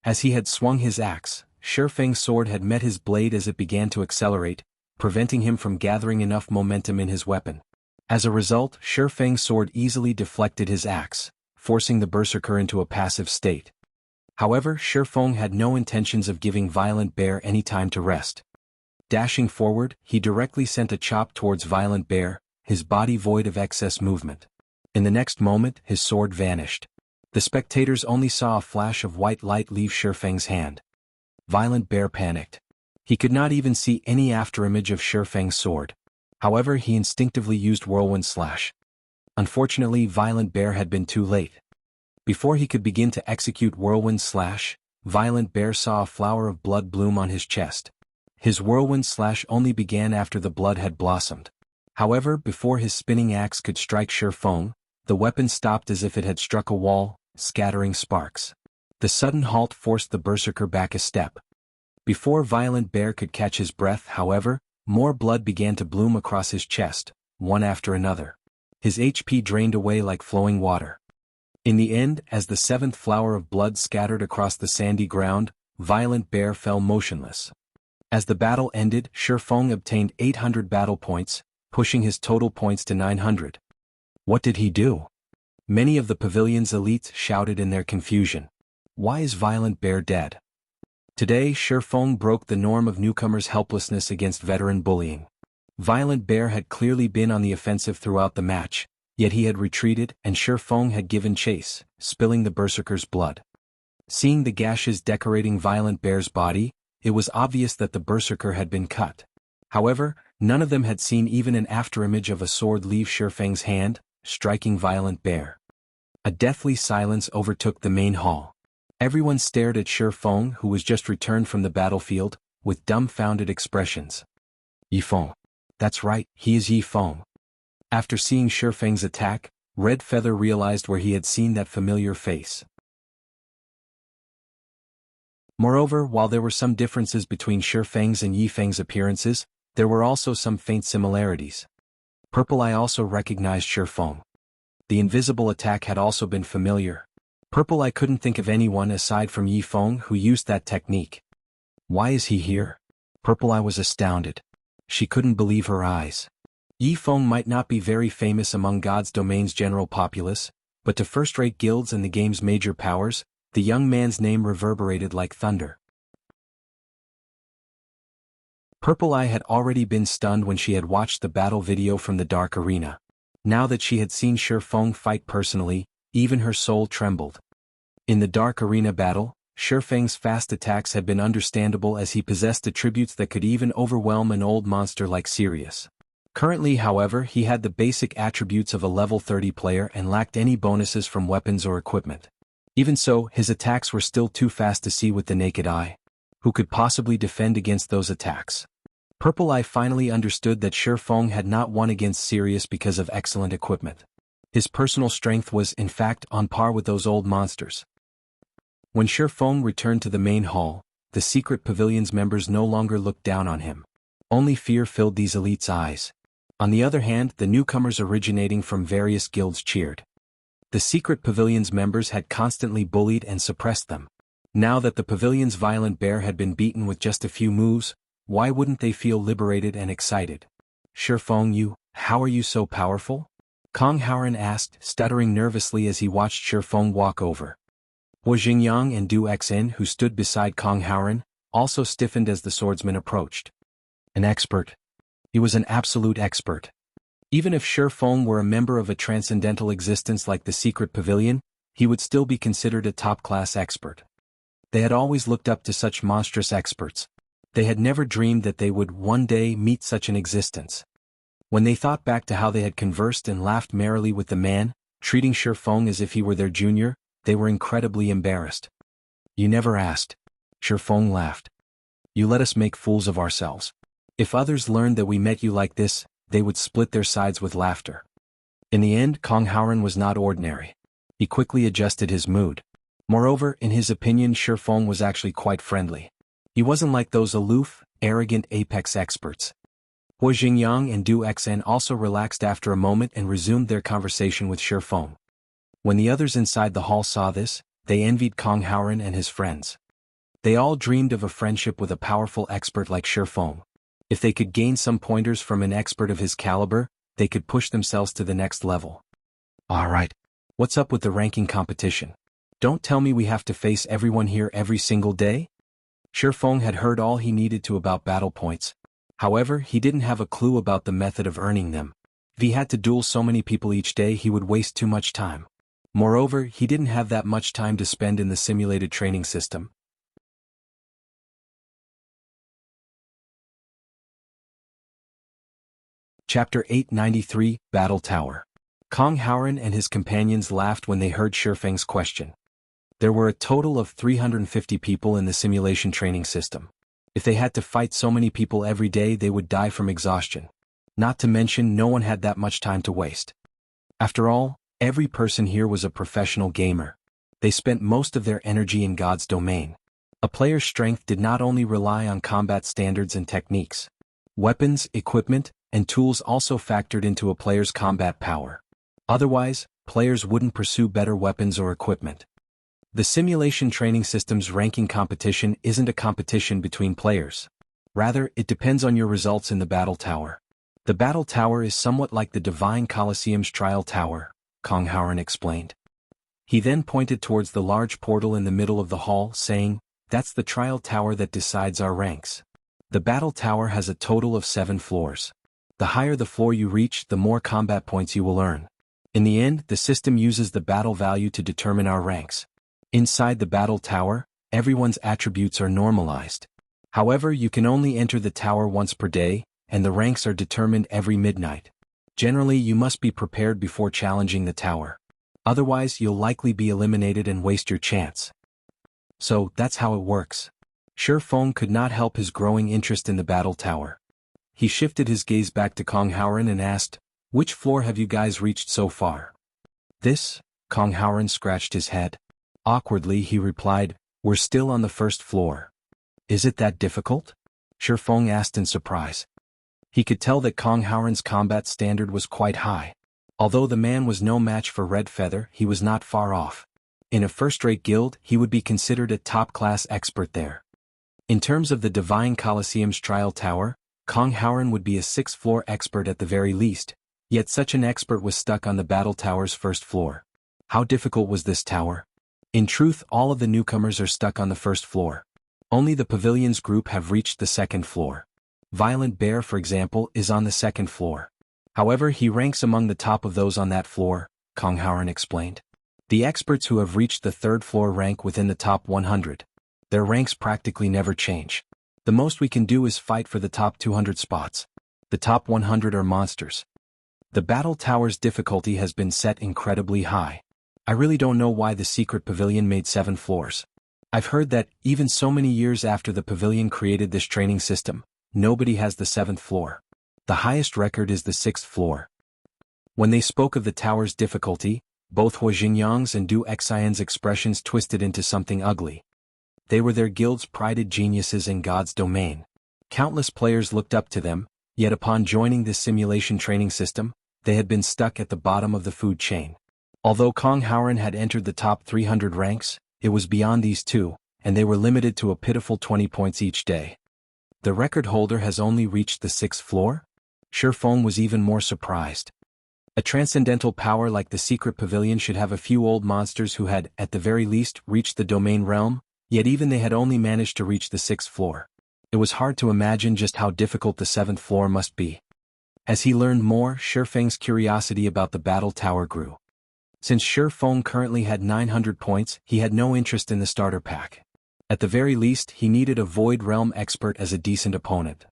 As he had swung his axe, Shifeng's sword had met his blade as it began to accelerate, preventing him from gathering enough momentum in his weapon. As a result, Shifeng's sword easily deflected his axe, forcing the berserker into a passive state. However, Shifeng had no intentions of giving Violent Bear any time to rest. Dashing forward, he directly sent a chop towards Violent Bear, his body void of excess movement. In the next moment, his sword vanished. The spectators only saw a flash of white light leave Shifeng's hand. Violent Bear panicked. He could not even see any afterimage of Shifeng's sword. However, he instinctively used Whirlwind Slash. Unfortunately, Violent Bear had been too late. Before he could begin to execute Whirlwind Slash, Violent Bear saw a flower of blood bloom on his chest. His Whirlwind Slash only began after the blood had blossomed. However, before his spinning axe could strike Shifeng, the weapon stopped as if it had struck a wall, scattering sparks. The sudden halt forced the berserker back a step. Before Violent Bear could catch his breath, however, more blood began to bloom across his chest, one after another. His HP drained away like flowing water. In the end, as the seventh flower of blood scattered across the sandy ground, Violent Bear fell motionless. As the battle ended, Shifeng obtained 800 battle points, pushing his total points to 900. What did he do? Many of the pavilion's elites shouted in their confusion. Why is Violent Bear dead? Today, Shifeng broke the norm of newcomers' helplessness against veteran bullying. Violent Bear had clearly been on the offensive throughout the match, yet he had retreated and Shifeng had given chase, spilling the berserker's blood. Seeing the gashes decorating Violent Bear's body, it was obvious that the berserker had been cut. However, none of them had seen even an afterimage of a sword leave Shifeng's hand, striking Violent Bear. A deathly silence overtook the main hall. Everyone stared at Shifeng, who was just returned from the battlefield, with dumbfounded expressions. Yifeng. That's right, he is Yifeng. After seeing Shifeng's attack, Red Feather realized where he had seen that familiar face. Moreover, while there were some differences between Shifeng's and Yifeng's appearances, there were also some faint similarities. Purple Eye also recognized Shifeng. The invisible attack had also been familiar. Purple Eye couldn't think of anyone aside from Yifeng who used that technique. Why is he here? Purple Eye was astounded. She couldn't believe her eyes. Yifeng might not be very famous among God's domain's general populace, but to first-rate guilds and the game's major powers, the young man's name reverberated like thunder. Purple Eye had already been stunned when she had watched the battle video from the Dark Arena. Now that she had seen Shifeng fight personally, even her soul trembled. In the Dark Arena battle, Shifeng's fast attacks had been understandable as he possessed attributes that could even overwhelm an old monster like Sirius. Currently, however, he had the basic attributes of a level 30 player and lacked any bonuses from weapons or equipment. Even so, his attacks were still too fast to see with the naked eye. Who could possibly defend against those attacks? Purple Eye finally understood that Shifeng had not won against Sirius because of excellent equipment. His personal strength was, in fact, on par with those old monsters. When Shifeng returned to the main hall, the secret pavilion's members no longer looked down on him. Only fear filled these elites' eyes. On the other hand, the newcomers originating from various guilds cheered. The secret pavilion's members had constantly bullied and suppressed them. Now that the pavilion's violent bear had been beaten with just a few moves, why wouldn't they feel liberated and excited? Shifeng, how are you so powerful? Kong Haoran asked, stuttering nervously as he watched Shifeng walk over. Wu Xingyang and Du Xin, who stood beside Kong Haoran, also stiffened as the swordsman approached. An expert. He was an absolute expert. Even if Shifeng were a member of a transcendental existence like the secret pavilion, he would still be considered a top-class expert. They had always looked up to such monstrous experts. They had never dreamed that they would one day meet such an existence. When they thought back to how they had conversed and laughed merrily with the man, treating Shifeng as if he were their junior, they were incredibly embarrassed. You never asked. Shifeng laughed. You let us make fools of ourselves. If others learned that we met you like this, they would split their sides with laughter. In the end, Kong Haoran was not ordinary. He quickly adjusted his mood. Moreover, in his opinion, Shifeng was actually quite friendly. He wasn't like those aloof, arrogant apex experts. Wu Xingyang and Du Xin also relaxed after a moment and resumed their conversation with Shifeng. When the others inside the hall saw this, they envied Kong Haoran and his friends. They all dreamed of a friendship with a powerful expert like Shifeng. If they could gain some pointers from an expert of his caliber, they could push themselves to the next level. Alright. What's up with the ranking competition? Don't tell me we have to face everyone here every single day? Shifeng had heard all he needed to about battle points. However, he didn't have a clue about the method of earning them. If he had to duel so many people each day, he would waste too much time. Moreover, he didn't have that much time to spend in the simulated training system. Chapter 893, Battle Tower. Kong Haoran and his companions laughed when they heard Shifeng's question. There were a total of 350 people in the simulation training system. If they had to fight so many people every day, they would die from exhaustion. Not to mention, no one had that much time to waste. After all, every person here was a professional gamer. They spent most of their energy in God's domain. A player's strength did not only rely on combat standards and techniques. Weapons, equipment, and tools also factored into a player's combat power. Otherwise, players wouldn't pursue better weapons or equipment. The simulation training system's ranking competition isn't a competition between players. Rather, it depends on your results in the battle tower. The battle tower is somewhat like the Divine Colosseum's trial tower, Kong Haoran explained. He then pointed towards the large portal in the middle of the hall, saying, "That's the trial tower that decides our ranks." The battle tower has a total of 7 floors. The higher the floor you reach, the more combat points you will earn. In the end, the system uses the battle value to determine our ranks. Inside the battle tower, everyone's attributes are normalized. However, you can only enter the tower once per day, and the ranks are determined every midnight. Generally, you must be prepared before challenging the tower. Otherwise, you'll likely be eliminated and waste your chance. So, that's how it works. Shifeng could not help his growing interest in the battle tower. He shifted his gaze back to Kong Haoran and asked, "Which floor have you guys reached so far?" "This?" Kong Haoran scratched his head. Awkwardly, he replied, "We're still on the first floor." "Is it that difficult?" Shifeng asked in surprise. He could tell that Kong Haoran's combat standard was quite high. Although the man was no match for Red Feather, he was not far off. In a first-rate guild, he would be considered a top-class expert there. In terms of the Divine Colosseum's trial tower, Kong Haoran would be a 6th-floor expert at the very least, yet such an expert was stuck on the battle tower's first floor. How difficult was this tower? In truth, all of the newcomers are stuck on the first floor. Only the pavilion's group have reached the 2nd floor. Violent Bear, for example, is on the 2nd floor. However, he ranks among the top of those on that floor, Kong Haoran explained. The experts who have reached the 3rd floor rank within the top 100. Their ranks practically never change. The most we can do is fight for the top 200 spots. The top 100 are monsters. The battle tower's difficulty has been set incredibly high. I really don't know why the secret pavilion made 7 floors. I've heard that, even so many years after the pavilion created this training system, nobody has the 7th floor. The highest record is the 6th floor. When they spoke of the tower's difficulty, both Hua Xingyang's and Du Xian's expressions twisted into something ugly. They were their guild's prided geniuses in God's domain. Countless players looked up to them, yet upon joining this simulation training system, they had been stuck at the bottom of the food chain. Although Kong Haoren had entered the top 300 ranks, it was beyond these two, and they were limited to a pitiful 20 points each day. The record holder has only reached the 6th floor? Shifeng was even more surprised. A transcendental power like the secret pavilion should have a few old monsters who had, at the very least, reached the domain realm, yet even they had only managed to reach the 6th floor. It was hard to imagine just how difficult the 7th floor must be. As he learned more, Shifeng's curiosity about the battle tower grew. Since Shifeng currently had 900 points, he had no interest in the starter pack. At the very least, he needed a Void Realm expert as a decent opponent.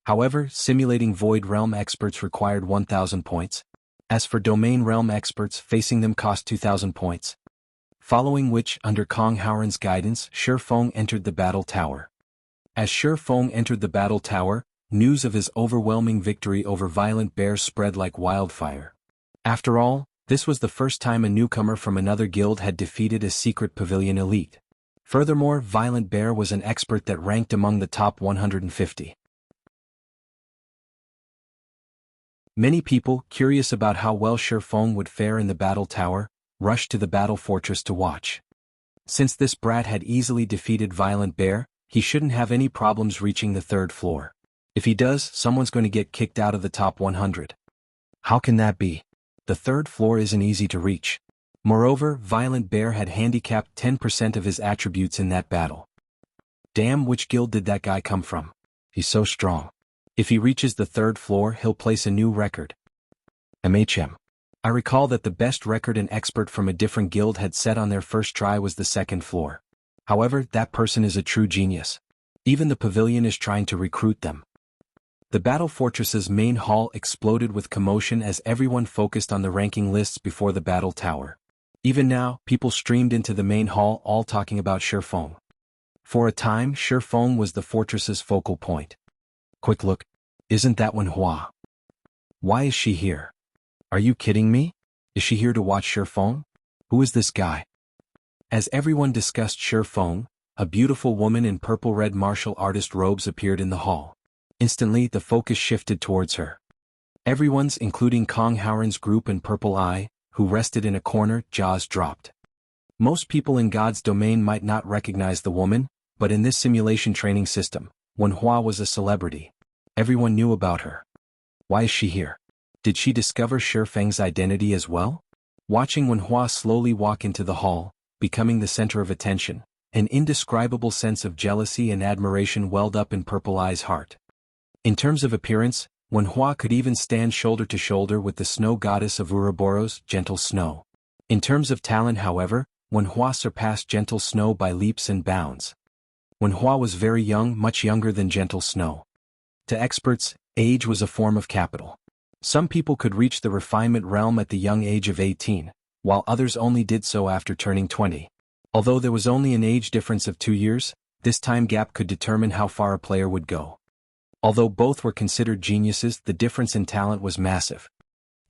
However, simulating Void Realm experts required 1,000 points. As for Domain Realm experts, facing them cost 2,000 points. Following which, under Kong Haoren's guidance, Shifeng entered the battle tower. As Shifeng entered the battle tower, news of his overwhelming victory over Violent Bear spread like wildfire. After all, this was the first time a newcomer from another guild had defeated a secret pavilion elite. Furthermore, Violent Bear was an expert that ranked among the top 150. Many people, curious about how well Shifeng would fare in the battle tower, rushed to the battle fortress to watch. Since this brat had easily defeated Violent Bear, he shouldn't have any problems reaching the 3rd floor. If he does, someone's going to get kicked out of the top 100. How can that be? The 3rd floor isn't easy to reach. Moreover, Violent Bear had handicapped 10% of his attributes in that battle. Damn, which guild did that guy come from? He's so strong. If he reaches the 3rd floor, he'll place a new record. I recall that the best record an expert from a different guild had set on their first try was the 2nd floor. However, that person is a true genius. Even the pavilion is trying to recruit them. The battle fortress's main hall exploded with commotion as everyone focused on the ranking lists before the battle tower. Even now, people streamed into the main hall all talking about Shifeng. For a time, Shifeng was the fortress's focal point. Quick look. Isn't that Wen Hua? Why is she here? Are you kidding me? Is she here to watch Shifeng? Who is this guy? As everyone discussed Shifeng, a beautiful woman in purple-red martial artist robes appeared in the hall. Instantly, the focus shifted towards her. Everyone's, including Kong Haoren's group and Purple Eye, who rested in a corner, jaws dropped. Most people in God's domain might not recognize the woman, but in this simulation training system, Wen Hua was a celebrity. Everyone knew about her. Why is she here? Did she discover Shifeng's identity as well? Watching Wen Hua slowly walk into the hall, becoming the center of attention, an indescribable sense of jealousy and admiration welled up in Purple Eye's heart. In terms of appearance, Wen Hua could even stand shoulder to shoulder with the snow goddess of Ouroboros, Gentle Snow. In terms of talent, however, Wen Hua surpassed Gentle Snow by leaps and bounds. Wen Hua was very young, much younger than Gentle Snow. To experts, age was a form of capital. Some people could reach the refinement realm at the young age of 18, while others only did so after turning 20. Although there was only an age difference of 2 years, this time gap could determine how far a player would go. Although both were considered geniuses, the difference in talent was massive.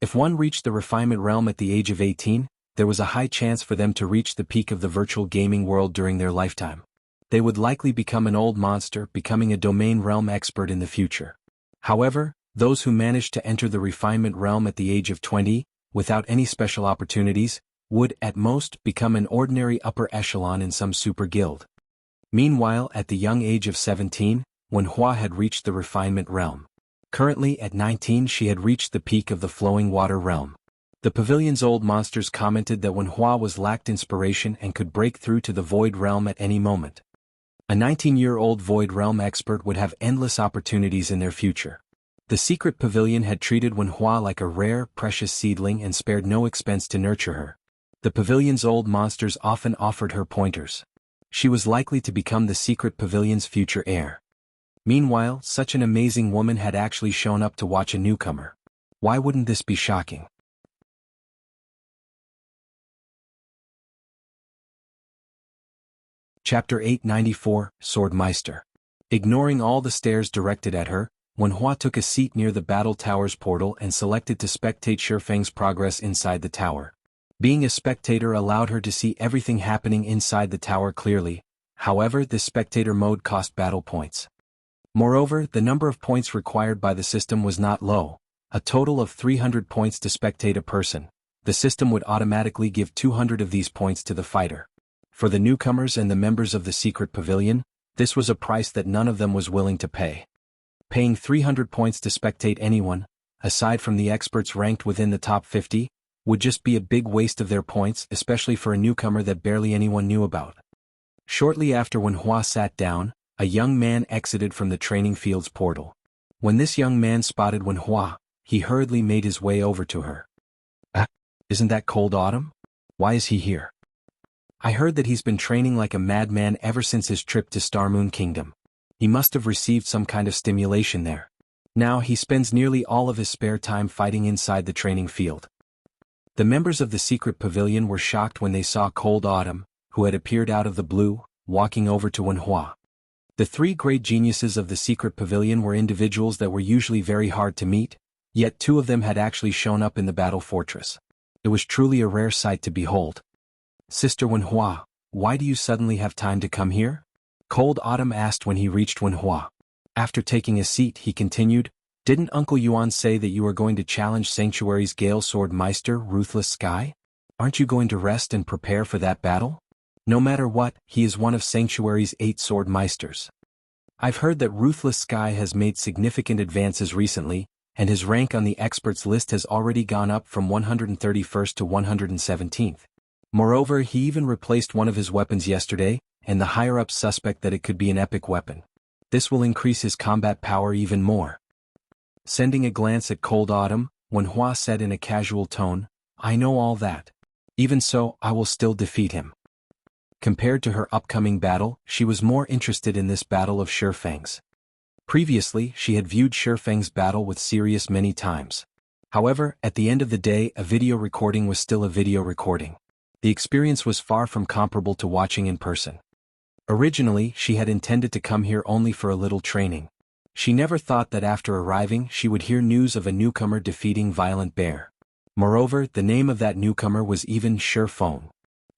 If one reached the refinement realm at the age of 18, there was a high chance for them to reach the peak of the virtual gaming world during their lifetime. They would likely become an old monster, becoming a domain realm expert in the future. However, those who managed to enter the refinement realm at the age of 20, without any special opportunities, would, at most, become an ordinary upper echelon in some super guild. Meanwhile, at the young age of 17, Wen Hua had reached the refinement realm. Currently, at 19, she had reached the peak of the flowing water realm. The pavilion's old monsters commented that Wen Hua lacked inspiration and could break through to the void realm at any moment. A 19-year-old void realm expert would have endless opportunities in their future. The secret pavilion had treated Wen Hua like a rare, precious seedling and spared no expense to nurture her. The pavilion's old monsters often offered her pointers. She was likely to become the secret pavilion's future heir. Meanwhile, such an amazing woman had actually shown up to watch a newcomer. Why wouldn't this be shocking? Chapter 894, Sword Meister. Ignoring all the stares directed at her, Wenhua took a seat near the battle tower's portal and selected to spectate Shifeng's progress inside the tower. Being a spectator allowed her to see everything happening inside the tower clearly. However, this spectator mode cost battle points. Moreover, the number of points required by the system was not low, a total of 300 points to spectate a person. The system would automatically give 200 of these points to the fighter. For the newcomers and the members of the secret pavilion, this was a price that none of them was willing to pay. Paying 300 points to spectate anyone, aside from the experts ranked within the top 50, would just be a big waste of their points, especially for a newcomer that barely anyone knew about. Shortly after Wenhua sat down, a young man exited from the training field's portal. When this young man spotted Wenhua, he hurriedly made his way over to her. Isn't that Cold Autumn? Why is he here? I heard that he's been training like a madman ever since his trip to Starmoon Kingdom. He must have received some kind of stimulation there. Now he spends nearly all of his spare time fighting inside the training field. The members of the secret pavilion were shocked when they saw Cold Autumn, who had appeared out of the blue, walking over to Wenhua. The three great geniuses of the secret pavilion were individuals that were usually very hard to meet, yet two of them had actually shown up in the battle fortress. It was truly a rare sight to behold. Sister Wenhua, why do you suddenly have time to come here? Cold Autumn asked when he reached Wenhua. After taking a seat, he continued, Didn't Uncle Yuan say that you are going to challenge Sanctuary's Gale Sword Meister, Ruthless Sky? Aren't you going to rest and prepare for that battle? No matter what, he is one of Sanctuary's 8 sword meisters. I've heard that Ruthless Sky has made significant advances recently, and his rank on the experts list has already gone up from 131st to 117th. Moreover, he even replaced one of his weapons yesterday, and the higher-up suspect that it could be an epic weapon. This will increase his combat power even more. Sending a glance at Cold Autumn, Wenhua said in a casual tone, I know all that. Even so, I will still defeat him. Compared to her upcoming battle, she was more interested in this battle of Shifeng's. Previously, she had viewed Shifeng's battle with Sirius many times. However, at the end of the day, a video recording was still a video recording. The experience was far from comparable to watching in person. Originally, she had intended to come here only for a little training. She never thought that after arriving she would hear news of a newcomer defeating Violent Bear. Moreover, the name of that newcomer was even Shifeng.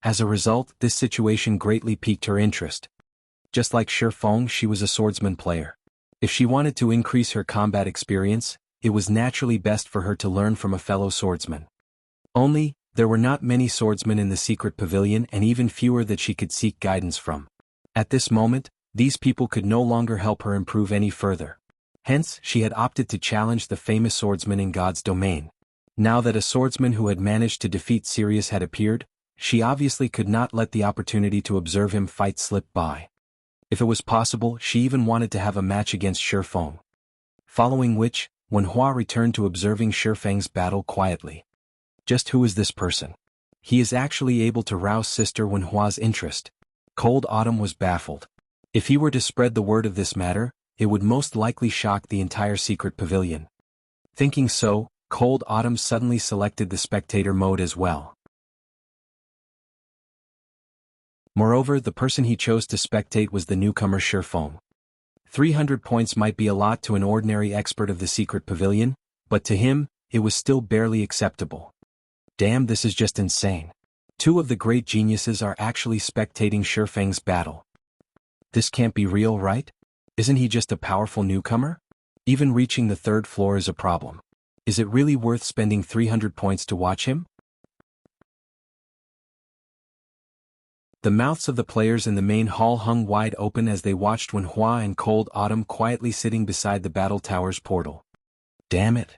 As a result, this situation greatly piqued her interest. Just like Shifeng, she was a swordsman player. If she wanted to increase her combat experience, it was naturally best for her to learn from a fellow swordsman. Only, there were not many swordsmen in the secret pavilion and even fewer that she could seek guidance from. At this moment, these people could no longer help her improve any further. Hence, she had opted to challenge the famous swordsman in God's domain. Now that a swordsman who had managed to defeat Sirius had appeared, she obviously could not let the opportunity to observe him fight slip by. If it was possible, she even wanted to have a match against Shifeng. Following which, Wenhua returned to observing Shifeng's battle quietly. Just who is this person? He is actually able to rouse Sister Wenhua's interest. Cold Autumn was baffled. If he were to spread the word of this matter, it would most likely shock the entire secret pavilion. Thinking so, Cold Autumn suddenly selected the spectator mode as well. Moreover, the person he chose to spectate was the newcomer Shifeng. 300 points might be a lot to an ordinary expert of the secret pavilion, but to him, it was still barely acceptable. Damn, this is just insane. Two of the great geniuses are actually spectating Shifeng's battle. This can't be real, right? Isn't he just a powerful newcomer? Even reaching the 3rd floor is a problem. Is it really worth spending 300 points to watch him? The mouths of the players in the main hall hung wide open as they watched Wenhua and Cold Autumn quietly sitting beside the battle tower's portal. Damn it.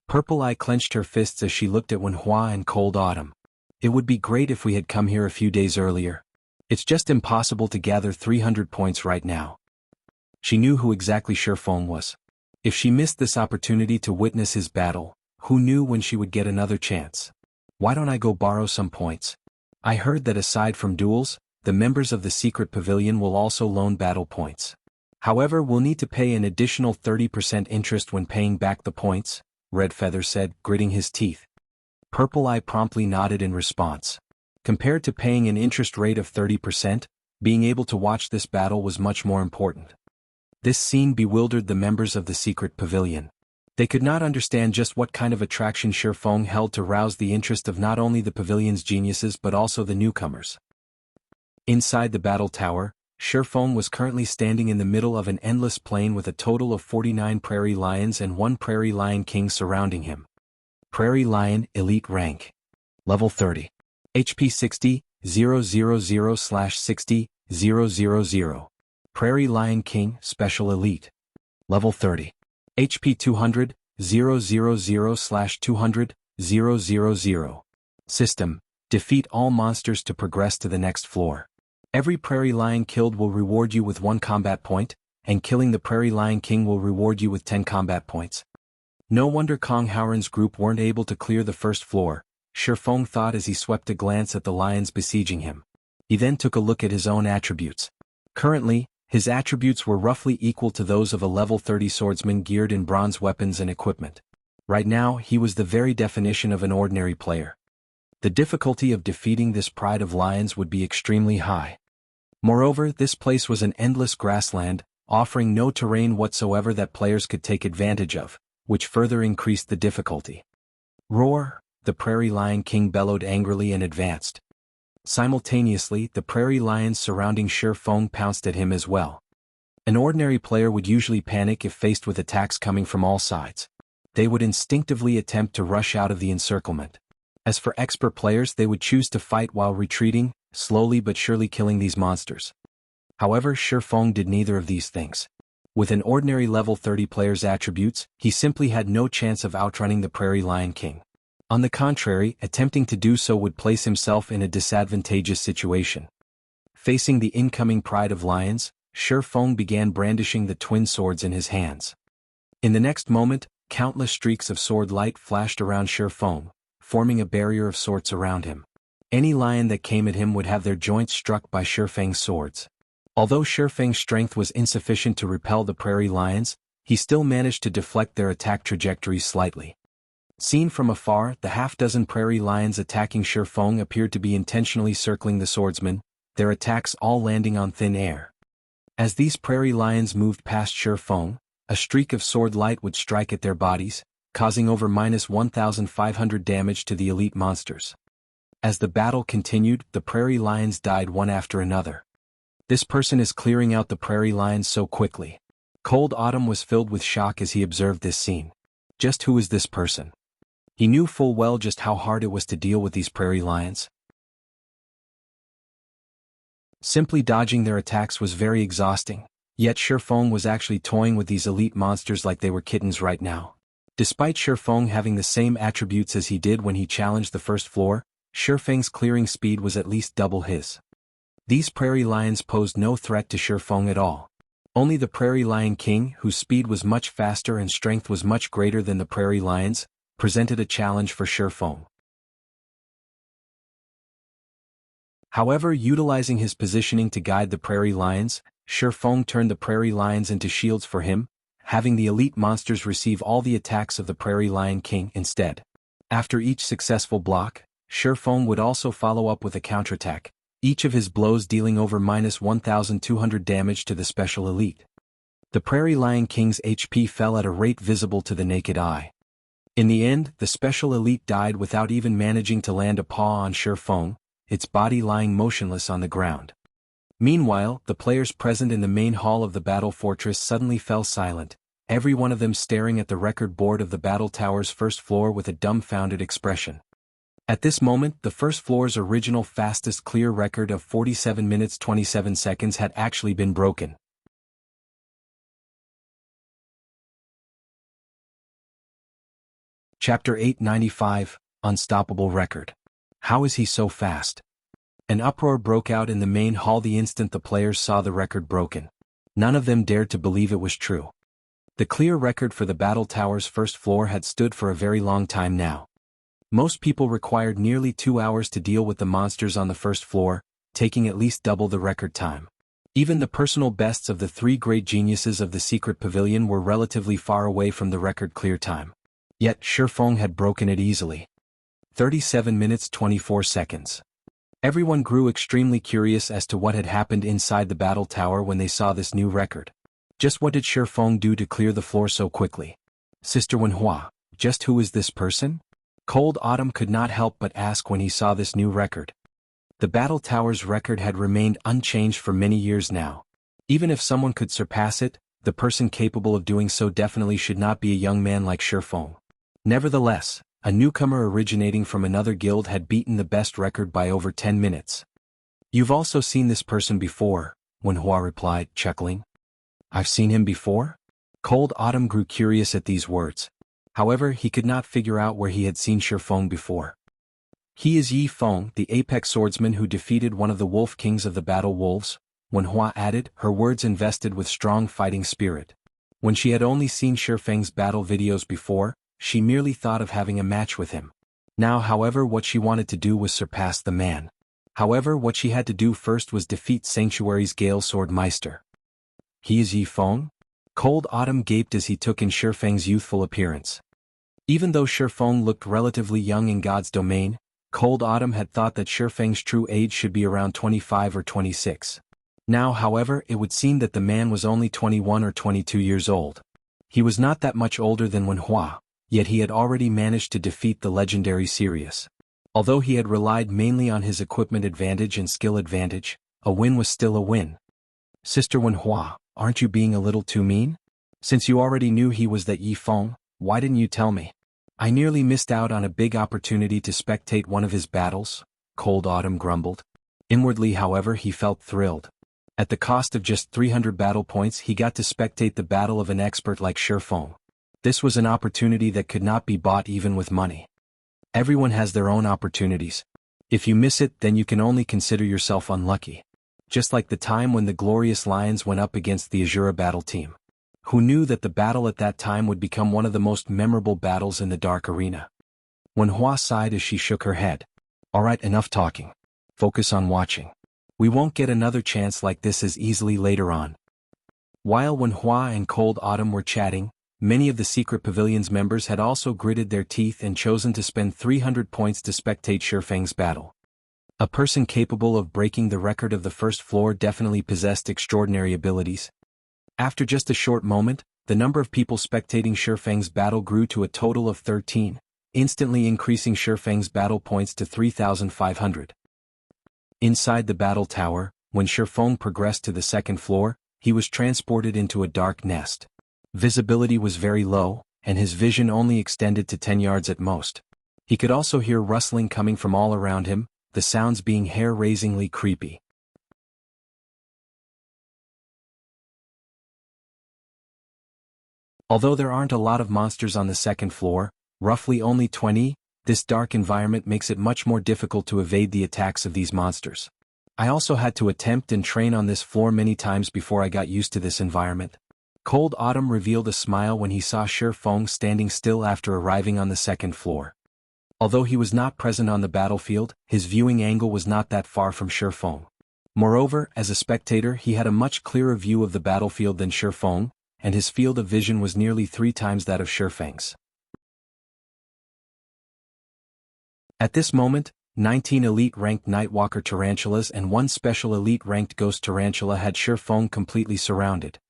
Purple Eye clenched her fists as she looked at Wenhua and Cold Autumn. It would be great if we had come here a few days earlier. It's just impossible to gather 300 points right now. She knew who exactly Shifeng was. If she missed this opportunity to witness his battle, who knew when she would get another chance? Why don't I go borrow some points? I heard that aside from duels, the members of the secret pavilion will also loan battle points. However, we'll need to pay an additional 30% interest when paying back the points, Red Feather said, gritting his teeth. Purple Eye promptly nodded in response. Compared to paying an interest rate of 30%, being able to watch this battle was much more important. This scene bewildered the members of the secret pavilion. They could not understand just what kind of attraction Shifeng held to rouse the interest of not only the pavilion's geniuses but also the newcomers. Inside the battle tower, Shifeng was currently standing in the middle of an endless plain with a total of 49 prairie lions and 1 prairie lion king surrounding him. Prairie Lion, Elite Rank. Level 30. HP 60, 000/60, 000. Prairie Lion King, Special Elite. Level 30. HP 200, 000/200, 000. System: defeat all monsters to progress to the next floor. Every prairie lion killed will reward you with 1 combat point, and killing the prairie lion king will reward you with 10 combat points. No wonder Kong Howren's group weren't able to clear the first floor, Shifeng thought as he swept a glance at the lions besieging him. He then took a look at his own attributes. Currently, his attributes were roughly equal to those of a level 30 swordsman geared in bronze weapons and equipment. Right now he was the very definition of an ordinary player. The difficulty of defeating this pride of lions would be extremely high. Moreover, this place was an endless grassland, offering no terrain whatsoever that players could take advantage of, which further increased the difficulty. Roar! The prairie lion king bellowed angrily and advanced. Simultaneously, the prairie lions surrounding Shifeng pounced at him as well. An ordinary player would usually panic if faced with attacks coming from all sides. They would instinctively attempt to rush out of the encirclement. As for expert players, they would choose to fight while retreating, slowly but surely killing these monsters. However, Shifeng did neither of these things. With an ordinary level 30 player's attributes, he simply had no chance of outrunning the prairie lion king. On the contrary, attempting to do so would place himself in a disadvantageous situation. Facing the incoming pride of lions, Shifeng began brandishing the twin swords in his hands. In the next moment, countless streaks of sword light flashed around Shifeng, forming a barrier of sorts around him. Any lion that came at him would have their joints struck by Shifeng's swords. Although Shifeng's strength was insufficient to repel the prairie lions, he still managed to deflect their attack trajectories slightly. Seen from afar, the half-dozen prairie lions attacking Shifeng appeared to be intentionally circling the swordsman, their attacks all landing on thin air. As these prairie lions moved past Shifeng, a streak of sword light would strike at their bodies, causing over -1,500 damage to the elite monsters. As the battle continued, the prairie lions died one after another. This person is clearing out the prairie lions so quickly. Cold Autumn was filled with shock as he observed this scene. Just who is this person? He knew full well just how hard it was to deal with these prairie lions. Simply dodging their attacks was very exhausting, yet Shifeng was actually toying with these elite monsters like they were kittens right now. Despite Shifeng having the same attributes as he did when he challenged the first floor, Shifeng's clearing speed was at least double his. These prairie lions posed no threat to Shifeng at all. Only the prairie lion king, whose speed was much faster and strength was much greater than the prairie lions, presented a challenge for Shifeng. However, utilizing his positioning to guide the prairie lions, Shifeng turned the prairie lions into shields for him, having the elite monsters receive all the attacks of the prairie lion king instead. After each successful block, Shifeng would also follow up with a counterattack, each of his blows dealing over -1,200 damage to the special elite. The prairie lion king's HP fell at a rate visible to the naked eye. In the end, the special elite died without even managing to land a paw on Shifeng, its body lying motionless on the ground. Meanwhile, the players present in the main hall of the battle fortress suddenly fell silent, every one of them staring at the record board of the battle tower's first floor with a dumbfounded expression. At this moment, the first floor's original fastest clear record of 47 minutes 27 seconds had actually been broken. Chapter 895, Unstoppable Record. How is he so fast? An uproar broke out in the main hall the instant the players saw the record broken. None of them dared to believe it was true. The clear record for the battle tower's first floor had stood for a very long time now. Most people required nearly 2 hours to deal with the monsters on the first floor, taking at least double the record time. Even the personal bests of the 3 great geniuses of the secret pavilion were relatively far away from the record clear time. Yet Shifeng had broken it easily. 37 minutes 24 seconds. Everyone grew extremely curious as to what had happened inside the battle tower when they saw this new record. Just what did Shifeng do to clear the floor so quickly? Sister Wenhua, just who is this person? Cold Autumn could not help but ask when he saw this new record. The Battle Tower's record had remained unchanged for many years now. Even if someone could surpass it, the person capable of doing so definitely should not be a young man like Shifeng. Nevertheless, a newcomer originating from another guild had beaten the best record by over 10 minutes. You've also seen this person before, Wenhua replied, chuckling. I've seen him before? Cold Autumn grew curious at these words. However, he could not figure out where he had seen Shifeng before. He is Yi Feng, the apex swordsman who defeated one of the wolf kings of the battle wolves, Wenhua added, her words invested with strong fighting spirit. When she had only seen Shifeng's battle videos before, she merely thought of having a match with him. Now, however, what she wanted to do was surpass the man. However, what she had to do first was defeat Sanctuary's Gale Sword Meister. He is Yi Feng? Cold Autumn gaped as he took in Shifeng's youthful appearance. Even though Shifeng looked relatively young in God's domain, Cold Autumn had thought that Shifeng's true age should be around 25 or 26. Now, however, it would seem that the man was only 21 or 22 years old. He was not that much older than Wenhua, yet he had already managed to defeat the legendary Sirius. Although he had relied mainly on his equipment advantage and skill advantage, a win was still a win. Sister Wenhua, aren't you being a little too mean? Since you already knew he was that Yi Feng, why didn't you tell me? I nearly missed out on a big opportunity to spectate one of his battles, Cold Autumn grumbled. Inwardly, however, he felt thrilled. At the cost of just 300 battle points, he got to spectate the battle of an expert like Shifeng. This was an opportunity that could not be bought even with money. Everyone has their own opportunities. If you miss it, then you can only consider yourself unlucky. Just like the time when the Glorious Lions went up against the Azura battle team. Who knew that the battle at that time would become one of the most memorable battles in the Dark Arena? Wenhua sighed as she shook her head. Alright, enough talking. Focus on watching. We won't get another chance like this as easily later on. While Wenhua and Cold Autumn were chatting, many of the Secret Pavilion's members had also gritted their teeth and chosen to spend 300 points to spectate Shifeng's battle. A person capable of breaking the record of the first floor definitely possessed extraordinary abilities. After just a short moment, the number of people spectating Shifeng's battle grew to a total of 13, instantly increasing Shifeng's battle points to 3,500. Inside the battle tower, when Shifeng progressed to the second floor, he was transported into a dark nest. Visibility was very low, and his vision only extended to 10 yards at most. He could also hear rustling coming from all around him, the sounds being hair-raisingly creepy. Although there aren't a lot of monsters on the second floor, roughly only 20, this dark environment makes it much more difficult to evade the attacks of these monsters. I also had to attempt and train on this floor many times before I got used to this environment. Cold Autumn revealed a smile when he saw Shifeng standing still after arriving on the second floor. Although he was not present on the battlefield, his viewing angle was not that far from Shifeng. Moreover, as a spectator, he had a much clearer view of the battlefield than Shifeng, and his field of vision was nearly 3 times that of Shifeng's. At this moment, 19 elite-ranked Nightwalker Tarantulas and 1 special elite-ranked Ghost Tarantula had Shifeng completely surrounded.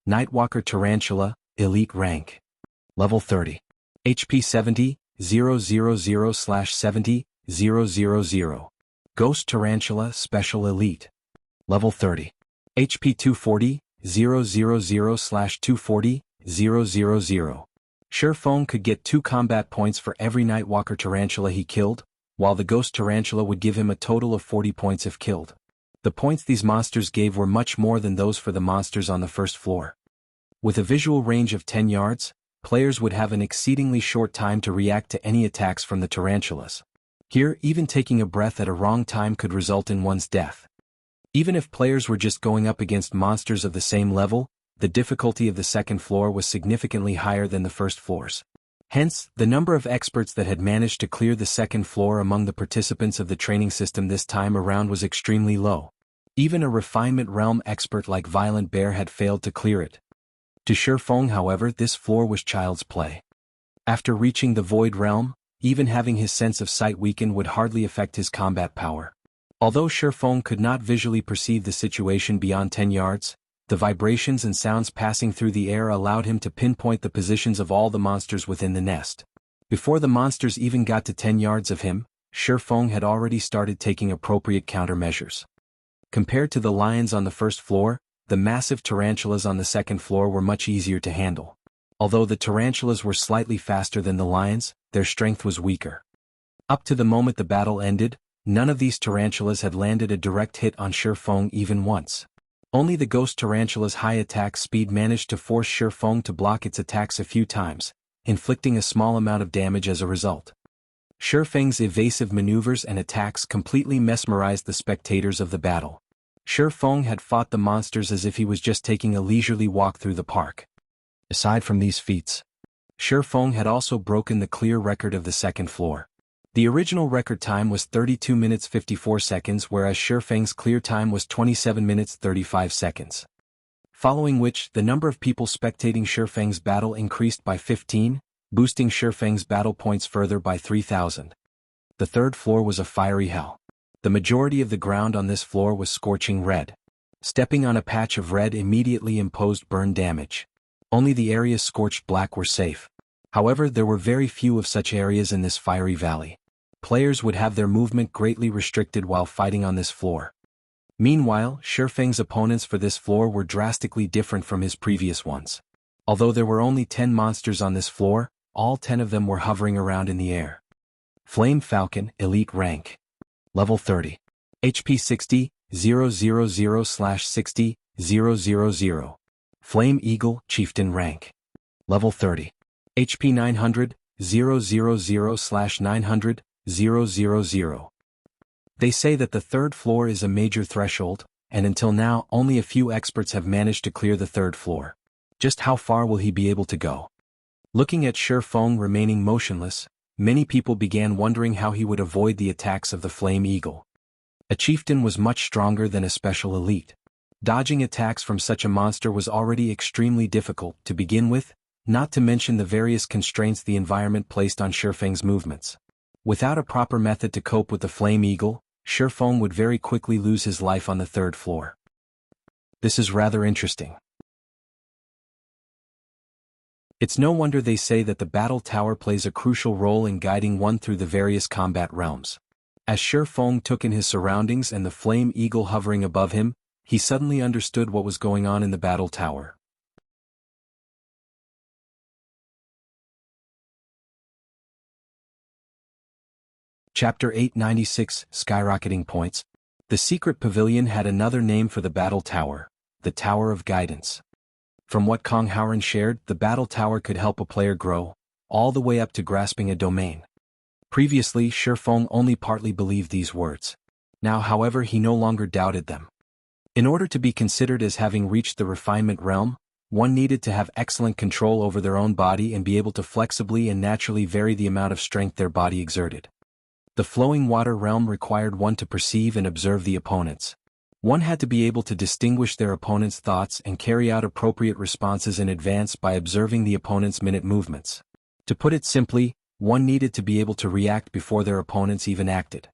Nightwalker Tarantula, Elite Rank. Level 30. HP 70, 000/70, 000. Ghost Tarantula, Special Elite. Level 30. HP 240, 000/240, 000. Shifeng could get 2 combat points for every Nightwalker Tarantula he killed, while the Ghost Tarantula would give him a total of 40 points if killed. The points these monsters gave were much more than those for the monsters on the first floor. With a visual range of 10 yards, players would have an exceedingly short time to react to any attacks from the tarantulas. Here, even taking a breath at a wrong time could result in one's death. Even if players were just going up against monsters of the same level, the difficulty of the second floor was significantly higher than the first floors. Hence, the number of experts that had managed to clear the second floor among the participants of the training system this time around was extremely low. Even a refinement realm expert like Violent Bear had failed to clear it. To Shifeng, however, this floor was child's play. After reaching the Void Realm, even having his sense of sight weakened would hardly affect his combat power. Although Shifeng could not visually perceive the situation beyond 10 yards, The vibrations and sounds passing through the air allowed him to pinpoint the positions of all the monsters within the nest. Before the monsters even got to 10 yards of him, Shifeng had already started taking appropriate countermeasures. Compared to the lions on the first floor, the massive tarantulas on the second floor were much easier to handle. Although the tarantulas were slightly faster than the lions, their strength was weaker. Up to the moment the battle ended, none of these tarantulas had landed a direct hit on Shifeng even once. Only the ghost tarantula's high attack speed managed to force Shifeng to block its attacks a few times, inflicting a small amount of damage as a result. Shifeng's evasive maneuvers and attacks completely mesmerized the spectators of the battle. Shifeng had fought the monsters as if he was just taking a leisurely walk through the park. Aside from these feats, Shifeng had also broken the clear record of the second floor. The original record time was 32 minutes 54 seconds, whereas Shifeng's clear time was 27 minutes 35 seconds. Following which, the number of people spectating Shifeng's battle increased by 15, boosting Shifeng's battle points further by 3,000. The third floor was a fiery hell. The majority of the ground on this floor was scorching red. Stepping on a patch of red immediately imposed burn damage. Only the areas scorched black were safe. However, there were very few of such areas in this fiery valley. Players would have their movement greatly restricted while fighting on this floor. Meanwhile, Shifeng's opponents for this floor were drastically different from his previous ones. Although there were only 10 monsters on this floor, all 10 of them were hovering around in the air. Flame Falcon, Elite Rank. Level 30. HP 60, 000/60, 000. Flame Eagle, Chieftain Rank. Level 30. HP 900, 000/900, 000. They say that the third floor is a major threshold, and until now only a few experts have managed to clear the third floor. Just how far will he be able to go? Looking at Shifeng remaining motionless, many people began wondering how he would avoid the attacks of the Flame Eagle. A chieftain was much stronger than a special elite. Dodging attacks from such a monster was already extremely difficult to begin with, not to mention the various constraints the environment placed on Shifeng's movements. Without a proper method to cope with the Flame Eagle, Shifeng would very quickly lose his life on the third floor. This is rather interesting. It's no wonder they say that the battle tower plays a crucial role in guiding one through the various combat realms. As Shifeng took in his surroundings and the Flame Eagle hovering above him, he suddenly understood what was going on in the battle tower. Chapter 896, Skyrocketing Points. The secret pavilion had another name for the battle tower, the Tower of Guidance. From what Kong Howren shared, the battle tower could help a player grow, all the way up to grasping a domain. Previously, Shifeng only partly believed these words. Now, however, he no longer doubted them. In order to be considered as having reached the refinement realm, one needed to have excellent control over their own body and be able to flexibly and naturally vary the amount of strength their body exerted. The flowing water realm required one to perceive and observe the opponents. One had to be able to distinguish their opponent's thoughts and carry out appropriate responses in advance by observing the opponent's minute movements. To put it simply, one needed to be able to react before their opponents even acted.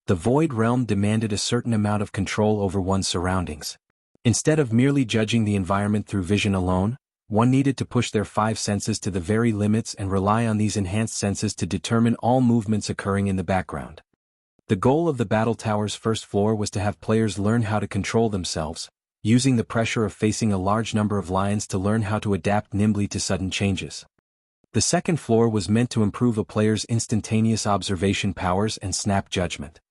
The Void Realm demanded a certain amount of control over one's surroundings. Instead of merely judging the environment through vision alone, one needed to push their 5 senses to the very limits and rely on these enhanced senses to determine all movements occurring in the background. The goal of the battle tower's first floor was to have players learn how to control themselves, using the pressure of facing a large number of lions to learn how to adapt nimbly to sudden changes. The second floor was meant to improve a player's instantaneous observation powers and snap judgment.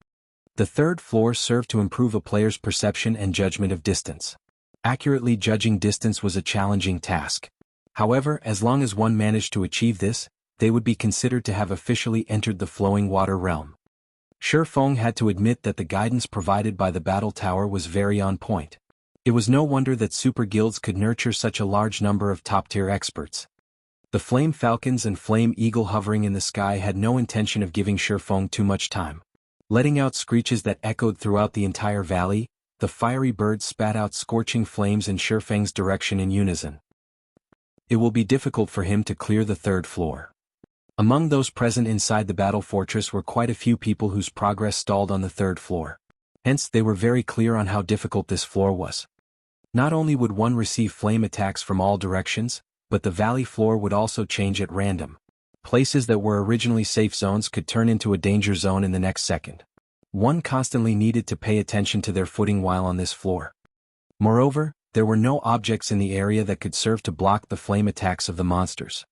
The third floor served to improve a player's perception and judgment of distance. Accurately judging distance was a challenging task. However, as long as one managed to achieve this, they would be considered to have officially entered the flowing water realm. Shifeng had to admit that the guidance provided by the battle tower was very on point. It was no wonder that super guilds could nurture such a large number of top-tier experts. The Flame Falcons and Flame Eagle hovering in the sky had no intention of giving Shifeng too much time. Letting out screeches that echoed throughout the entire valley, the fiery birds spat out scorching flames in Shifeng's direction in unison. It will be difficult for him to clear the third floor. Among those present inside the battle fortress were quite a few people whose progress stalled on the third floor. Hence, they were very clear on how difficult this floor was. Not only would one receive flame attacks from all directions, but the valley floor would also change at random. Places that were originally safe zones could turn into a danger zone in the next second. One constantly needed to pay attention to their footing while on this floor. Moreover, there were no objects in the area that could serve to block the flame attacks of the monsters.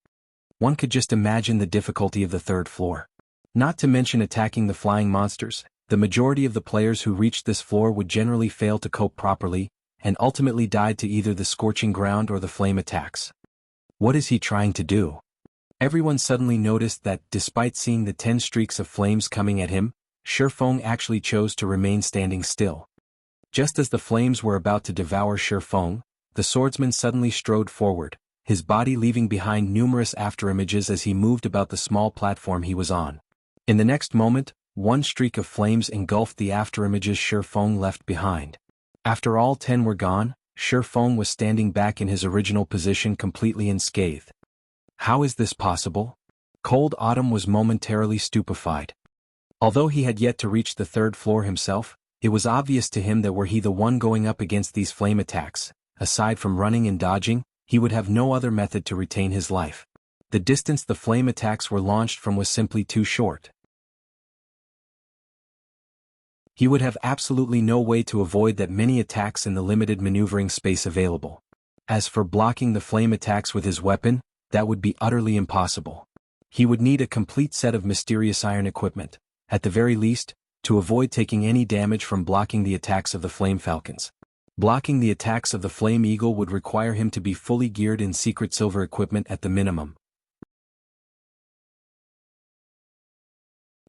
One could just imagine the difficulty of the third floor. Not to mention attacking the flying monsters, the majority of the players who reached this floor would generally fail to cope properly, and ultimately died to either the scorching ground or the flame attacks. What is he trying to do? Everyone suddenly noticed that, despite seeing the 10 streaks of flames coming at him, Shifeng actually chose to remain standing still. Just as the flames were about to devour Shifeng, the swordsman suddenly strode forward, his body leaving behind numerous afterimages as he moved about the small platform he was on. In the next moment, one streak of flames engulfed the afterimages Shifeng left behind. After all 10 were gone, Shifeng was standing back in his original position completely unscathed. How is this possible? Cold Autumn was momentarily stupefied. Although he had yet to reach the third floor himself, it was obvious to him that were he the one going up against these flame attacks, aside from running and dodging, he would have no other method to retain his life. The distance the flame attacks were launched from was simply too short. He would have absolutely no way to avoid that many attacks in the limited maneuvering space available. As for blocking the flame attacks with his weapon, that would be utterly impossible. He would need a complete set of mysterious iron equipment, at the very least, to avoid taking any damage from blocking the attacks of the flame falcons. Blocking the attacks of the flame eagle would require him to be fully geared in secret silver equipment at the minimum.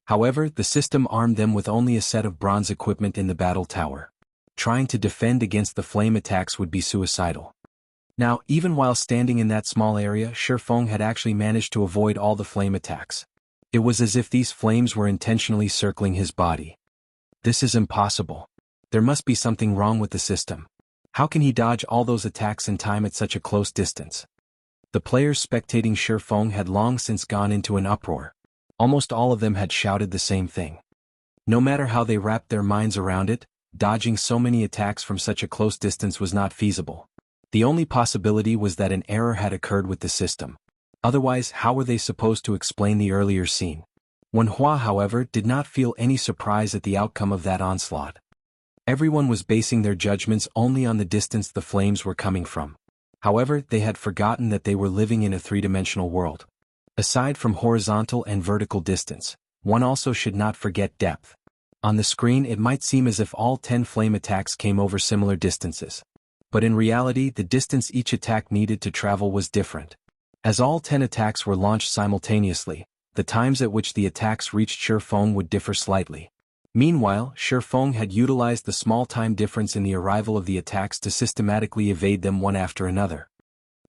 However, the system armed them with only a set of bronze equipment in the battle tower. Trying to defend against the flame attacks would be suicidal. Now, even while standing in that small area, Shifeng had actually managed to avoid all the flame attacks. It was as if these flames were intentionally circling his body. This is impossible. There must be something wrong with the system. How can he dodge all those attacks in time at such a close distance? The players spectating Shifeng had long since gone into an uproar. Almost all of them had shouted the same thing. No matter how they wrapped their minds around it, dodging so many attacks from such a close distance was not feasible. The only possibility was that an error had occurred with the system. Otherwise, how were they supposed to explain the earlier scene? Wenhua, however, did not feel any surprise at the outcome of that onslaught. Everyone was basing their judgments only on the distance the flames were coming from. However, they had forgotten that they were living in a three-dimensional world. Aside from horizontal and vertical distance, one also should not forget depth. On the screen it might seem as if all 10 flame attacks came over similar distances. But in reality, the distance each attack needed to travel was different. As all 10 attacks were launched simultaneously, the times at which the attacks reached Shifeng would differ slightly. Meanwhile, Shifeng had utilized the small time difference in the arrival of the attacks to systematically evade them one after another.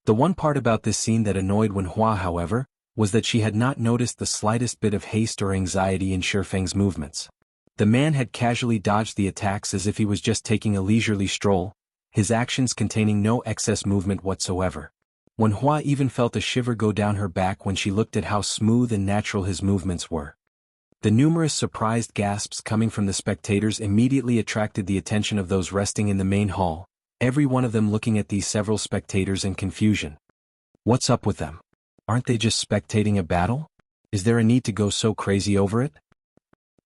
The one part about this scene that annoyed Wenhua, however, was that she had not noticed the slightest bit of haste or anxiety in Shifeng's movements. The man had casually dodged the attacks as if he was just taking a leisurely stroll, his actions containing no excess movement whatsoever. Wenhua even felt a shiver go down her back when she looked at how smooth and natural his movements were. The numerous surprised gasps coming from the spectators immediately attracted the attention of those resting in the main hall, every one of them looking at these several spectators in confusion. What's up with them? Aren't they just spectating a battle? Is there a need to go so crazy over it?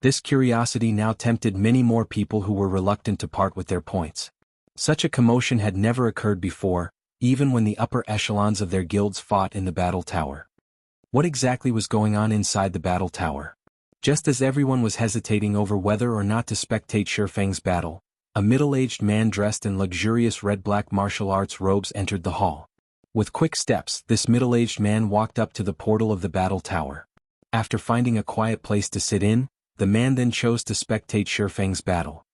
This curiosity now tempted many more people who were reluctant to part with their points. Such a commotion had never occurred before, even when the upper echelons of their guilds fought in the battle tower. What exactly was going on inside the battle tower? Just as everyone was hesitating over whether or not to spectate Shifeng's battle, a middle-aged man dressed in luxurious red-black martial arts robes entered the hall. With quick steps, this middle-aged man walked up to the portal of the battle tower. After finding a quiet place to sit in, the man then chose to spectate Shifeng's battle.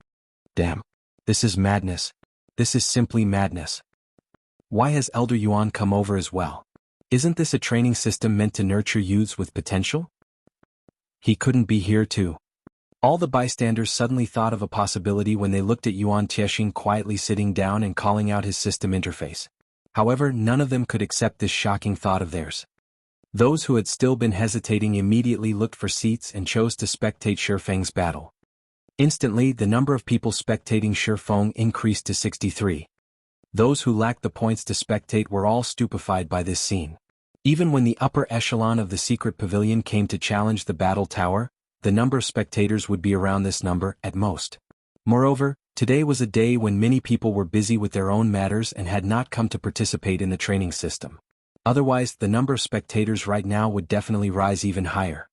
Damn. This is madness. This is simply madness. Why has Elder Yuan come over as well? Isn't this a training system meant to nurture youths with potential? He couldn't be here too. All the bystanders suddenly thought of a possibility when they looked at Yuan Tiexing quietly sitting down and calling out his system interface. However, none of them could accept this shocking thought of theirs. Those who had still been hesitating immediately looked for seats and chose to spectate Shifeng's battle. Instantly, the number of people spectating Shifeng increased to 63. Those who lacked the points to spectate were all stupefied by this scene. Even when the upper echelon of the secret pavilion came to challenge the battle tower, the number of spectators would be around this number at most. Moreover, today was a day when many people were busy with their own matters and had not come to participate in the training system. Otherwise, the number of spectators right now would definitely rise even higher.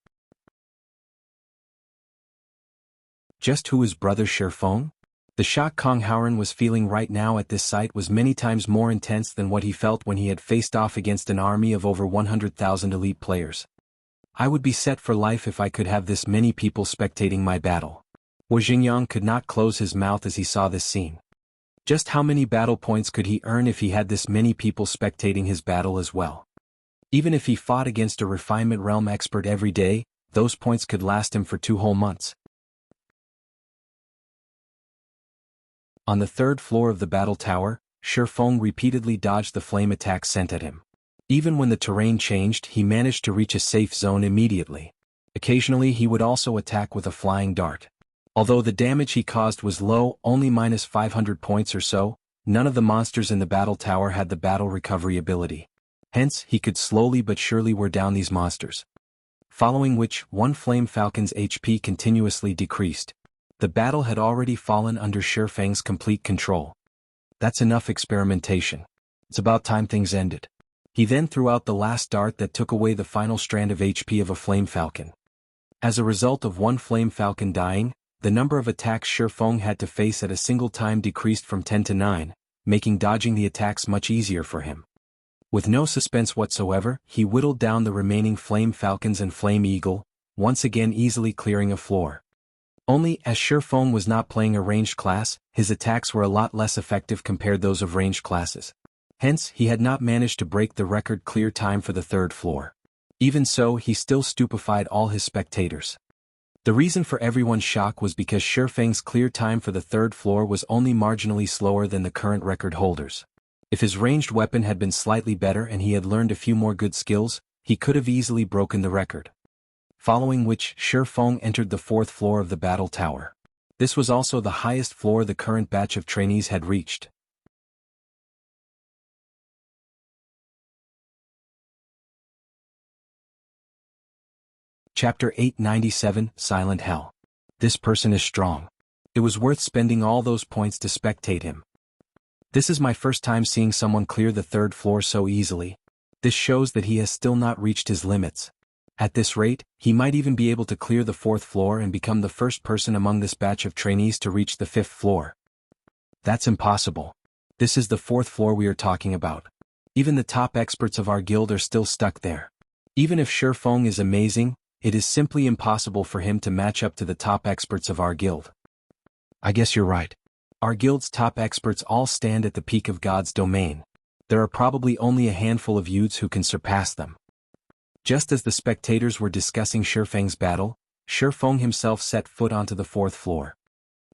Just who is Brother Shifeng? The shock Kong Haoren was feeling right now at this sight was many times more intense than what he felt when he had faced off against an army of over 100,000 elite players. I would be set for life if I could have this many people spectating my battle. Wu Xingyang could not close his mouth as he saw this scene. Just how many battle points could he earn if he had this many people spectating his battle as well? Even if he fought against a refinement realm expert every day, those points could last him for 2 whole months. On the 3rd floor of the battle tower, Shifeng repeatedly dodged the flame attacks sent at him. Even when the terrain changed, he managed to reach a safe zone immediately. Occasionally he would also attack with a flying dart. Although the damage he caused was low, only minus 500 points or so, none of the monsters in the battle tower had the battle recovery ability. Hence, he could slowly but surely wear down these monsters. Following which, one Flame Falcon's HP continuously decreased. The battle had already fallen under Shifeng's complete control. That's enough experimentation. It's about time things ended. He then threw out the last dart that took away the final strand of HP of a Flame Falcon. As a result of one Flame Falcon dying, the number of attacks Shifeng had to face at a single time decreased from 10 to 9, making dodging the attacks much easier for him. With no suspense whatsoever, he whittled down the remaining Flame Falcons and Flame Eagle, once again easily clearing a floor. Only, as Shifeng was not playing a ranged class, his attacks were a lot less effective compared those of ranged classes. Hence, he had not managed to break the record clear time for the 3rd floor. Even so, he still stupefied all his spectators. The reason for everyone's shock was because Shifeng's clear time for the 3rd floor was only marginally slower than the current record holders. If his ranged weapon had been slightly better and he had learned a few more good skills, he could have easily broken the record. Following which, Shifeng entered the 4th floor of the battle tower. This was also the highest floor the current batch of trainees had reached. Chapter 897, Silent Hell. This person is strong. It was worth spending all those points to spectate him. This is my first time seeing someone clear the 3rd floor so easily. This shows that he has still not reached his limits. At this rate, he might even be able to clear the 4th floor and become the first person among this batch of trainees to reach the 5th floor. That's impossible. This is the 4th floor we are talking about. Even the top experts of our guild are still stuck there. Even if Shifeng is amazing, it is simply impossible for him to match up to the top experts of our guild. I guess you're right. Our guild's top experts all stand at the peak of God's domain. There are probably only a handful of youths who can surpass them. Just as the spectators were discussing Shifeng's battle, Shifeng himself set foot onto the 4th floor.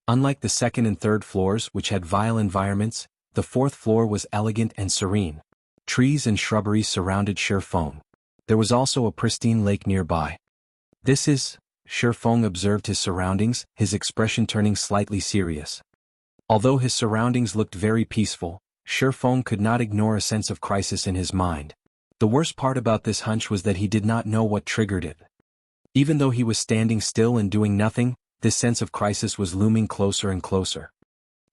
Unlike the 2nd and 3rd floors which had vile environments, the 4th floor was elegant and serene. Trees and shrubbery surrounded Shifeng. There was also a pristine lake nearby. Shifeng observed his surroundings, his expression turning slightly serious. Although his surroundings looked very peaceful, Shifeng could not ignore a sense of crisis in his mind. The worst part about this hunch was that he did not know what triggered it. Even though he was standing still and doing nothing, this sense of crisis was looming closer and closer.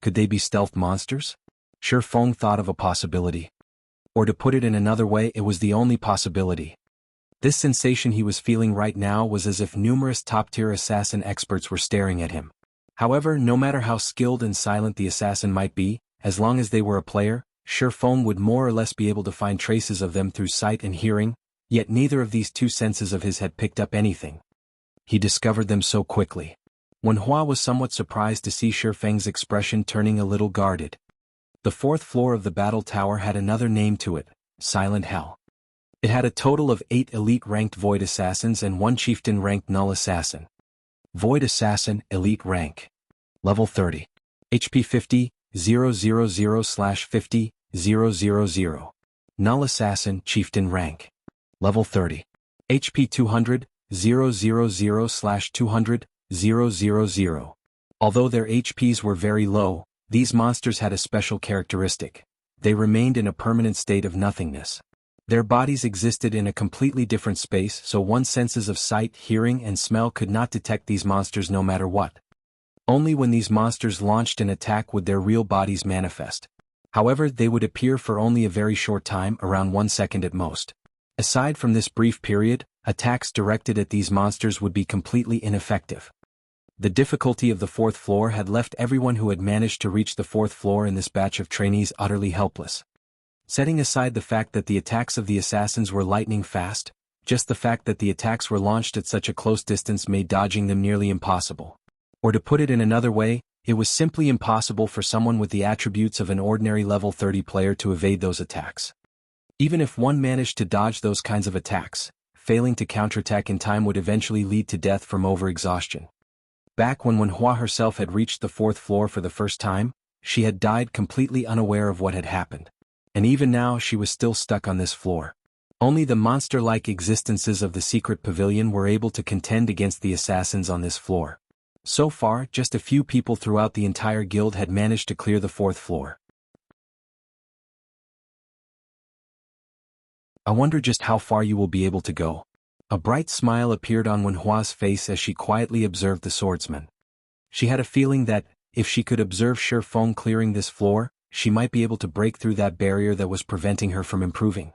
Could they be stealth monsters? Shifeng thought of a possibility. Or to put it in another way, it was the only possibility. This sensation he was feeling right now was as if numerous top-tier assassin experts were staring at him. However, no matter how skilled and silent the assassin might be, as long as they were a player, Shifeng would more or less be able to find traces of them through sight and hearing, yet neither of these 2 senses of his had picked up anything. He discovered them so quickly. Wen Hua was somewhat surprised to see Shifeng's expression turning a little guarded. The 4th floor of the battle tower had another name to it, Silent Hell. It had a total of 8 elite-ranked Void Assassins and 1 Chieftain-ranked Null Assassin. Void Assassin, Elite Rank. Level 30. HP 50, 000/50, 000. Null Assassin, Chieftain Rank. Level 30. HP 200, 000/200, 000. Although their HPs were very low, these monsters had a special characteristic. they remained in a permanent state of nothingness. Their bodies existed in a completely different space, so one's senses of sight, hearing, and smell could not detect these monsters no matter what. Only when these monsters launched an attack would their real bodies manifest. However, they would appear for only a very short time, around 1 second at most. Aside from this brief period, attacks directed at these monsters would be completely ineffective. The difficulty of the 4th floor had left everyone who had managed to reach the 4th floor in this batch of trainees utterly helpless. Setting aside the fact that the attacks of the assassins were lightning fast, just the fact that the attacks were launched at such a close distance made dodging them nearly impossible. Or to put it in another way, it was simply impossible for someone with the attributes of an ordinary level 30 player to evade those attacks. Even if one managed to dodge those kinds of attacks, failing to counterattack in time would eventually lead to death from overexhaustion. Back when Wenhua herself had reached the 4th floor for the first time, she had died completely unaware of what had happened. And even now she was still stuck on this floor. Only the monster-like existences of the secret pavilion were able to contend against the assassins on this floor. So far, just a few people throughout the entire guild had managed to clear the 4th floor. I wonder just how far you will be able to go. A bright smile appeared on Wenhua's face as she quietly observed the swordsman. She had a feeling that, if she could observe Shi Feng clearing this floor, she might be able to break through that barrier that was preventing her from improving.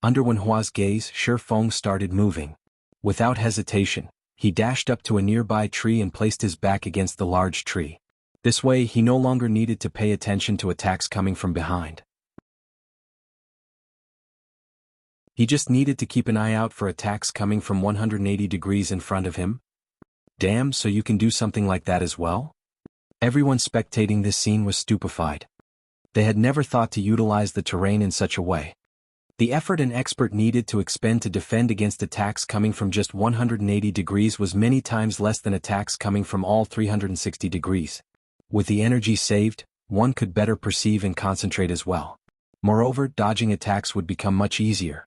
Under Wenhua's gaze, Shi Feng started moving. Without hesitation, he dashed up to a nearby tree and placed his back against the large tree. This way he no longer needed to pay attention to attacks coming from behind. He just needed to keep an eye out for attacks coming from 180 degrees in front of him. Damn, so you can do something like that as well? Everyone spectating this scene was stupefied. They had never thought to utilize the terrain in such a way. The effort an expert needed to expend to defend against attacks coming from just 180 degrees was many times less than attacks coming from all 360 degrees. With the energy saved, one could better perceive and concentrate as well. Moreover, dodging attacks would become much easier.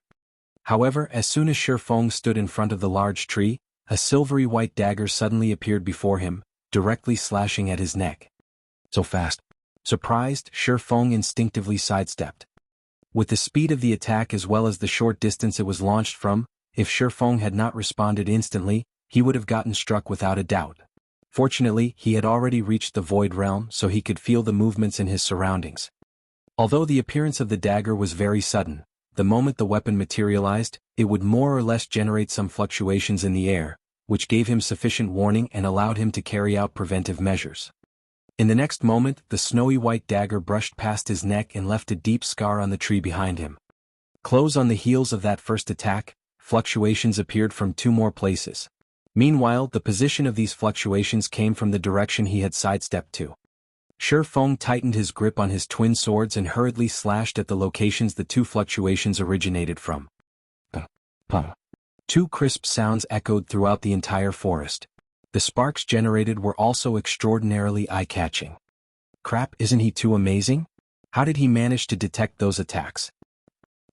However, as soon as Shi Feng stood in front of the large tree, a silvery white dagger suddenly appeared before him, directly slashing at his neck. So fast. Surprised, Shi Feng instinctively sidestepped. With the speed of the attack as well as the short distance it was launched from, if Shi Feng had not responded instantly, he would have gotten struck without a doubt. Fortunately, he had already reached the Void Realm, so he could feel the movements in his surroundings. Although the appearance of the dagger was very sudden, the moment the weapon materialized, it would more or less generate some fluctuations in the air, which gave him sufficient warning and allowed him to carry out preventive measures. In the next moment, the snowy white dagger brushed past his neck and left a deep scar on the tree behind him. Close on the heels of that first attack, fluctuations appeared from 2 more places. Meanwhile, the position of these fluctuations came from the direction he had sidestepped to. Shi Feng tightened his grip on his twin swords and hurriedly slashed at the locations the 2 fluctuations originated from. Puh. 2 crisp sounds echoed throughout the entire forest. The sparks generated were also extraordinarily eye-catching. Crap, isn't he too amazing? How did he manage to detect those attacks?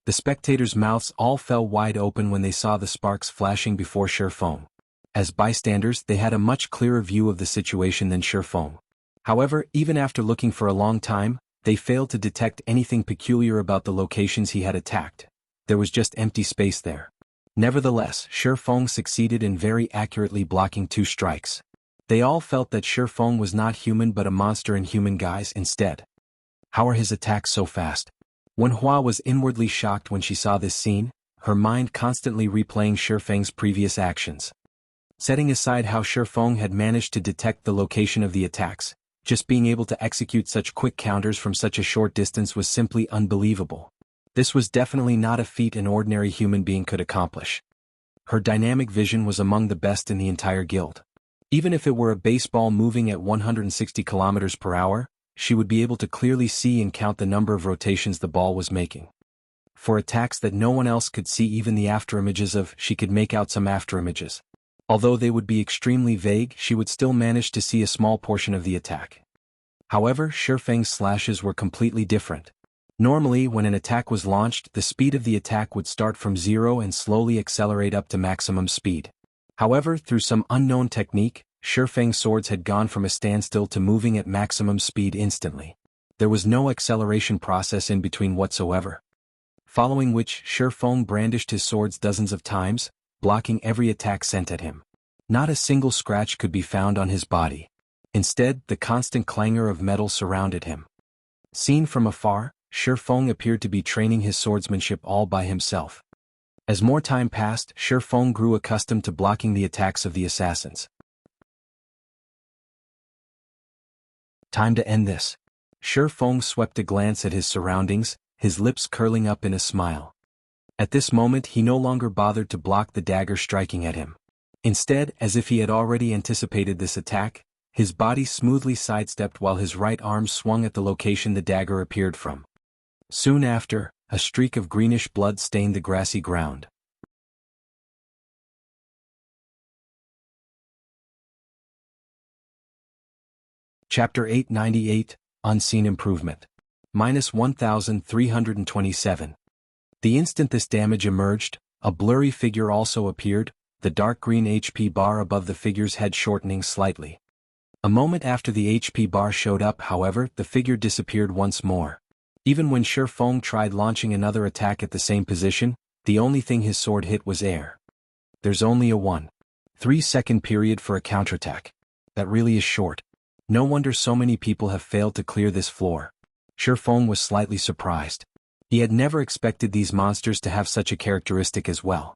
The spectators' mouths all fell wide open when they saw the sparks flashing before Shi Feng. As bystanders, they had a much clearer view of the situation than Shi Feng. However, even after looking for a long time, they failed to detect anything peculiar about the locations he had attacked. There was just empty space there. Nevertheless, Shi Feng succeeded in very accurately blocking 2 strikes. They all felt that Shi Feng was not human but a monster in human guise instead. How are his attacks so fast? Wenhua was inwardly shocked when she saw this scene, her mind constantly replaying Shi Feng's previous actions. Setting aside how Shi Feng had managed to detect the location of the attacks, just being able to execute such quick counters from such a short distance was simply unbelievable. This was definitely not a feat an ordinary human being could accomplish. Her dynamic vision was among the best in the entire guild. Even if it were a baseball moving at 160 km per hour, she would be able to clearly see and count the number of rotations the ball was making. For attacks that no one else could see, even the afterimages of, she could make out some afterimages. Although they would be extremely vague, she would still manage to see a small portion of the attack. However, Shi Feng's slashes were completely different. Normally, when an attack was launched, the speed of the attack would start from 0 and slowly accelerate up to maximum speed. However, through some unknown technique, Shi Feng's swords had gone from a standstill to moving at maximum speed instantly. There was no acceleration process in between whatsoever. Following which, Shifeng brandished his swords dozens of times, blocking every attack sent at him. Not a single scratch could be found on his body. Instead, the constant clangor of metal surrounded him. Seen from afar, Shifeng appeared to be training his swordsmanship all by himself. As more time passed, Shifeng grew accustomed to blocking the attacks of the assassins. Time to end this. Shifeng swept a glance at his surroundings, his lips curling up in a smile. At this moment he no longer bothered to block the dagger striking at him. Instead, as if he had already anticipated this attack, his body smoothly sidestepped while his right arm swung at the location the dagger appeared from. Soon after, a streak of greenish blood stained the grassy ground. Chapter 898, Unseen Improvement. -1327. The instant this damage emerged, a blurry figure also appeared, the dark green HP bar above the figure's head shortening slightly. A moment after the HP bar showed up, however, the figure disappeared once more. Even when Shifeng tried launching another attack at the same position, the only thing his sword hit was air. There's only a 1.3-second period for a counterattack. That really is short. No wonder so many people have failed to clear this floor. Shifeng was slightly surprised. He had never expected these monsters to have such a characteristic as well.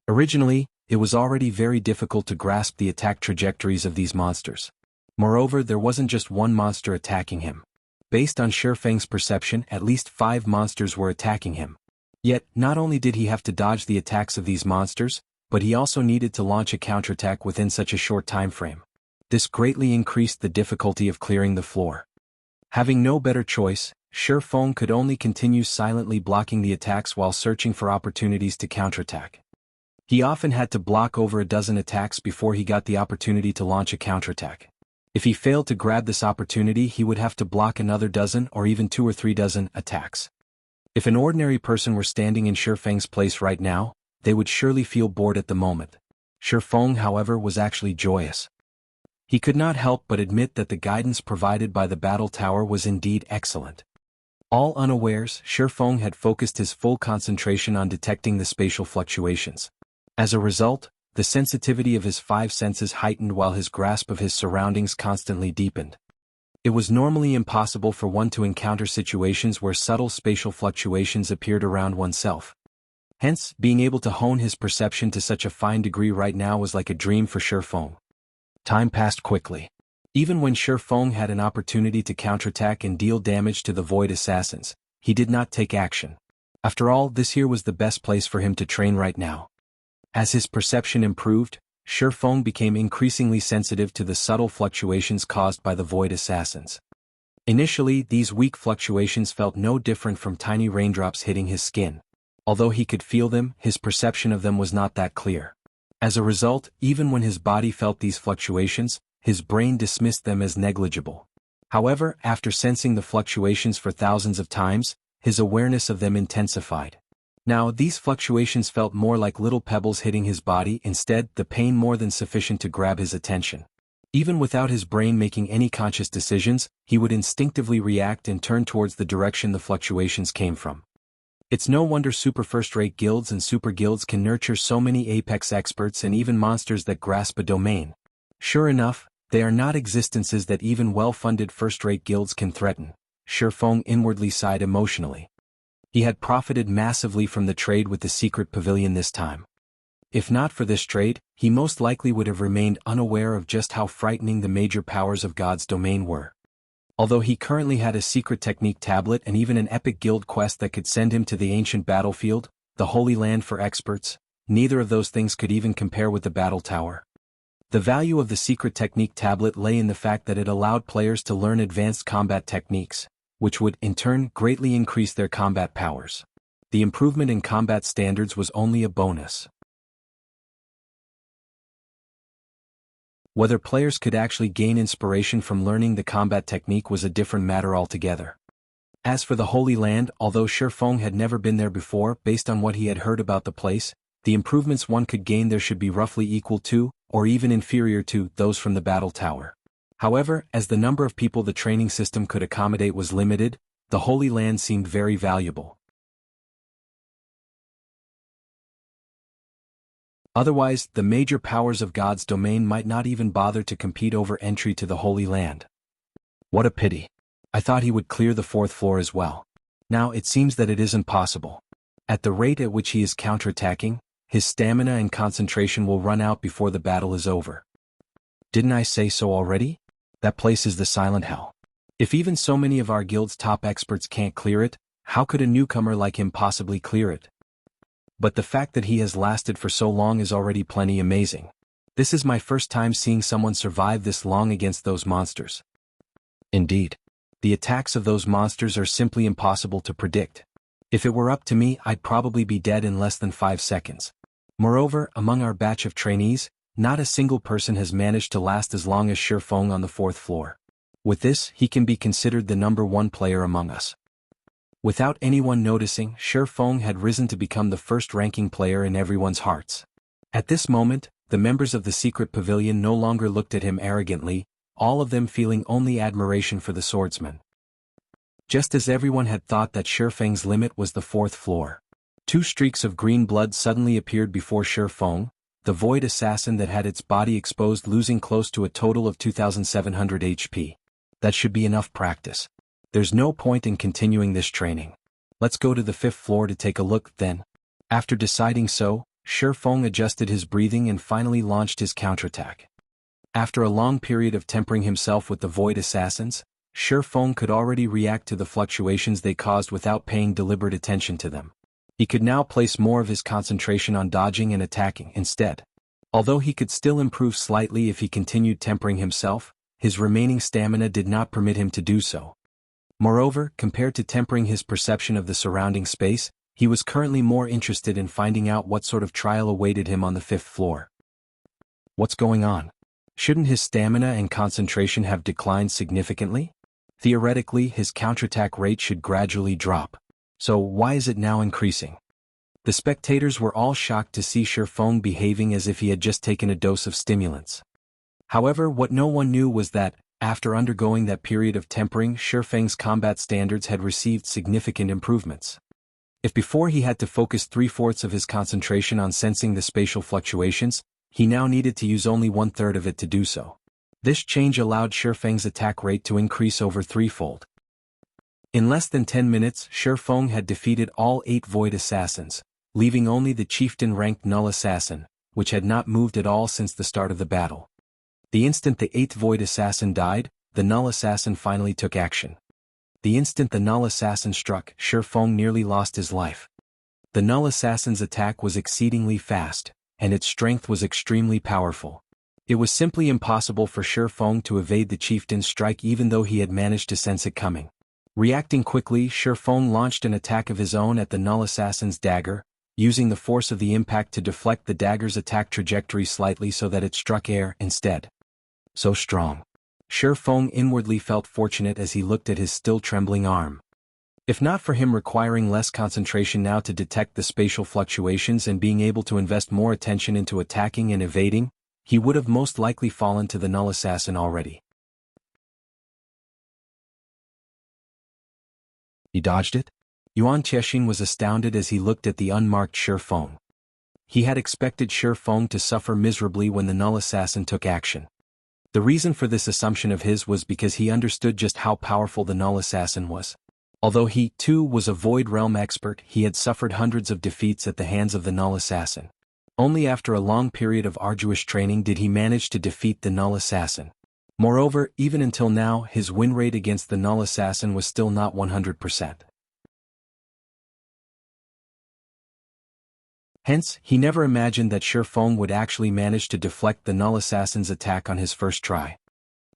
Originally, it was already very difficult to grasp the attack trajectories of these monsters. Moreover, there wasn't just one monster attacking him. Based on Shifeng's perception, at least 5 monsters were attacking him. Yet, not only did he have to dodge the attacks of these monsters, but he also needed to launch a counterattack within such a short time frame. This greatly increased the difficulty of clearing the floor. Having no better choice, Shifeng could only continue silently blocking the attacks while searching for opportunities to counterattack. He often had to block over a dozen attacks before he got the opportunity to launch a counterattack. If he failed to grab this opportunity, he would have to block another dozen or even 2 or 3 dozen attacks. If an ordinary person were standing in Shifeng's place right now, they would surely feel bored at the moment. Shifeng, however, was actually joyous. He could not help but admit that the guidance provided by the battle tower was indeed excellent. All unawares, Shifeng had focused his full concentration on detecting the spatial fluctuations. As a result, the sensitivity of his 5 senses heightened while his grasp of his surroundings constantly deepened. It was normally impossible for one to encounter situations where subtle spatial fluctuations appeared around oneself. Hence, being able to hone his perception to such a fine degree right now was like a dream for Shifeng. Time passed quickly. Even when Shifeng had an opportunity to counterattack and deal damage to the Void Assassins, he did not take action. After all, this here was the best place for him to train right now. As his perception improved, Shifeng became increasingly sensitive to the subtle fluctuations caused by the Void Assassins. Initially, these weak fluctuations felt no different from tiny raindrops hitting his skin. Although he could feel them, his perception of them was not that clear. As a result, even when his body felt these fluctuations, his brain dismissed them as negligible. However, after sensing the fluctuations for thousands of times, his awareness of them intensified. Now, these fluctuations felt more like little pebbles hitting his body, instead, the pain more than sufficient to grab his attention. Even without his brain making any conscious decisions, he would instinctively react and turn towards the direction the fluctuations came from. It's no wonder super first-rate guilds and super guilds can nurture so many apex experts and even monsters that grasp a domain. Sure enough, they are not existences that even well-funded first-rate guilds can threaten. Shifeng inwardly sighed emotionally. He had profited massively from the trade with the secret pavilion this time. If not for this trade, he most likely would have remained unaware of just how frightening the major powers of God's domain were. Although he currently had a secret technique tablet and even an epic guild quest that could send him to the ancient battlefield, the Holy Land for experts, neither of those things could even compare with the battle tower. The value of the secret technique tablet lay in the fact that it allowed players to learn advanced combat techniques, which would, in turn, greatly increase their combat powers. The improvement in combat standards was only a bonus. Whether players could actually gain inspiration from learning the combat technique was a different matter altogether. As for the Holy Land, although Shifeng had never been there before, based on what he had heard about the place, the improvements one could gain there should be roughly equal to, or even inferior to, those from the battle tower. However, as the number of people the training system could accommodate was limited, the Holy Land seemed very valuable. Otherwise, the major powers of God's domain might not even bother to compete over entry to the Holy Land. What a pity. I thought he would clear the 4th floor as well. Now it seems that it isn't possible. At the rate at which he is counterattacking, his stamina and concentration will run out before the battle is over. Didn't I say so already? That place is the silent hell. If even so many of our guild's top experts can't clear it, how could a newcomer like him possibly clear it? But the fact that he has lasted for so long is already plenty amazing. This is my first time seeing someone survive this long against those monsters. Indeed. The attacks of those monsters are simply impossible to predict. If it were up to me, I'd probably be dead in less than 5 seconds. Moreover, among our batch of trainees, not a single person has managed to last as long as Shifeng on the 4th floor. With this, he can be considered the number 1 player among us. Without anyone noticing, Shifeng had risen to become the first-ranking player in everyone's hearts. At this moment, the members of the secret pavilion no longer looked at him arrogantly, all of them feeling only admiration for the swordsman. Just as everyone had thought that Shifeng's limit was the 4th floor. 2 streaks of green blood suddenly appeared before Shifeng, the void assassin that had its body exposed, losing close to a total of 2,700 HP. That should be enough practice. There's no point in continuing this training. Let's go to the 5th floor to take a look, then. After deciding so, Shifeng adjusted his breathing and finally launched his counterattack. After a long period of tempering himself with the void assassins, Shifeng could already react to the fluctuations they caused without paying deliberate attention to them. He could now place more of his concentration on dodging and attacking instead. Although he could still improve slightly if he continued tempering himself, his remaining stamina did not permit him to do so. Moreover, compared to tempering his perception of the surrounding space, he was currently more interested in finding out what sort of trial awaited him on the 5th floor. What's going on? Shouldn't his stamina and concentration have declined significantly? Theoretically, his counterattack rate should gradually drop. So why is it now increasing? The spectators were all shocked to see Shifeng behaving as if he had just taken a dose of stimulants. However, what no one knew was that, after undergoing that period of tempering, Shifeng's combat standards had received significant improvements. If before he had to focus 3/4 of his concentration on sensing the spatial fluctuations, he now needed to use only 1/3 of it to do so. This change allowed Shifeng's attack rate to increase over 3-fold. In less than 10 minutes, Shifeng had defeated all 8 void assassins, leaving only the chieftain-ranked null assassin, which had not moved at all since the start of the battle. The instant the 8th void assassin died, the null assassin finally took action. The instant the null assassin struck, Shifeng nearly lost his life. The null assassin's attack was exceedingly fast, and its strength was extremely powerful. It was simply impossible for Shifeng to evade the chieftain's strike even though he had managed to sense it coming. Reacting quickly, Shifeng launched an attack of his own at the null assassin's dagger, using the force of the impact to deflect the dagger's attack trajectory slightly so that it struck air instead. So strong. Shifeng inwardly felt fortunate as he looked at his still trembling arm. If not for him requiring less concentration now to detect the spatial fluctuations and being able to invest more attention into attacking and evading, he would have most likely fallen to the null assassin already. He dodged it? Yuan Tiexin was astounded as he looked at the unmarked Shifeng. He had expected Shifeng to suffer miserably when the null assassin took action. The reason for this assumption of his was because he understood just how powerful the null assassin was. Although he, too, was a Void Realm expert, he had suffered hundreds of defeats at the hands of the null assassin. Only after a long period of arduous training did he manage to defeat the null assassin. Moreover, even until now, his win rate against the null assassin was still not 100%. Hence, he never imagined that Shifeng would actually manage to deflect the null assassin's attack on his first try.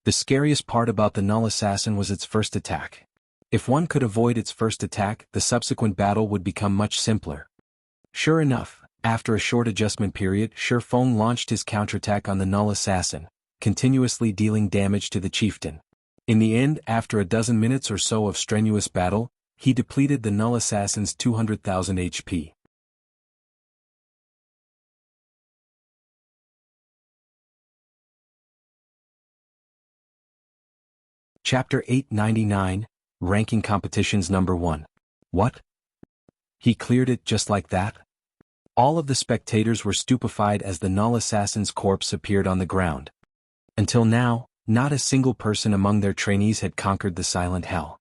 The scariest part about the null assassin was its first attack. If one could avoid its first attack, the subsequent battle would become much simpler. Sure enough, after a short adjustment period, Shifeng launched his counterattack on the null assassin, continuously dealing damage to the chieftain. In the end, after a dozen minutes or so of strenuous battle, he depleted the null assassin's 200,000 HP. Chapter 899, Ranking Competitions Number 1. What? He cleared it just like that? All of the spectators were stupefied as the Null Assassin's corpse appeared on the ground. Until now, not a single person among their trainees had conquered the Silent Hell.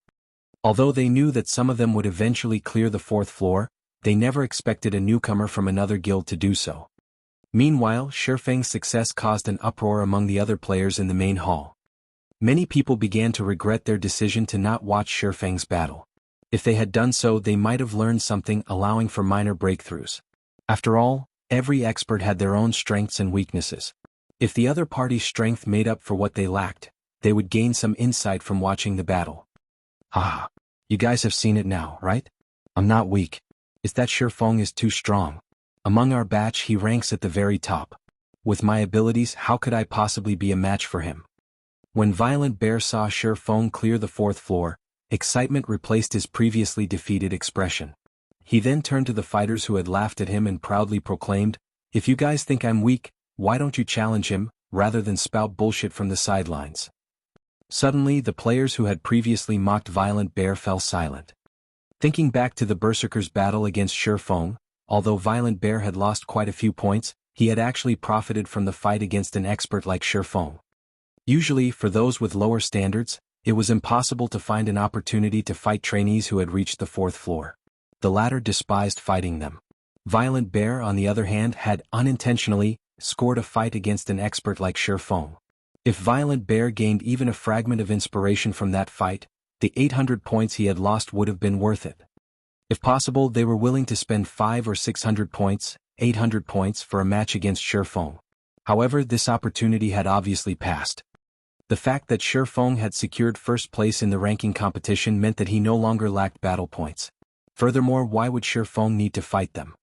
Although they knew that some of them would eventually clear the 4th floor, they never expected a newcomer from another guild to do so. Meanwhile, Shifeng's success caused an uproar among the other players in the main hall. Many people began to regret their decision to not watch Shifeng's battle. If they had done so, they might have learned something, allowing for minor breakthroughs. After all, every expert had their own strengths and weaknesses. If the other party's strength made up for what they lacked, they would gain some insight from watching the battle. Ah, you guys have seen it now, right? I'm not weak. It's that Shifeng is too strong. Among our batch, he ranks at the very top. With my abilities, how could I possibly be a match for him? When Violent Bear saw Shifeng clear the 4th floor, excitement replaced his previously defeated expression. He then turned to the fighters who had laughed at him and proudly proclaimed, "If you guys think I'm weak, why don't you challenge him, rather than spout bullshit from the sidelines?" Suddenly, the players who had previously mocked Violent Bear fell silent. Thinking back to the Berserker's battle against Shifeng, although Violent Bear had lost quite a few points, he had actually profited from the fight against an expert like Shifeng. Usually, for those with lower standards, it was impossible to find an opportunity to fight trainees who had reached the 4th floor. The latter despised fighting them. Violent Bear, on the other hand, had unintentionally scored a fight against an expert like Shifeng. If Violent Bear gained even a fragment of inspiration from that fight, the 800 points he had lost would have been worth it. If possible, they were willing to spend 500 or 600 points, 800 points for a match against Shifeng. However, this opportunity had obviously passed. The fact that Shifeng had secured first place in the ranking competition meant that he no longer lacked battle points. Furthermore, why would Shifeng need to fight them?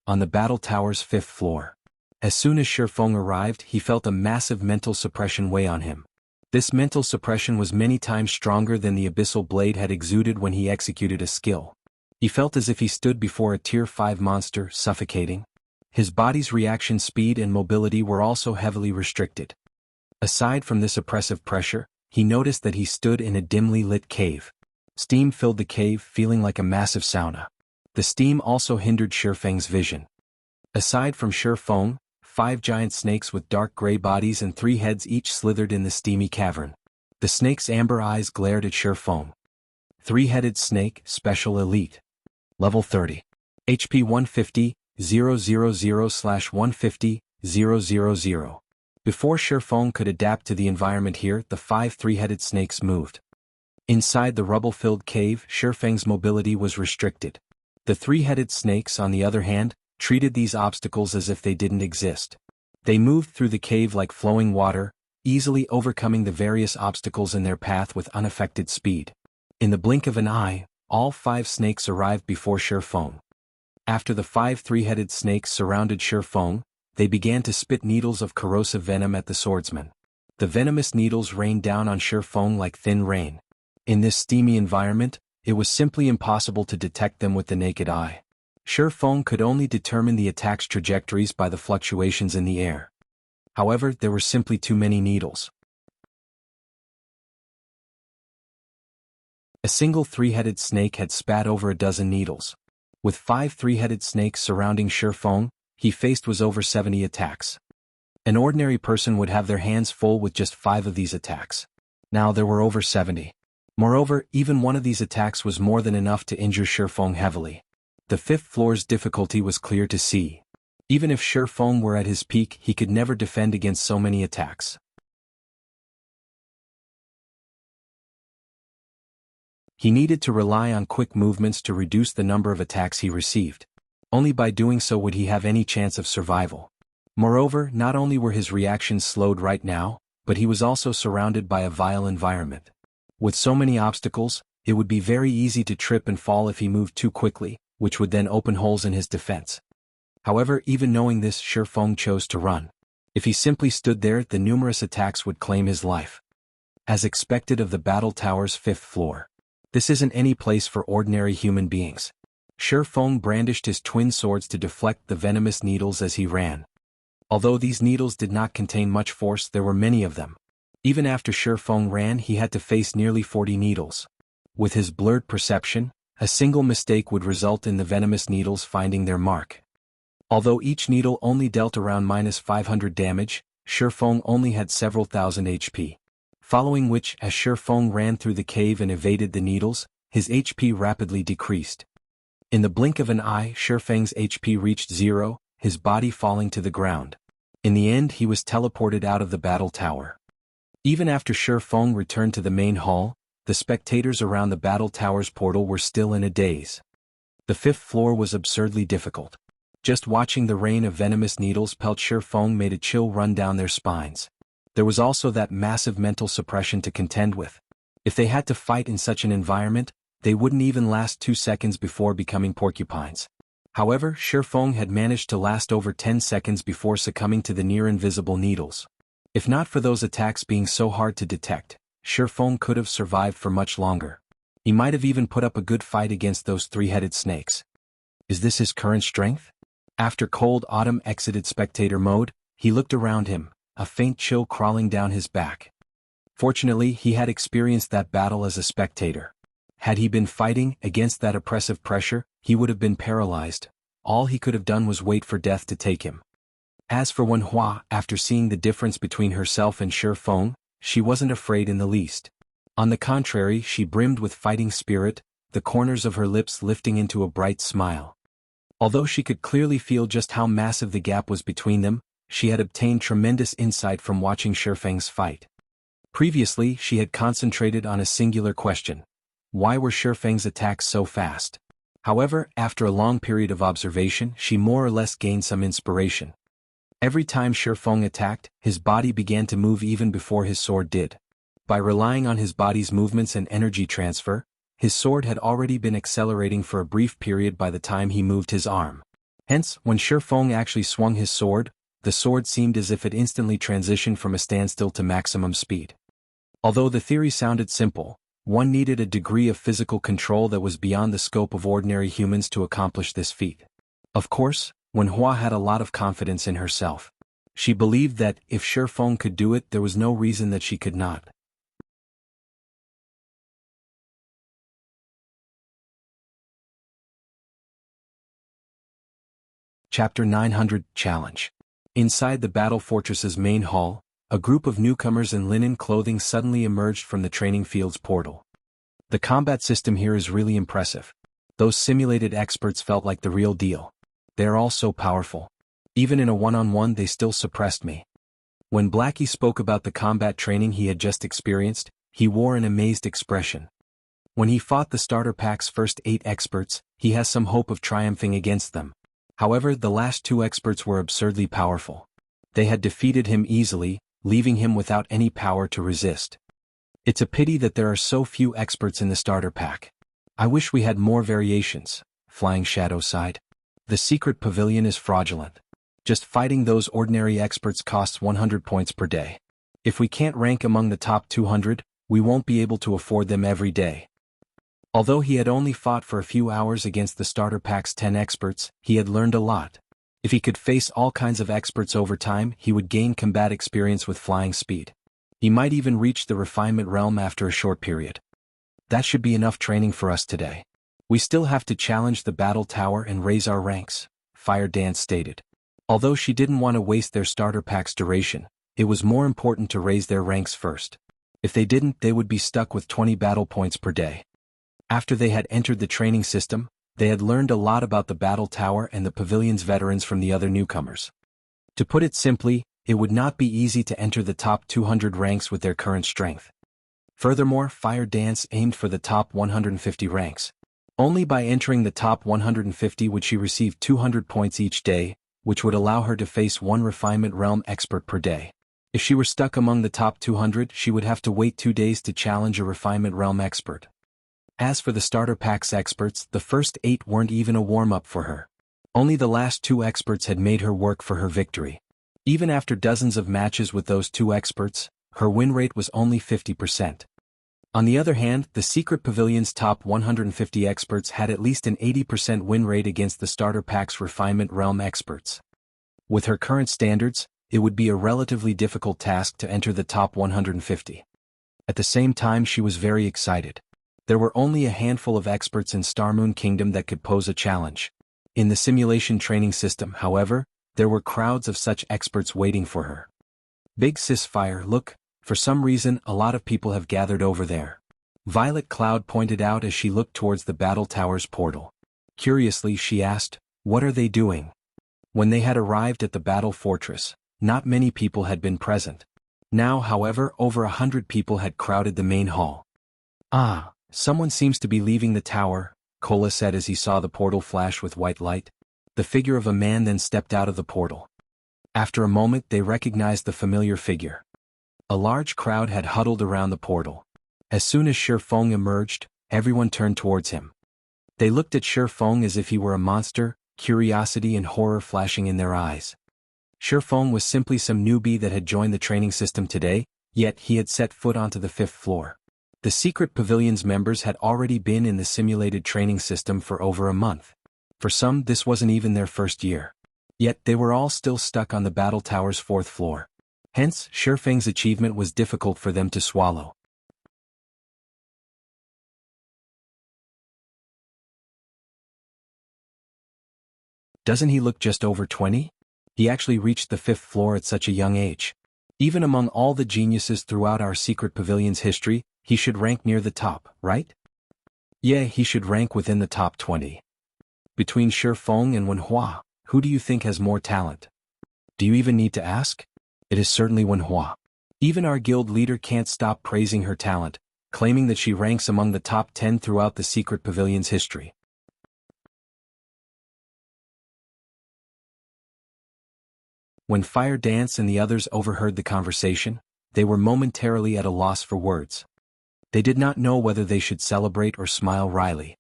On the battle tower's 5th floor. As soon as Shifeng arrived, he felt a massive mental suppression weigh on him. This mental suppression was many times stronger than the abyssal blade had exuded when he executed a skill. He felt as if he stood before a tier 5 monster, suffocating. His body's reaction speed and mobility were also heavily restricted. Aside from this oppressive pressure, he noticed that he stood in a dimly lit cave. Steam filled the cave, feeling like a massive sauna. The steam also hindered Shifeng's vision. Aside from Shifeng, 5 giant snakes with dark gray bodies and 3 heads each slithered in the steamy cavern. The snake's amber eyes glared at Shifeng. 3-headed snake, special elite. Level 30. HP 150, 000/150, 000. Before Shifeng could adapt to the environment here, the 5 3-headed snakes moved. Inside the rubble-filled cave, Shifeng's mobility was restricted. The 3-headed snakes, on the other hand, treated these obstacles as if they didn't exist. They moved through the cave like flowing water, easily overcoming the various obstacles in their path with unaffected speed. In the blink of an eye, all 5 snakes arrived before Shifeng. After the 5 3-headed snakes surrounded Shifeng, they began to spit needles of corrosive venom at the swordsman. The venomous needles rained down on Shifeng like thin rain. In this steamy environment, it was simply impossible to detect them with the naked eye. Shifeng could only determine the attack's trajectories by the fluctuations in the air. However, there were simply too many needles. A single 3-headed snake had spat over a dozen needles. With 5 3-headed snakes surrounding Shifeng, he faced was over 70 attacks. An ordinary person would have their hands full with just 5 of these attacks. Now there were over 70. Moreover, even one of these attacks was more than enough to injure Shifeng heavily. The 5th floor's difficulty was clear to see. Even if Shifeng were at his peak, he could never defend against so many attacks. He needed to rely on quick movements to reduce the number of attacks he received. Only by doing so would he have any chance of survival. Moreover, not only were his reactions slowed right now, but he was also surrounded by a vile environment. With so many obstacles, it would be very easy to trip and fall if he moved too quickly, which would then open holes in his defense. However, even knowing this, Shifeng chose to run. If he simply stood there, the numerous attacks would claim his life. As expected of the battle tower's 5th floor. This isn't any place for ordinary human beings. Shifeng brandished his twin swords to deflect the venomous needles as he ran. Although these needles did not contain much force, there were many of them. Even after Shifeng ran, he had to face nearly 40 needles. With his blurred perception, a single mistake would result in the venomous needles finding their mark. Although each needle only dealt around -500 damage, Shifeng only had several thousand HP. Following which, as Shifeng ran through the cave and evaded the needles, his HP rapidly decreased. In the blink of an eye, Shifeng's HP reached 0, his body falling to the ground. In the end, he was teleported out of the battle tower. Even after Shifeng returned to the main hall, the spectators around the battle tower's portal were still in a daze. The 5th floor was absurdly difficult. Just watching the rain of venomous needles pelt Shifeng made a chill run down their spines. There was also that massive mental suppression to contend with. If they had to fight in such an environment, they wouldn't even last 2 seconds before becoming porcupines. However, Shifeng had managed to last over 10 seconds before succumbing to the near-invisible needles. If not for those attacks being so hard to detect, Shifeng could have survived for much longer. He might have even put up a good fight against those 3-headed snakes. Is this his current strength? After Cold Autumn exited spectator mode, he looked around him, a faint chill crawling down his back. Fortunately, he had experienced that battle as a spectator. Had he been fighting against that oppressive pressure, he would have been paralyzed. All he could have done was wait for death to take him. As for Wenhua, after seeing the difference between herself and Shifeng, she wasn't afraid in the least. On the contrary, she brimmed with fighting spirit, the corners of her lips lifting into a bright smile. Although she could clearly feel just how massive the gap was between them, she had obtained tremendous insight from watching Shifeng's fight. Previously, she had concentrated on a singular question: why were Shifeng's attacks so fast? However, after a long period of observation, she more or less gained some inspiration. Every time Shifeng attacked, his body began to move even before his sword did. By relying on his body's movements and energy transfer, his sword had already been accelerating for a brief period by the time he moved his arm. Hence, when Shifeng actually swung his sword, the sword seemed as if it instantly transitioned from a standstill to maximum speed. Although the theory sounded simple, one needed a degree of physical control that was beyond the scope of ordinary humans to accomplish this feat. Of course, Wenhua had a lot of confidence in herself. She believed that, if Shifeng could do it, there was no reason that she could not. Chapter 900 Challenge. Inside the battle fortress's main hall, a group of newcomers in linen clothing suddenly emerged from the training field's portal. The combat system here is really impressive. Those simulated experts felt like the real deal. They are all so powerful. Even in a one-on-one they still suppressed me. When Blackie spoke about the combat training he had just experienced, he wore an amazed expression. When he fought the starter pack's first 8 experts, he has some hope of triumphing against them. However, the last 2 experts were absurdly powerful. They had defeated him easily, leaving him without any power to resist. It's a pity that there are so few experts in the starter pack. I wish we had more variations. Flying Shadow sighed. The secret pavilion is fraudulent. Just fighting those ordinary experts costs 100 points per day. If we can't rank among the top 200, we won't be able to afford them every day. Although he had only fought for a few hours against the starter pack's 10 experts, he had learned a lot. If he could face all kinds of experts over time, he would gain combat experience with flying speed. He might even reach the refinement realm after a short period. That should be enough training for us today. We still have to challenge the battle tower and raise our ranks, Fire Dance stated. Although she didn't want to waste their starter pack's duration, it was more important to raise their ranks first. If they didn't, they would be stuck with 20 battle points per day. After they had entered the training system, they had learned a lot about the battle tower and the pavilion's veterans from the other newcomers. To put it simply, it would not be easy to enter the top 200 ranks with their current strength. Furthermore, Fire Dance aimed for the top 150 ranks. Only by entering the top 150 would she receive 200 points each day, which would allow her to face 1 refinement realm expert per day. If she were stuck among the top 200, she would have to wait 2 days to challenge a refinement realm expert. As for the starter pack's experts, the first 8 weren't even a warm-up for her. Only the last 2 experts had made her work for her victory. Even after dozens of matches with those 2 experts, her win rate was only 50%. On the other hand, the secret pavilion's top 150 experts had at least an 80% win rate against the starter pack's refinement realm experts. With her current standards, it would be a relatively difficult task to enter the top 150. At the same time, she was very excited. There were only a handful of experts in Starmoon Kingdom that could pose a challenge. In the simulation training system, however, there were crowds of such experts waiting for her. Big Sis Fire, look, for some reason a lot of people have gathered over there. Violet Cloud pointed out as she looked towards the Battle Tower's portal. Curiously, she asked, "What are they doing?" When they had arrived at the battle fortress, not many people had been present. Now, however, over 100 people had crowded the main hall. "Ah, someone seems to be leaving the tower," Kola said as he saw the portal flash with white light. The figure of a man then stepped out of the portal. After a moment they recognized the familiar figure. A large crowd had huddled around the portal. As soon as Shi Feng emerged, everyone turned towards him. They looked at Shi Feng as if he were a monster, curiosity and horror flashing in their eyes. Shi Feng was simply some newbie that had joined the training system today, yet he had set foot onto the 5th floor. The secret pavilion's members had already been in the simulated training system for over a month. For some, this wasn't even their first year. Yet they were all still stuck on the battle tower's 4th floor. Hence, Shi Feng's achievement was difficult for them to swallow. Doesn't he look just over 20? He actually reached the 5th floor at such a young age. Even among all the geniuses throughout our secret pavilion's history, he should rank near the top, right? Yeah, he should rank within the top 20. Between Shi Feng and Wenhua, who do you think has more talent? Do you even need to ask? It is certainly Wenhua. Even our guild leader can't stop praising her talent, claiming that she ranks among the top 10 throughout the secret pavilion's history. When Fire Dance and the others overheard the conversation, they were momentarily at a loss for words. They did not know whether they should celebrate or smile wryly.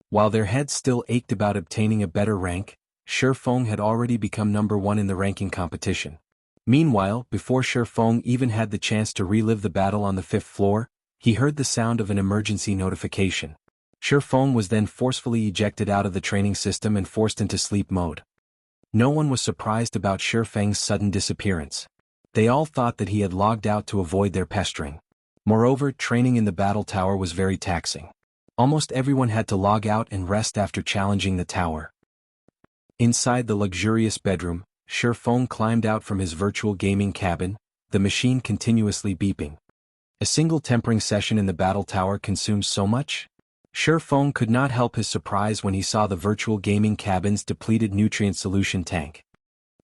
While their heads still ached about obtaining a better rank, Shi Feng had already become number 1 in the ranking competition. Meanwhile, before Shi Feng even had the chance to relive the battle on the 5th floor, he heard the sound of an emergency notification. Shi Feng was then forcefully ejected out of the training system and forced into sleep mode. No one was surprised about Shi Feng's sudden disappearance. They all thought that he had logged out to avoid their pestering. Moreover, training in the battle tower was very taxing. Almost everyone had to log out and rest after challenging the tower. Inside the luxurious bedroom, Shi Feng climbed out from his virtual gaming cabin, the machine continuously beeping. A single tempering session in the battle tower consumes so much? Shi Feng could not help his surprise when he saw the virtual gaming cabin's depleted nutrient solution tank.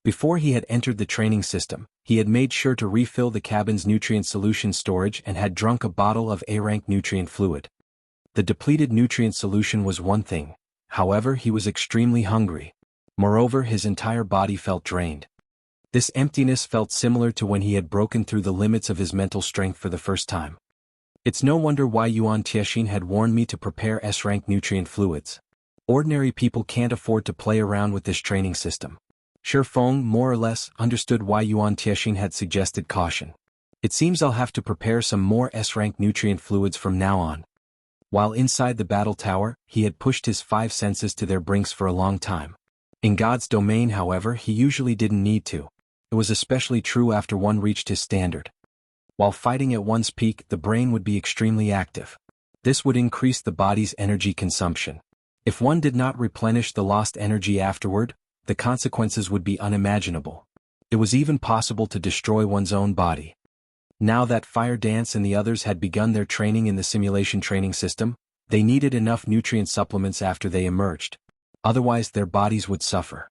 Before he had entered the training system, he had made sure to refill the cabin's nutrient solution storage and had drunk a bottle of A-rank nutrient fluid. The depleted nutrient solution was one thing, however he was extremely hungry. Moreover, his entire body felt drained. This emptiness felt similar to when he had broken through the limits of his mental strength for the first time. It's no wonder why Yuan Tiexin had warned me to prepare S-rank nutrient fluids. Ordinary people can't afford to play around with this training system. Shi Feng more or less understood why Yuan Tiexin had suggested caution. It seems I'll have to prepare some more S-rank nutrient fluids from now on. While inside the battle tower, he had pushed his 5 senses to their brinks for a long time. In God's domain, however, he usually didn't need to. It was especially true after one reached his standard. While fighting at one's peak, the brain would be extremely active. This would increase the body's energy consumption. If one did not replenish the lost energy afterward, the consequences would be unimaginable. It was even possible to destroy one's own body. Now that Fire Dance and the others had begun their training in the simulation training system, they needed enough nutrient supplements after they emerged. Otherwise their bodies would suffer.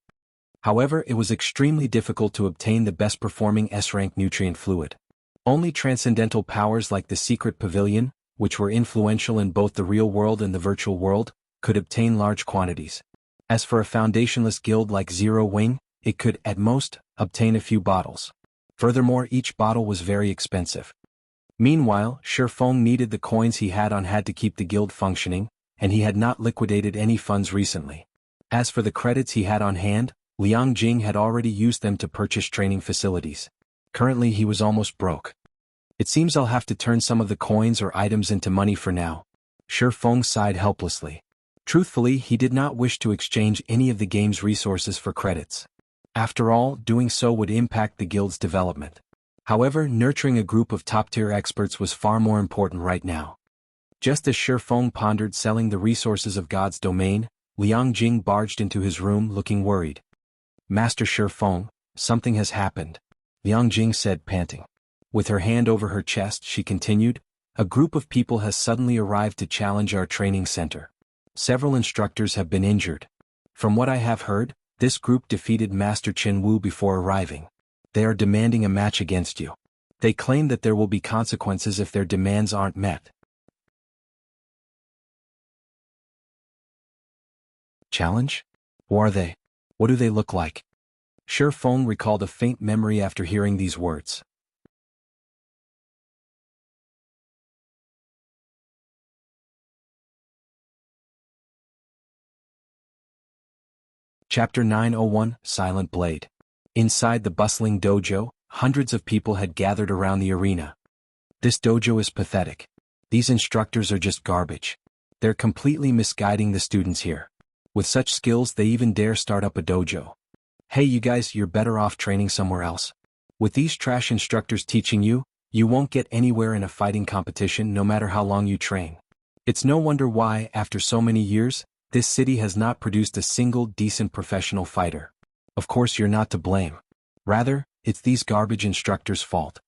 However, it was extremely difficult to obtain the best-performing S-rank nutrient fluid. Only transcendental powers like the Secret Pavilion, which were influential in both the real world and the virtual world, could obtain large quantities. As for a foundationless guild like Zero Wing, it could, at most, obtain a few bottles. Furthermore, each bottle was very expensive. Meanwhile, Shi Feng needed the coins he had on hand to keep the guild functioning, and he had not liquidated any funds recently. As for the credits he had on hand, Liang Jing had already used them to purchase training facilities. Currently he was almost broke. It seems I'll have to turn some of the coins or items into money for now. Shi Feng sighed helplessly. Truthfully, he did not wish to exchange any of the game's resources for credits. After all, doing so would impact the guild's development. However, nurturing a group of top-tier experts was far more important right now. Just as Shifeng pondered selling the resources of God's domain, Liang Jing barged into his room looking worried. Master Shifeng, something has happened, Liang Jing said, panting. With her hand over her chest, she continued, a group of people has suddenly arrived to challenge our training center. Several instructors have been injured. From what I have heard, this group defeated Master Chen Wu before arriving. They are demanding a match against you. They claim that there will be consequences if their demands aren't met. Challenge? Who are they? What do they look like? Shifeng recalled a faint memory after hearing these words. Chapter 901, Silent Blade. Inside the bustling dojo, hundreds of people had gathered around the arena. This dojo is pathetic. These instructors are just garbage. They're completely misguiding the students here. With such skills, they even dare start up a dojo. Hey you guys, you're better off training somewhere else. With these trash instructors teaching you, you won't get anywhere in a fighting competition no matter how long you train. It's no wonder why, after so many years, this city has not produced a single decent professional fighter. Of course you're not to blame. Rather, it's these garbage instructors' fault.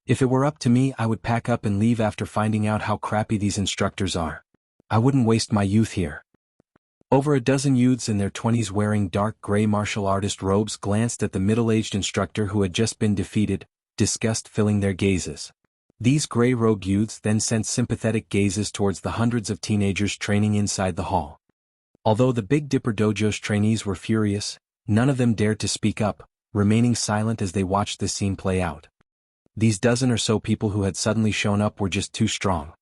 If it were up to me, I would pack up and leave after finding out how crappy these instructors are. I wouldn't waste my youth here. Over a dozen youths in their 20s wearing dark gray martial artist robes glanced at the middle-aged instructor who had just been defeated, disgust filling their gazes. These gray-robed youths then sent sympathetic gazes towards the hundreds of teenagers training inside the hall. Although the Big Dipper Dojo's trainees were furious, none of them dared to speak up, remaining silent as they watched the scene play out. These dozen or so people who had suddenly shown up were just too strong.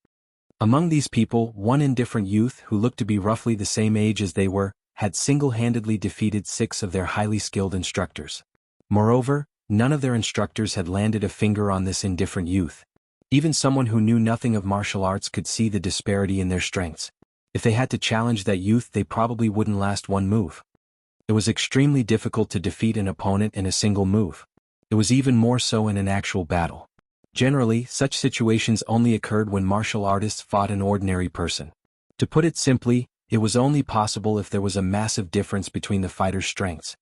Among these people, one indifferent youth who looked to be roughly the same age as they were, had single-handedly defeated 6 of their highly skilled instructors. Moreover, none of their instructors had landed a finger on this indifferent youth. Even someone who knew nothing of martial arts could see the disparity in their strengths. If they had to challenge that youth, they probably wouldn't last one move. It was extremely difficult to defeat an opponent in a single move. It was even more so in an actual battle. Generally, such situations only occurred when martial artists fought an ordinary person. To put it simply, it was only possible if there was a massive difference between the fighters' strengths.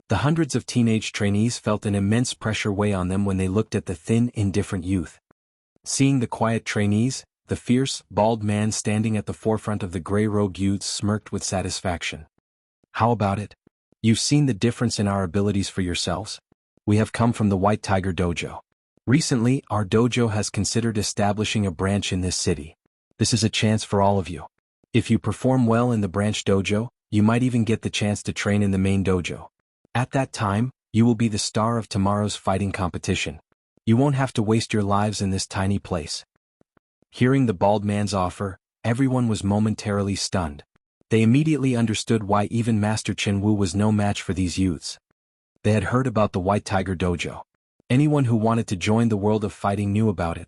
The hundreds of teenage trainees felt an immense pressure weigh on them when they looked at the thin, indifferent youth. Seeing the quiet trainees, the fierce, bald man standing at the forefront of the gray-robed youths smirked with satisfaction. How about it? You've seen the difference in our abilities for yourselves? We have come from the White Tiger Dojo. Recently, our dojo has considered establishing a branch in this city. This is a chance for all of you. If you perform well in the branch dojo, you might even get the chance to train in the main dojo. At that time, you will be the star of tomorrow's fighting competition. You won't have to waste your lives in this tiny place. Hearing the bald man's offer, everyone was momentarily stunned. They immediately understood why even Master Chen Wu was no match for these youths. They had heard about the White Tiger Dojo. Anyone who wanted to join the world of fighting knew about it.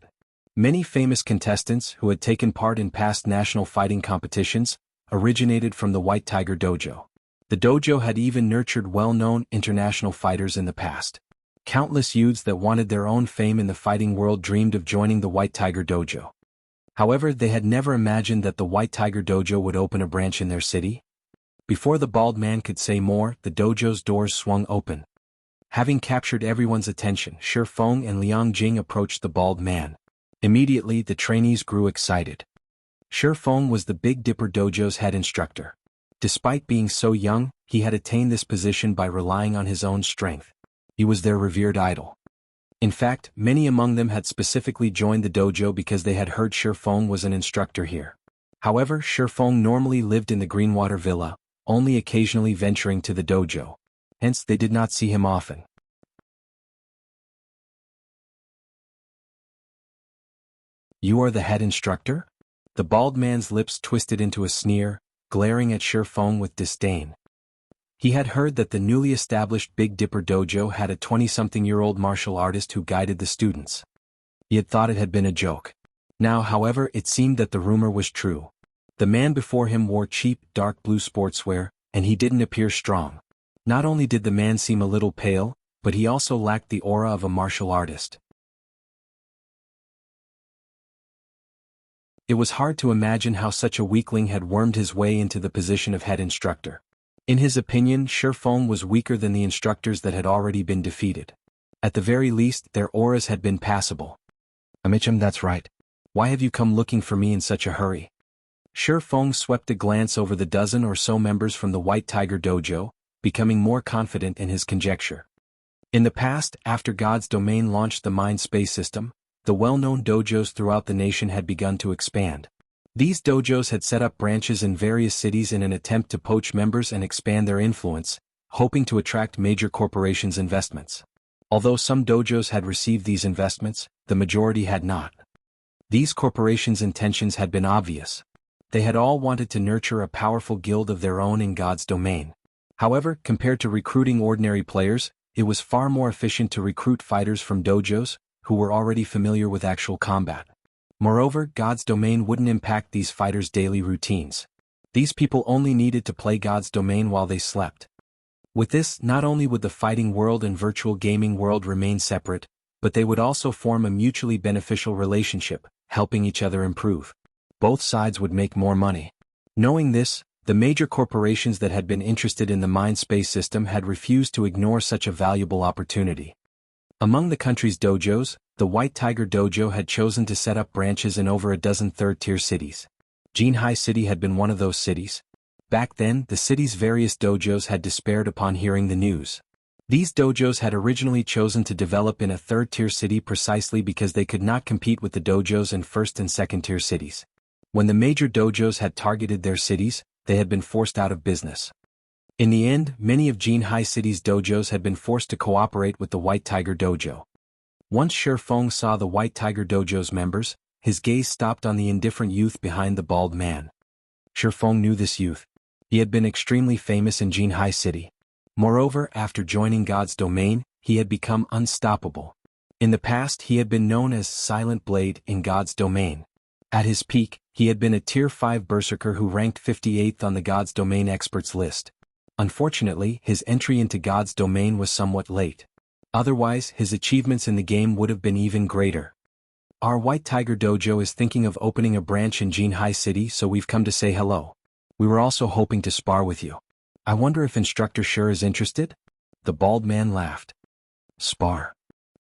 Many famous contestants who had taken part in past national fighting competitions originated from the White Tiger Dojo. The dojo had even nurtured well-known international fighters in the past. Countless youths that wanted their own fame in the fighting world dreamed of joining the White Tiger Dojo. However, they had never imagined that the White Tiger Dojo would open a branch in their city. Before the bald man could say more, the dojo's doors swung open. Having captured everyone's attention, Shifeng and Liang Jing approached the bald man. Immediately, the trainees grew excited. Shifeng was the Big Dipper Dojo's head instructor. Despite being so young, he had attained this position by relying on his own strength. He was their revered idol. In fact, many among them had specifically joined the dojo because they had heard Shifeng was an instructor here. However, Shifeng normally lived in the Greenwater Villa, only occasionally venturing to the dojo. Hence, they did not see him often. You are the head instructor? The bald man's lips twisted into a sneer, glaring at Shifeng with disdain. He had heard that the newly established Big Dipper Dojo had a 20-something-year-old martial artist who guided the students. He had thought it had been a joke. Now, however, it seemed that the rumor was true. The man before him wore cheap, dark blue sportswear, and he didn't appear strong. Not only did the man seem a little pale, but he also lacked the aura of a martial artist. It was hard to imagine how such a weakling had wormed his way into the position of head instructor. In his opinion, Shifeng was weaker than the instructors that had already been defeated. At the very least, their auras had been passable. Amicham, that's right. Why have you come looking for me in such a hurry? Shifeng swept a glance over the dozen or so members from the White Tiger Dojo, becoming more confident in his conjecture. In the past, after God's Domain launched the Mind Space System, the well-known dojos throughout the nation had begun to expand. These dojos had set up branches in various cities in an attempt to poach members and expand their influence, hoping to attract major corporations' investments. Although some dojos had received these investments, the majority had not. These corporations' intentions had been obvious. They had all wanted to nurture a powerful guild of their own in God's domain. However, compared to recruiting ordinary players, it was far more efficient to recruit fighters from dojos, who were already familiar with actual combat. Moreover, God's domain wouldn't impact these fighters' daily routines. These people only needed to play God's domain while they slept. With this, not only would the fighting world and virtual gaming world remain separate, but they would also form a mutually beneficial relationship, helping each other improve. Both sides would make more money. Knowing this, the major corporations that had been interested in the Mind Space System had refused to ignore such a valuable opportunity. Among the country's dojos, the White Tiger Dojo had chosen to set up branches in over a dozen third-tier cities. Jianghu City had been one of those cities. Back then, the city's various dojos had despaired upon hearing the news. These dojos had originally chosen to develop in a third-tier city precisely because they could not compete with the dojos in first- and second-tier cities. When the major dojos had targeted their cities, they had been forced out of business. In the end, many of Jianghu City's dojos had been forced to cooperate with the White Tiger Dojo. Once Shifeng saw the White Tiger Dojo's members, his gaze stopped on the indifferent youth behind the bald man. Shifeng knew this youth. He had been extremely famous in Jianghu City. Moreover, after joining God's domain, he had become unstoppable. In the past, he had been known as Silent Blade in God's domain. At his peak, he had been a Tier 5 berserker who ranked 58th on the God's domain experts list. Unfortunately, his entry into God's domain was somewhat late. Otherwise, his achievements in the game would have been even greater. Our White Tiger Dojo is thinking of opening a branch in Jianghu City, so we've come to say hello. We were also hoping to spar with you. I wonder if Instructor Shur is interested? The bald man laughed. Spar.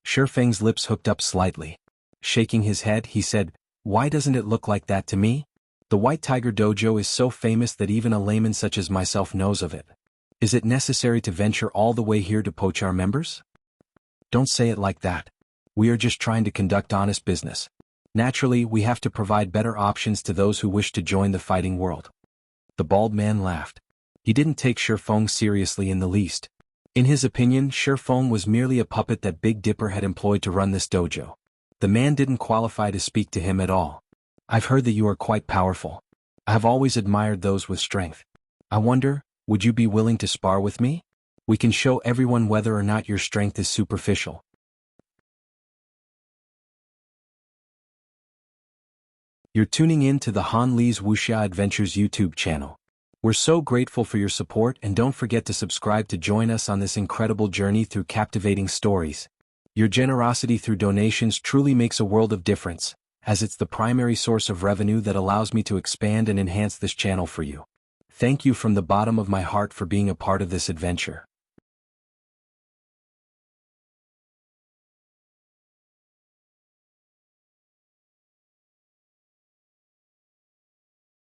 Shifeng's lips hooked up slightly. Shaking his head, he said, "Why doesn't it look like that to me? The White Tiger Dojo is so famous that even a layman such as myself knows of it. Is it necessary to venture all the way here to poach our members?" Don't say it like that. We are just trying to conduct honest business. Naturally, we have to provide better options to those who wish to join the fighting world. The bald man laughed. He didn't take Shifeng seriously in the least. In his opinion, Shifeng was merely a puppet that Big Dipper had employed to run this dojo. The man didn't qualify to speak to him at all. I've heard that you are quite powerful. I have always admired those with strength. I wonder, would you be willing to spar with me? We can show everyone whether or not your strength is superficial. You're tuning in to the Han Lee's Wuxia Adventures YouTube channel. We're so grateful for your support, and don't forget to subscribe to join us on this incredible journey through captivating stories. Your generosity through donations truly makes a world of difference, as it's the primary source of revenue that allows me to expand and enhance this channel for you. Thank you from the bottom of my heart for being a part of this adventure.